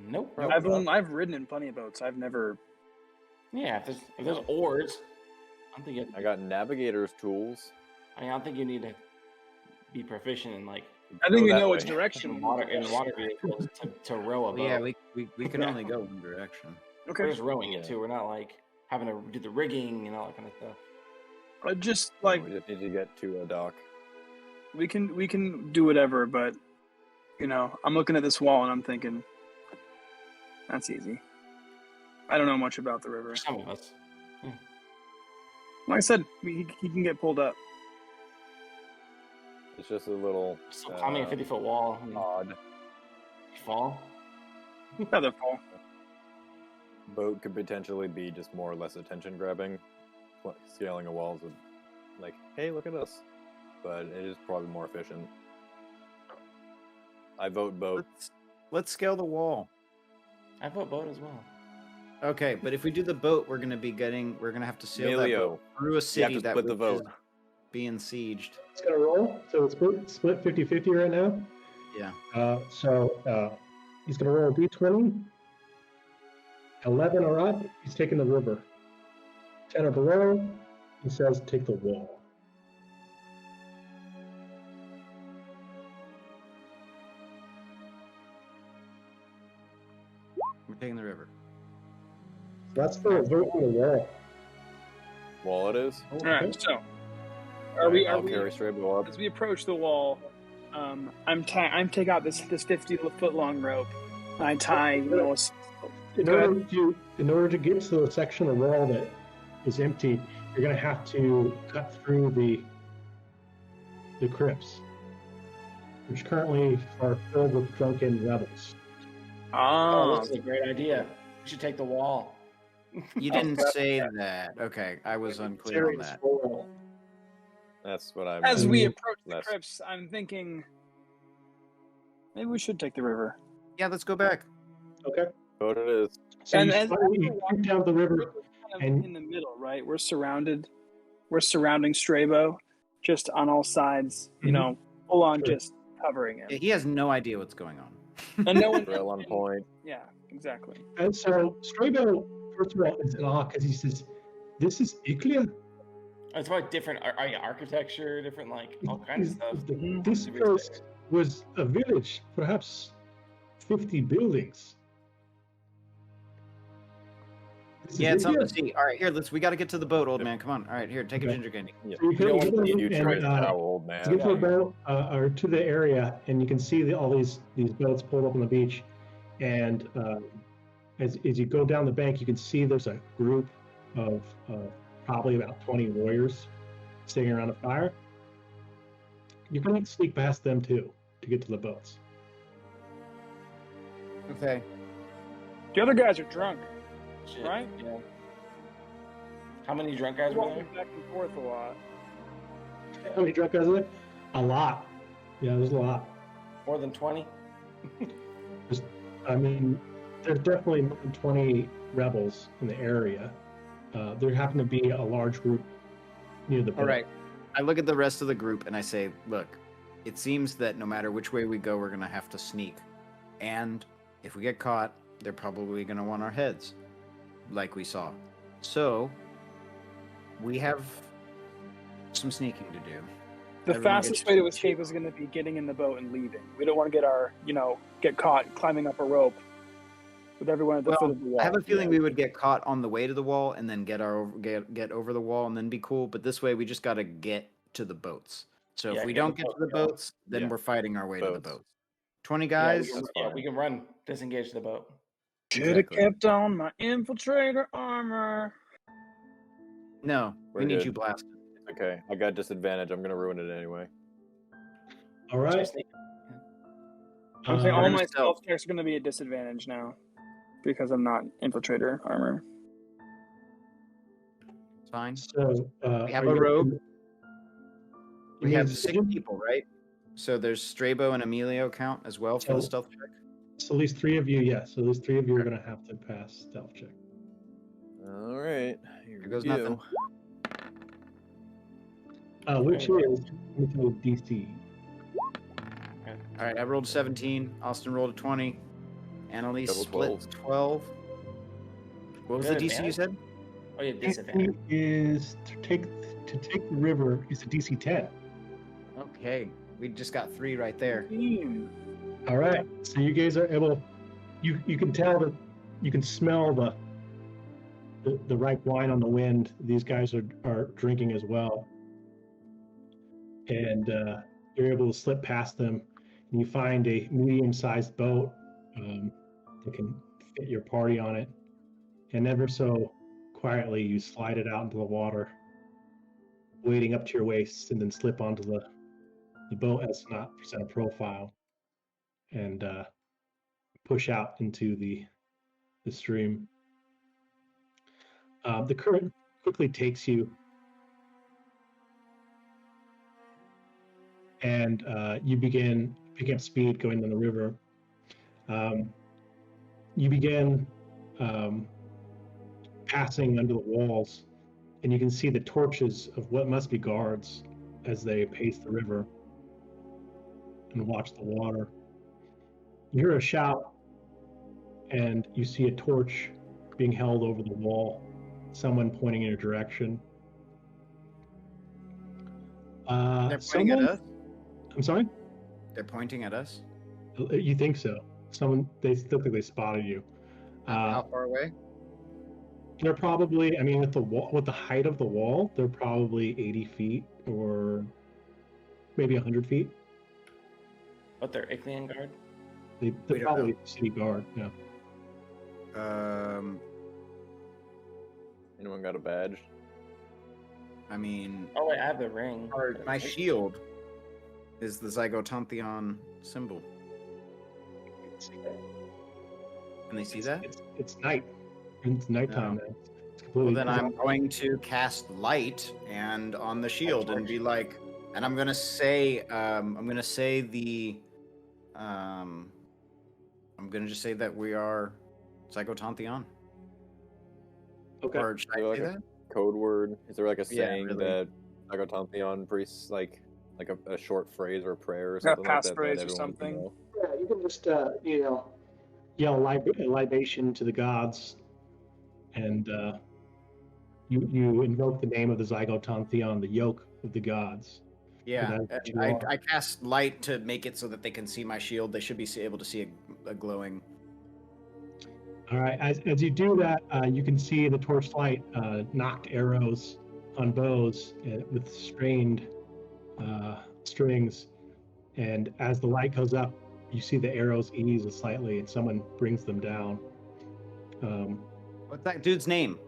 Nope. I've ridden in plenty of boats. I've never. Yeah, if there's oars, I don't think I got navigator's tools. I don't think you need to be proficient in like I think Go we that know way. which direction. in water vehicles to row a boat. Well, yeah, we can only go one direction. We're Okay. just rowing it Yeah. too. We're not like having to do the rigging and all that kind of stuff. Just like We just need to get to a dock. we can do whatever, but I'm looking at this wall and I'm thinking that's easy. I don't know much about the river. For some of us. Like I said, he can get pulled up. It's just a little So climbing a 50-foot wall, and odd. you fall. Feather fall. Boat could potentially be just more or less attention grabbing. Scaling a wall is like, hey, look at us. But it is probably more efficient. I vote boat. Let's scale the wall. I vote boat as well. Okay, but if we do the boat, we're gonna have to sail that Emilio, boat through a you have city to that split the which is vote. being sieged. It's gonna roll. So it's split 50-50 right now. Yeah. So he's gonna roll a d20. 11 or up, he's taking the river. 10 or below, he says take the wall. We're taking the river. That's for averting the wall. Wall it is. All right. So, are we? I'll carry Strabo up. As we approach the wall, I'm take out this 50-foot long rope. I tie, In order to get to the section of the wall that is empty, you're going to have to cut through the crypts, which currently are filled with drunken rebels. Oh, this is a great idea. We should take the wall. You didn't say that. Okay, I was unclear on that. That's what I meant. As we approach the Less. crypts, I'm thinking maybe we should take the river. Yeah, let's go back. Okay. What it is. So And you, as you shoot down the river. We're kind and- of in the middle, right? We're surrounding Strabo, just on all sides. You Mhm. know, full on, Sure. just covering him. He has no idea what's going on. And no one. Real on point. Yeah, exactly. And so Strabo, first of all, is in awe because he says, "This is Iklia. It's about different architecture, different like all kinds of stuff. This place was a village, perhaps 50 buildings." This is Yeah, it's something Ikea. to see. All right, here, we got to get to the boat, old man. Come on. All right, here, take a Okay. ginger candy. Yeah. So you You can don't get want the in future and, is now, old man. to get to the boat or to the area, and you can see all these boats pulled up on the beach. And as you go down the bank, you can see there's a group of probably about 20 warriors sitting around a fire. You're going to sneak past them too to get to the boats. Okay. The other guys are drunk, Shit. right? Yeah. How many drunk guys We're were walking there? back and forth a lot. How many drunk guys are there? A lot. Yeah, there's a lot. More than 20? I mean, there's definitely more than 20 rebels in the area. There happen to be a large group near the boat. All right. I look at the rest of the group and I say, look, it seems that no matter which way we go, we're going to have to sneak. And if we get caught, they're probably going to want our heads, like we saw. So, we have some sneaking to do. The Everyone fastest gets way to to escape is going to be getting in the boat and leaving. We don't want to get caught climbing up a rope with everyone at the foot of the wall. I have a feeling we would get caught on the way to the wall and then get over the wall and then be cool. But this way, we just got to get to the boats. So Yeah, if we get don't the get to the boat, yeah. boats, then Yeah. we're fighting our way to the Boats. boats. 20 guys. We can run, disengage the boat. Should have Exactly. kept on my infiltrator armor. No, we We're need good. you blasted. Okay, I got disadvantage. I'm gonna ruin it anyway. All right. Just sneak- I'm saying all we're my gonna stealth checks are going to be a disadvantage now because I'm not infiltrator armor. It's fine. So We have are a you- rogue. you We made a have 6 decision? people, right? So there's Strabo and Emilio count as well for the So- stealth check. So at least 3 of you, yes. So these 3 of you are going to have to pass stealth check. All right, here Here goes we nothing. go. Which is let me tell you, DC. All right, I rolled 17. Austin rolled a 20. Annalise Double split 12s. 12. What was Good the DC you advantage. said? Oh, yeah, DC disadvantage. is to take the river is a DC 10. Okay, we just got 3 right there. All right. So you guys are able. You can tell that you can smell the ripe wine on the wind. These guys are drinking as well, and you're able to slip past them. And you find a medium-sized boat that can fit your party on it, and ever so quietly you slide it out into the water, wading up to your waist, and then slip onto the boat as not present profile, and push out into the stream. The current quickly takes you, and you begin picking up speed going down the river. You begin passing under the walls, and you can see the torches of what must be guards as they pace the river and watch the water. You hear a shout, and you see a torch being held over the wall, someone pointing in a direction. They're pointing at us? I'm sorry? They're pointing at us? You think so. They still think they spotted you. How far away? They're probably, I mean, with the height of the wall, they're probably 80 feet or maybe 100 feet. But they're Ichnean guard? They're probably city guard, yeah. Anyone got a badge? I mean... Oh, wait, I have the ring. My shield is the Zygotantheon symbol. Can they see that? It's night. It's nighttime now. It's Well, completely then I'm going to cast light and on the shield and be like, and I'm gonna say just say that we are Zygotantheon. Okay. Or should I Like say a that? code word? Is there like a Yeah, saying really. that Zygotantheon priests like a short phrase or a prayer or A something like that? passphrase that or everyone can something? know? Yeah, you can just yell libation to the gods, and you invoke the name of the Zygotantheon, the yoke of the gods. Yeah, And that's what you are. I cast light to make it so that they can see my shield. They should be able to see a glowing. All right. As you do that, you can see the torchlight knocked arrows on bows with strained strings, and as the light goes up, you see the arrows ease slightly, and someone brings them down. What's that dude's name?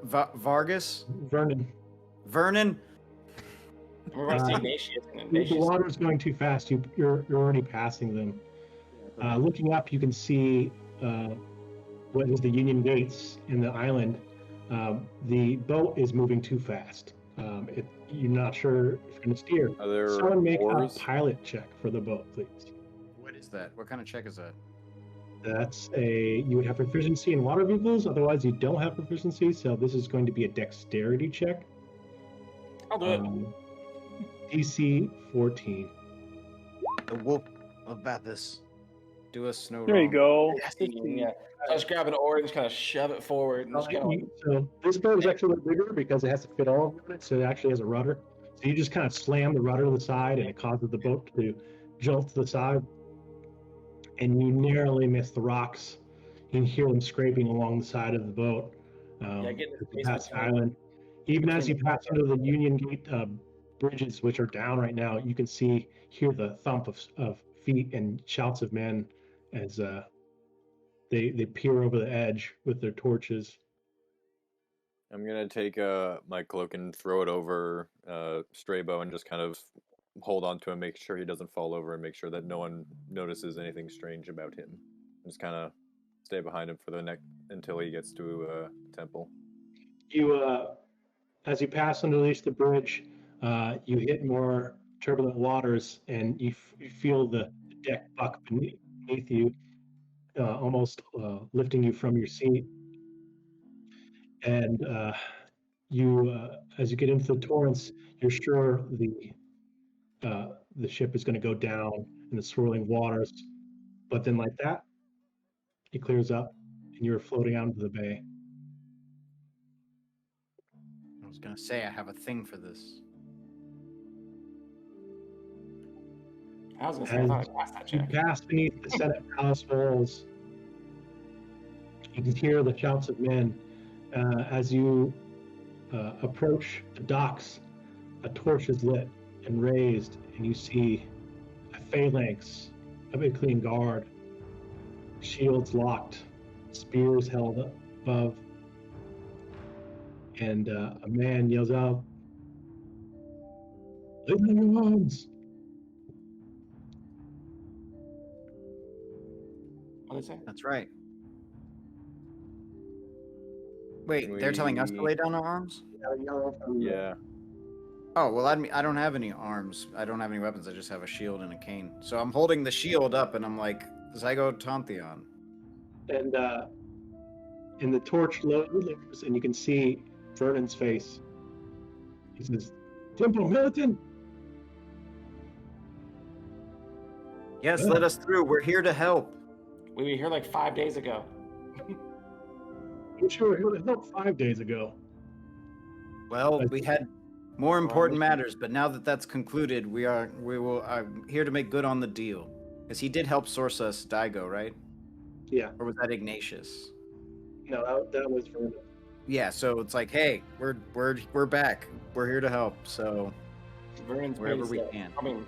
Vargas? Vernon. Vernon? We're going to see Ignatius. And The Ignatius. water's going too fast. You're already passing them. Looking up, you can see what is the Union Gates in the island. The boat is moving too fast. You're not sure if you're going to steer. Are there Someone make oars? a pilot check for the boat, please. What is that? What kind of check is that? You would have proficiency in water vehicles, otherwise you don't have proficiency, so this is going to be a dexterity check. I'll do it. DC 14. The Wolf of Bathos. Do a snow There you go. Yeah. So I just grab an oar and just kind of shove it forward. And just kind of So this boat is actually a little bigger because it has to fit all of it, so it actually has a rudder. So you just kind of slam the rudder to the side, and it causes the boat to jolt to the side. And you narrowly miss the rocks. You can hear them scraping along the side of the boat. get in as the you space pass the between- island. Even as you between- pass under the Union Gate bridges, which are down right now, you can hear the thump of feet and shouts of men as they peer over the edge with their torches. I'm gonna take my cloak and throw it over Straybo and just kind of hold on to him, make sure he doesn't fall over, and make sure that no one notices anything strange about him. Just kind of stay behind him for the next until he gets to the temple. As you pass underneath the bridge, you hit more turbulent waters, and you feel the deck buck beneath you, almost lifting you from your seat. And as you get into the torrents, you're sure the ship is going to go down in the swirling waters. But then, like that, it clears up, and you're floating out into the bay. I was gonna say I have a thing for this. I was going to say, I thought I passed that You check. pass beneath the Senate Palace walls. You can hear the shouts of men. As you approach the docks, a torch is lit and raised, and you see a phalanx of Ichnean guard, shields locked, spears held up above, and a man yells out, "Lay down your arms!" What did it say? That's right. Wait, Can they're telling us to we- lay down our arms? Yeah. Oh, well, I don't have any arms. I don't have any weapons. I just have a shield and a cane. So I'm holding the shield up, and I'm like, Zygotantheon. And the torch lowers, and you can see Vernon's face. He says, "Temple Militant, Yes, let us through. We're here to help. We were here like 5 days ago. I'm sure it was not 5 days ago. Well, we had more important matters, but now that that's concluded, I'm here to make good on the deal. Because he did help source us Daigo, right? Yeah. Or was that Ignatius? No, that was Vernon. Yeah, so it's like, hey, we're back. We're here to help. So Vernon's wherever base, we can. I mean,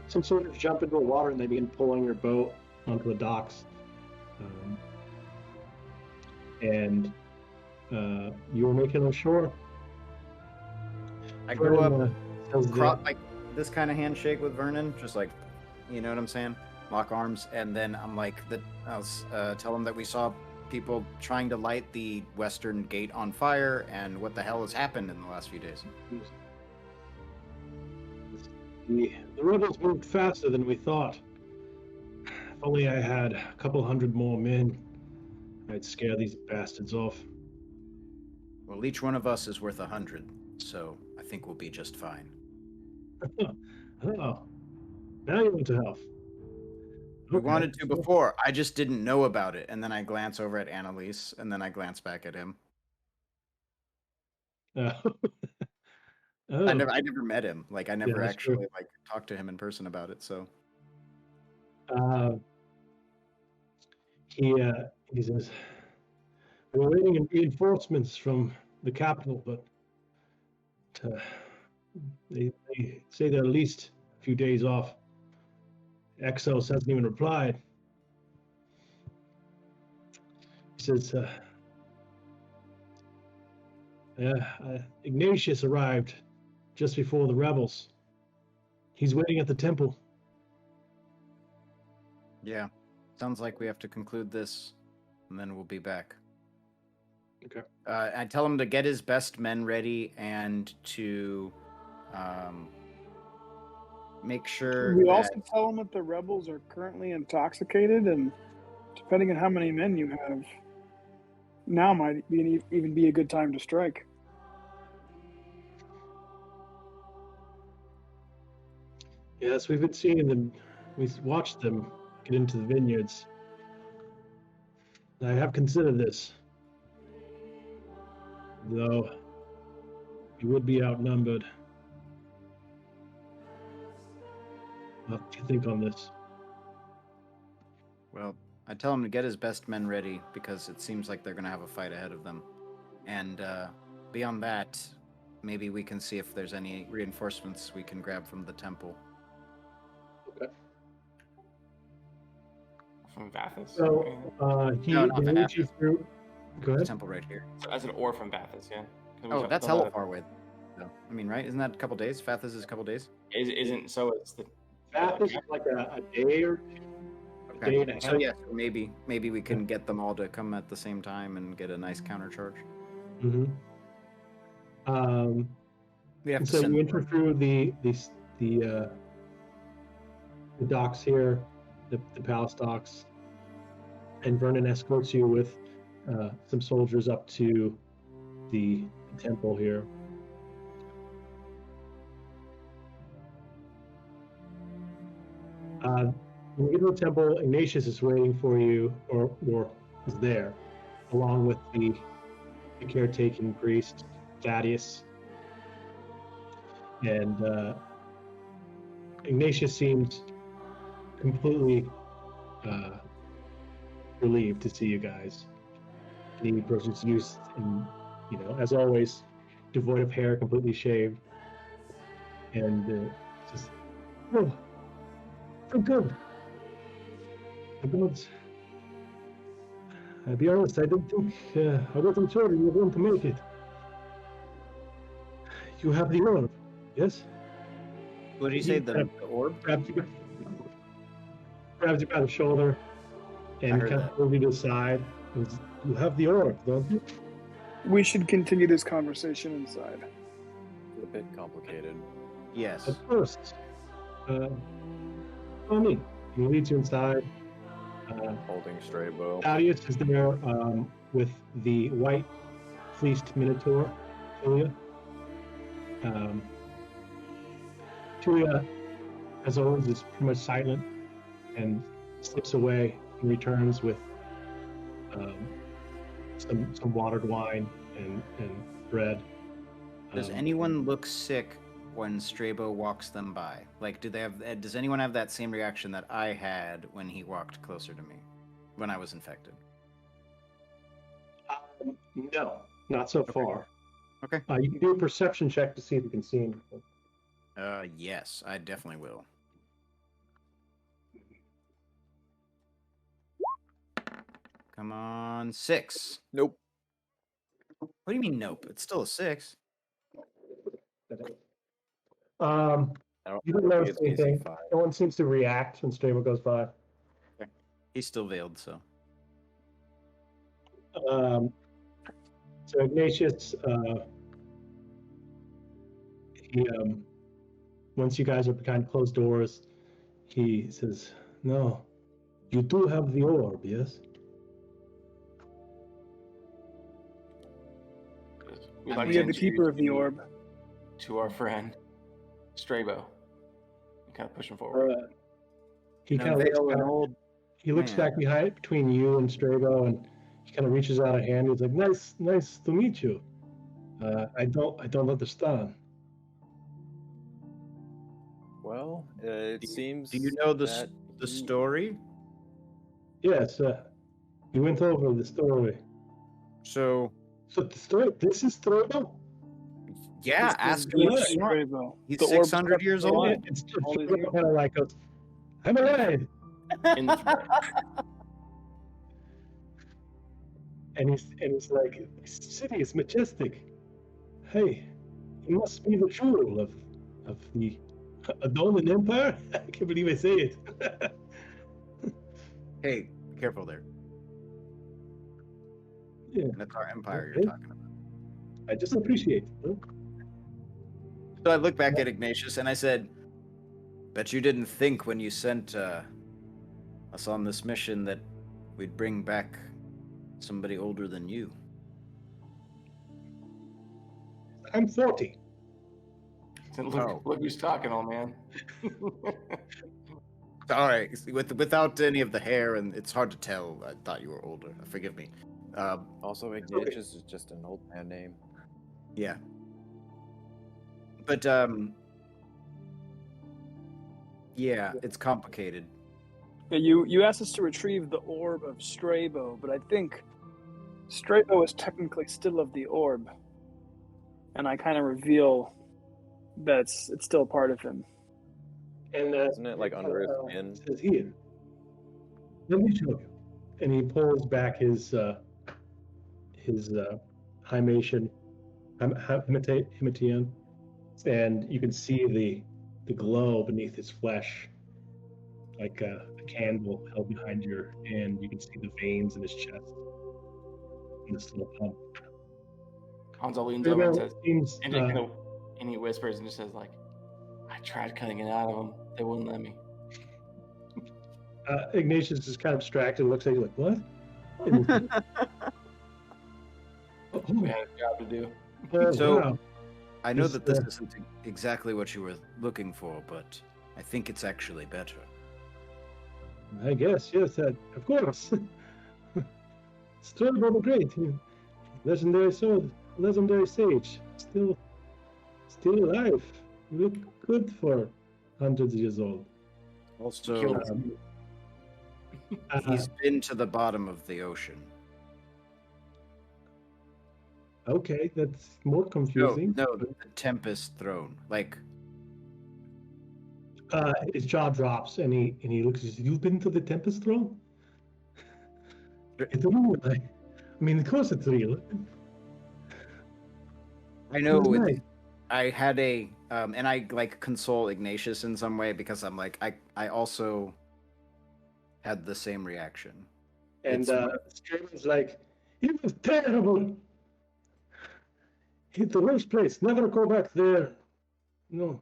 Some sort of jump into the water and they begin pulling your boat onto the docks. And you were making ashore. I go up, says like this kind of handshake with Vernon, just like, you know what I'm saying? Lock arms, and then I'm like, I'll tell him that we saw people trying to light the western gate on fire, and what the hell has happened in the last few days. The rebels moved faster than we thought. If only I had a couple hundred more men, I'd scare these bastards off. Well, each one of us is worth 100, so I think we'll be just fine. Oh, now you want to help. We wanted to before. I just didn't know about it. And then I glance over at Annalise, and then I glance back at him. Oh. I never met him. Like I never actually true. like talked to him in person about it. So he says, we're waiting on reinforcements from the capital, but they say they're at least a few days off. Exos hasn't even replied. He says, Ignatius arrived just before the rebels. He's waiting at the temple. yeah, sounds like we have to conclude this, and then we'll be back. Okay. I tell him to get his best men ready and to make sure. We also tell them that the rebels are currently intoxicated, and depending on how many men you have, now might even be a good time to strike. Yes, we've been seeing them. We've watched them get into the vineyards. I have considered this, though we would be outnumbered. What do you think on this? Well, I tell him to get his best men ready because it seems like they're going to have a fight ahead of them. And beyond that, maybe we can see if there's any reinforcements we can grab from the temple. Okay. From Vathis? So he No, not leads you Vathis. through. Go The ahead. temple right here. So as an ore from Vathis, yeah. Oh, that's hella far away. though. I mean, right? Isn't that a couple days? Fathis is a couple days? Isn't so? It's the That is like a day or two. Okay. Day and a half. So yeah, so maybe we can get them all to come at the same time and get a nice counter charge. Mm-hmm. We have And to so send you them. enter through the docks here, the palace docks, and Vernon escorts you with some soldiers up to the temple here. When you get to the temple, Ignatius is waiting for you, or is there, along with the caretaking priest, Thaddeus. And Ignatius seems completely relieved to see you guys. And he approaches you, and as always, devoid of hair, completely shaved, and says, "Oh, thank God. The gods. I'll be honest, I didn't think I wasn't sure you were going to make it. You have the orb, yes?" What did you say? The orb? Grabs you by the shoulder and heard kind that. of pulls you to the side. You have the orb, don't you? We should continue this conversation inside. It's a bit complicated. Yes. At first, follow me. He leads you inside. Holding straight bow. Thaddeus is there with the white fleeced minotaur, Tulia. Tulia as always, is pretty much silent and slips away and returns with some watered wine and bread. Does anyone look sick when Strabo walks them by? Like, do they have? Does anyone have that same reaction that I had when he walked closer to me, when I was infected? No, not so far. Okay. You can do a perception check to see if you can see anything. Yes, I definitely will. Come on, 6. Nope. What do you mean, nope? It's still a 6. I don't You don't know if notice he gets anything. AC 5. No one seems to react when Strabo goes by. He's still veiled, so. So Ignatius, he once you guys are behind closed doors, he says, "No, you do have the orb, yes?" We'd I like mean, to We are the keeper of the introduce you orb. to our friend Strabo. And kind of push him forward. He An kind of looks unveil an back, old he looks man. back behind between you and Strabo, and he kind of reaches out a hand. He's like, "Nice to meet you. I don't understand." Well, it seems. Do you know the that the he- story? Yes, we went over the story. So So the story. This is Strabo. yeah, This ask is him what the you want. Strabo. He's The orb 600 years struck the old. line. It's All these Strabo years. kind of like goes, "I'm alive," In the threat. and he's like, "This city is majestic. Hey, it must be the jewel of the Adonan Empire." I can't believe I say it. Hey, be careful there. Yeah, That's our empire Okay. you're talking about. I just appreciate it. Huh? So I look back at Ignatius and I said, "Bet you didn't think when you sent us on this mission that we'd bring back somebody older than you." I'm 40. Look who's talking, old man. All right, without any of the hair, and it's hard to tell. I thought you were older. Forgive me. Also, Ignatius is just an old man name. Yeah. But yeah, it's complicated. Yeah, you asked us to retrieve the orb of Strabo, but I think Strabo is technically still of the orb, and I kind of reveal that it's still part of him. And Isn't it like under his skin? it says here, "Let me show you." And he pulls back his himation, himation, and you can see the glow beneath his flesh, like a candle held behind your hand. You can see the veins in his chest, in this little pump. Hanzo leans over and says, Seems, and he whispers and just says, like, "I tried cutting it out of him. They wouldn't let me." Ignatius is kind of distracted and looks at you like, "What?" And, We had a job to do. "Oh, So- wow." I know This, that this isn't exactly what you were looking for, but I think it's actually better. I guess, yes, of course. Strabo the Great, legendary sword, legendary sage, still alive. You look good for hundreds of years old. Also, Killed he's been to the bottom of the ocean. Okay, that's more No, confusing. the Tempest Throne. Like, His jaw drops and he looks and says, "You've been to the Tempest Throne?" It's real. I mean, of course it's real. I know It's nice. I had a and I like console Ignatius in some way because I'm like I also had the same reaction. And It's- Strabo's like, "It was terrible. It's the worst place. Never go back there." No.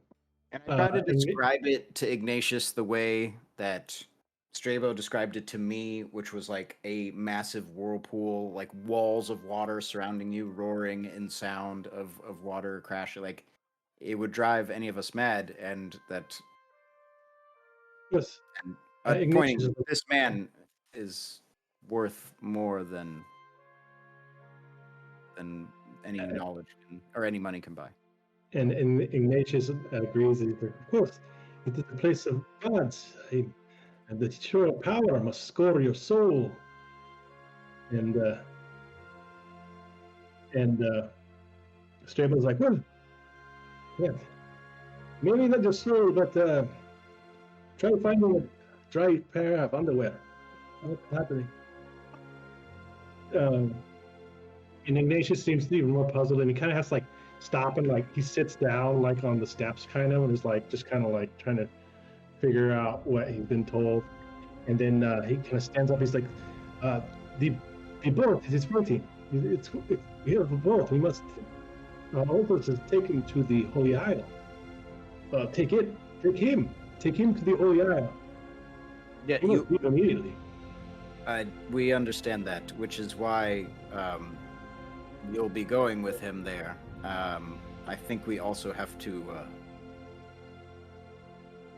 And I try to and- describe it to Ignatius the way that Strabo described it to me, which was like a massive whirlpool, like walls of water surrounding you, roaring in sound of water crashing. Like it would drive any of us mad, and that Yes. Pointing, Ignatius, this man is worth more than any knowledge or any money can buy. and Ignatius agrees. That, of course, it is the place of gods, and the true power must score your soul. And Strable's like, well, yeah, maybe not your soul, but try finding a dry pair of underwear. What's happening? And Ignatius seems even more puzzled, and he kind of has to like stop and like he sits down like on the steps, kind of, and is like just kind of like trying to figure out what he's been told. And then he kind of stands up. He's like, "The boat is floating. It's we have a boat. We must. Others is taken to the Holy Isle. Take him to the Holy Isle. Yeah, We must leave immediately." we understand that, which is why you'll be going with him there. I think we also have to.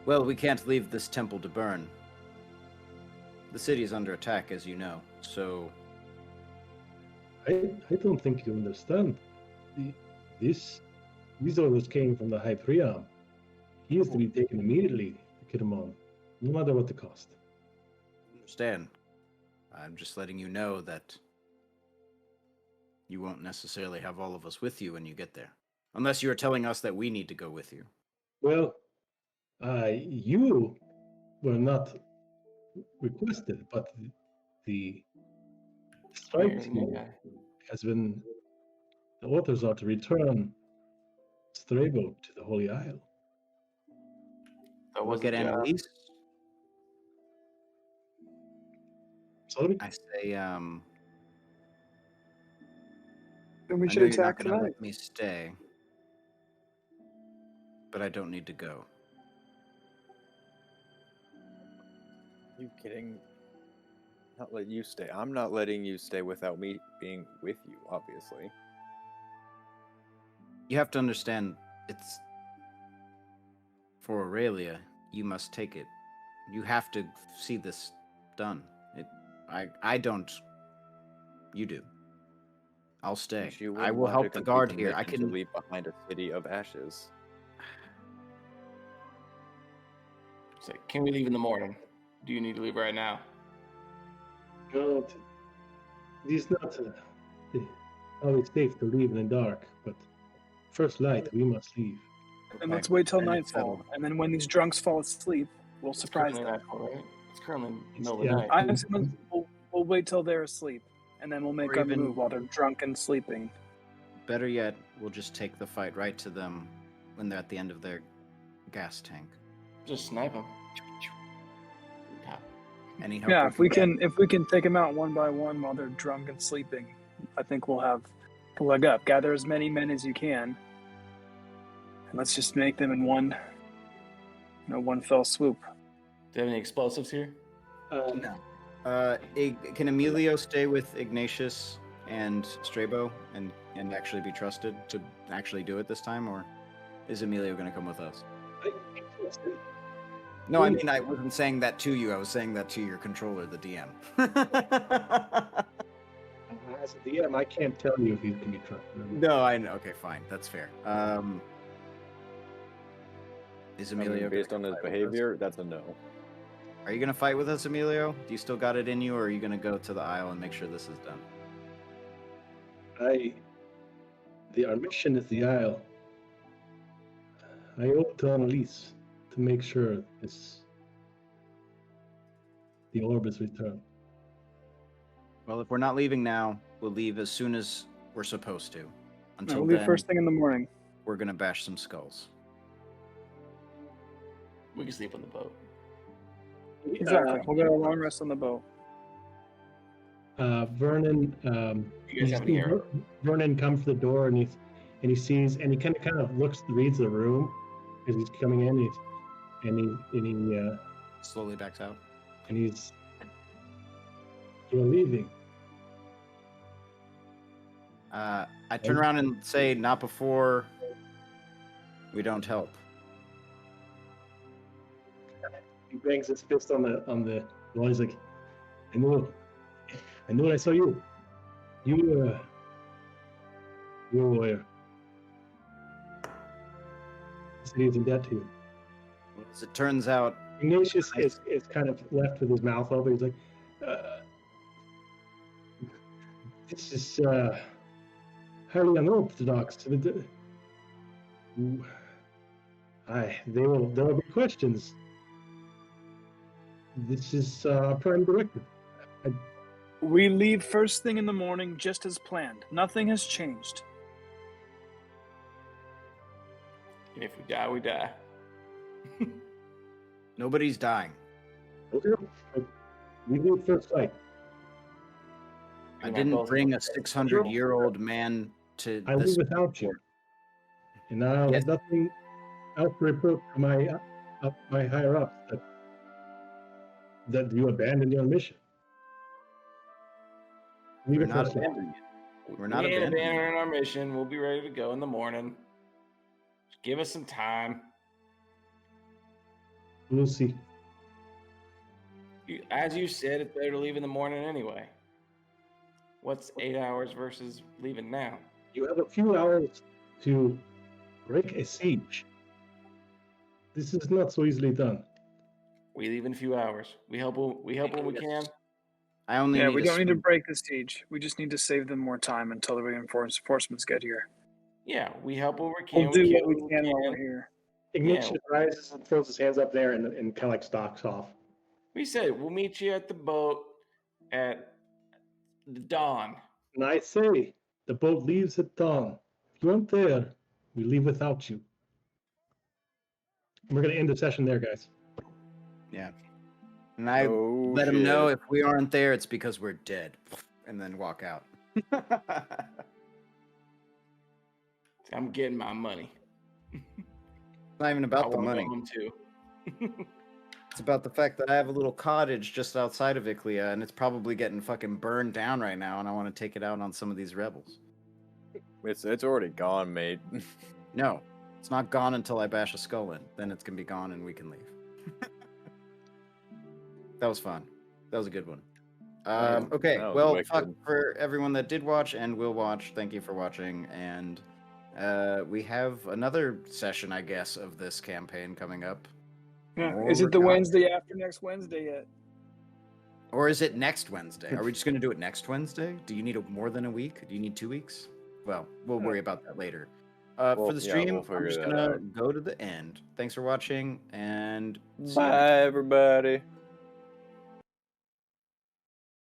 Well, we can't leave this temple to burn. The city is under attack, as you know. So I don't think you understand. These orders came from the High Priam. He is to be taken immediately to Kitamon, no matter what the cost. understand. I'm just letting you know that you won't necessarily have all of us with you when you get there, unless you are telling us that we need to go with you. Well, you were not requested, but the strike team has been. The orders are to return Strabo to the Holy Isle. That We'll was get the job. Annalise. Sorry? I say, Then we I should know you're not attack going to tonight. let me stay, but I don't need to go. You kidding? Not let you stay. I'm not letting you stay without me being with you, obviously. You have to understand, it's for Aurelia. You must take it. You have to see this done. I don't. You do. I'll stay. Wish you I wouldn't will want to help the complete guard the here. I mission to can. leave behind a city of ashes. So, can we leave in the morning? Do you need to leave right now? No, it is not always safe to leave in the dark, but first light, we must leave. And let's wait till Then it's nightfall. settled. And then when these drunks fall asleep, we'll It's surprise currently them. nightfall, right? It's currently It's- middle of yeah. the night. I'm saying we'll wait till they're asleep, and then we'll make Or our even- move while they're drunk and sleeping. Better yet, we'll just take the fight right to them when they're at the end of their gas tank. Just snipe them. Any help Yeah, we if we can take them out one by one while they're drunk and sleeping, I think we'll have a leg up. Gather as many men as you can, and let's just make them in one fell swoop. Do you have any explosives here? No. Can Emilio stay with Ignatius and Strabo and actually be trusted to actually do it this time, or is Emilio going to come with us? No, I mean, I wasn't saying that to you. I was saying that to your controller, the DM. As a DM, I can't tell you if he can be trusted. No, I know. Okay, fine. That's fair. Is I mean, Emilio based on gonna his fight with us? behavior, that's a no. Are you going to fight with us, Emilio? Do you still got it in you, or are you going to go to the Isle and make sure this is done? Our mission is the Isle. I owe it to Annalise to make sure the orb is returned. Well, if we're not leaving now, we'll leave as soon as we're supposed to. Until We'll leave then, first thing in the morning. we're going to bash some skulls. We can sleep on the boat. Exactly. We'll get a long rest on the boat. Vernon, You guys have any arrow? Vernon comes to the door and he sees and he kind of reads the room as he's coming in. Slowly backs out. You're leaving. I turn around and say, not before we don't help. He bangs his fist on the wall. He's like, I know I saw you. You're a lawyer. The city is in debt to you. As it turns out, Ignatius is kind of left with his mouth open. He's like, this is highly unorthodox. There will be questions. This is prime directive. We leave first thing in the morning, just as planned. Nothing has changed. If we die, we die. nobody's dying. Okay. We leave first light. I didn't bring a 600-year-old man to I this. leave without you. And I have nothing else to report to my higher ups that you abandoned your mission. We're not abandoning it. We're not abandoning our mission. We'll be ready to go in the morning. Just give us some time. We'll see. As you said, it's better to leave in the morning anyway. What's 8 hours versus leaving now? You have a few hours to break a siege. This is not so easily done. We leave in a few hours. We help when we can. I only we don't need to break the siege. We just need to save them more time until the reinforcements get here. Yeah, we help when we can. We'll do what we can while we're here. Ignatius rises and throws his hands up there and kind of like stalks off. We said we'll meet you at the boat at the dawn. And I say, the boat leaves at dawn. If you aren't there, we leave without you. And we're going to end the session there, guys. Yeah. And I let him know if we aren't there, it's because we're dead. And then walk out. I'm getting my money. It's not even about the money. It's about the fact that I have a little cottage just outside of Iclia, and it's probably getting fucking burned down right now, and I want to take it out on some of these rebels. It's already gone, mate. No, it's not gone until I bash a skull in. Then it's going to be gone, and we can leave. That was fun. That was a good one. Okay, well, fuck for everyone that did watch and will watch. Thank you for watching, and we have another session, I guess, of this campaign coming up. Yeah. Is it the Wednesday after next Wednesday yet? Or is it next Wednesday? Are we just going to do it next Wednesday? Do you need more than a week? Do you need 2 weeks? Well, we'll worry about that later. For the stream, I'm just going to go to the end. Thanks for watching, and bye, everybody.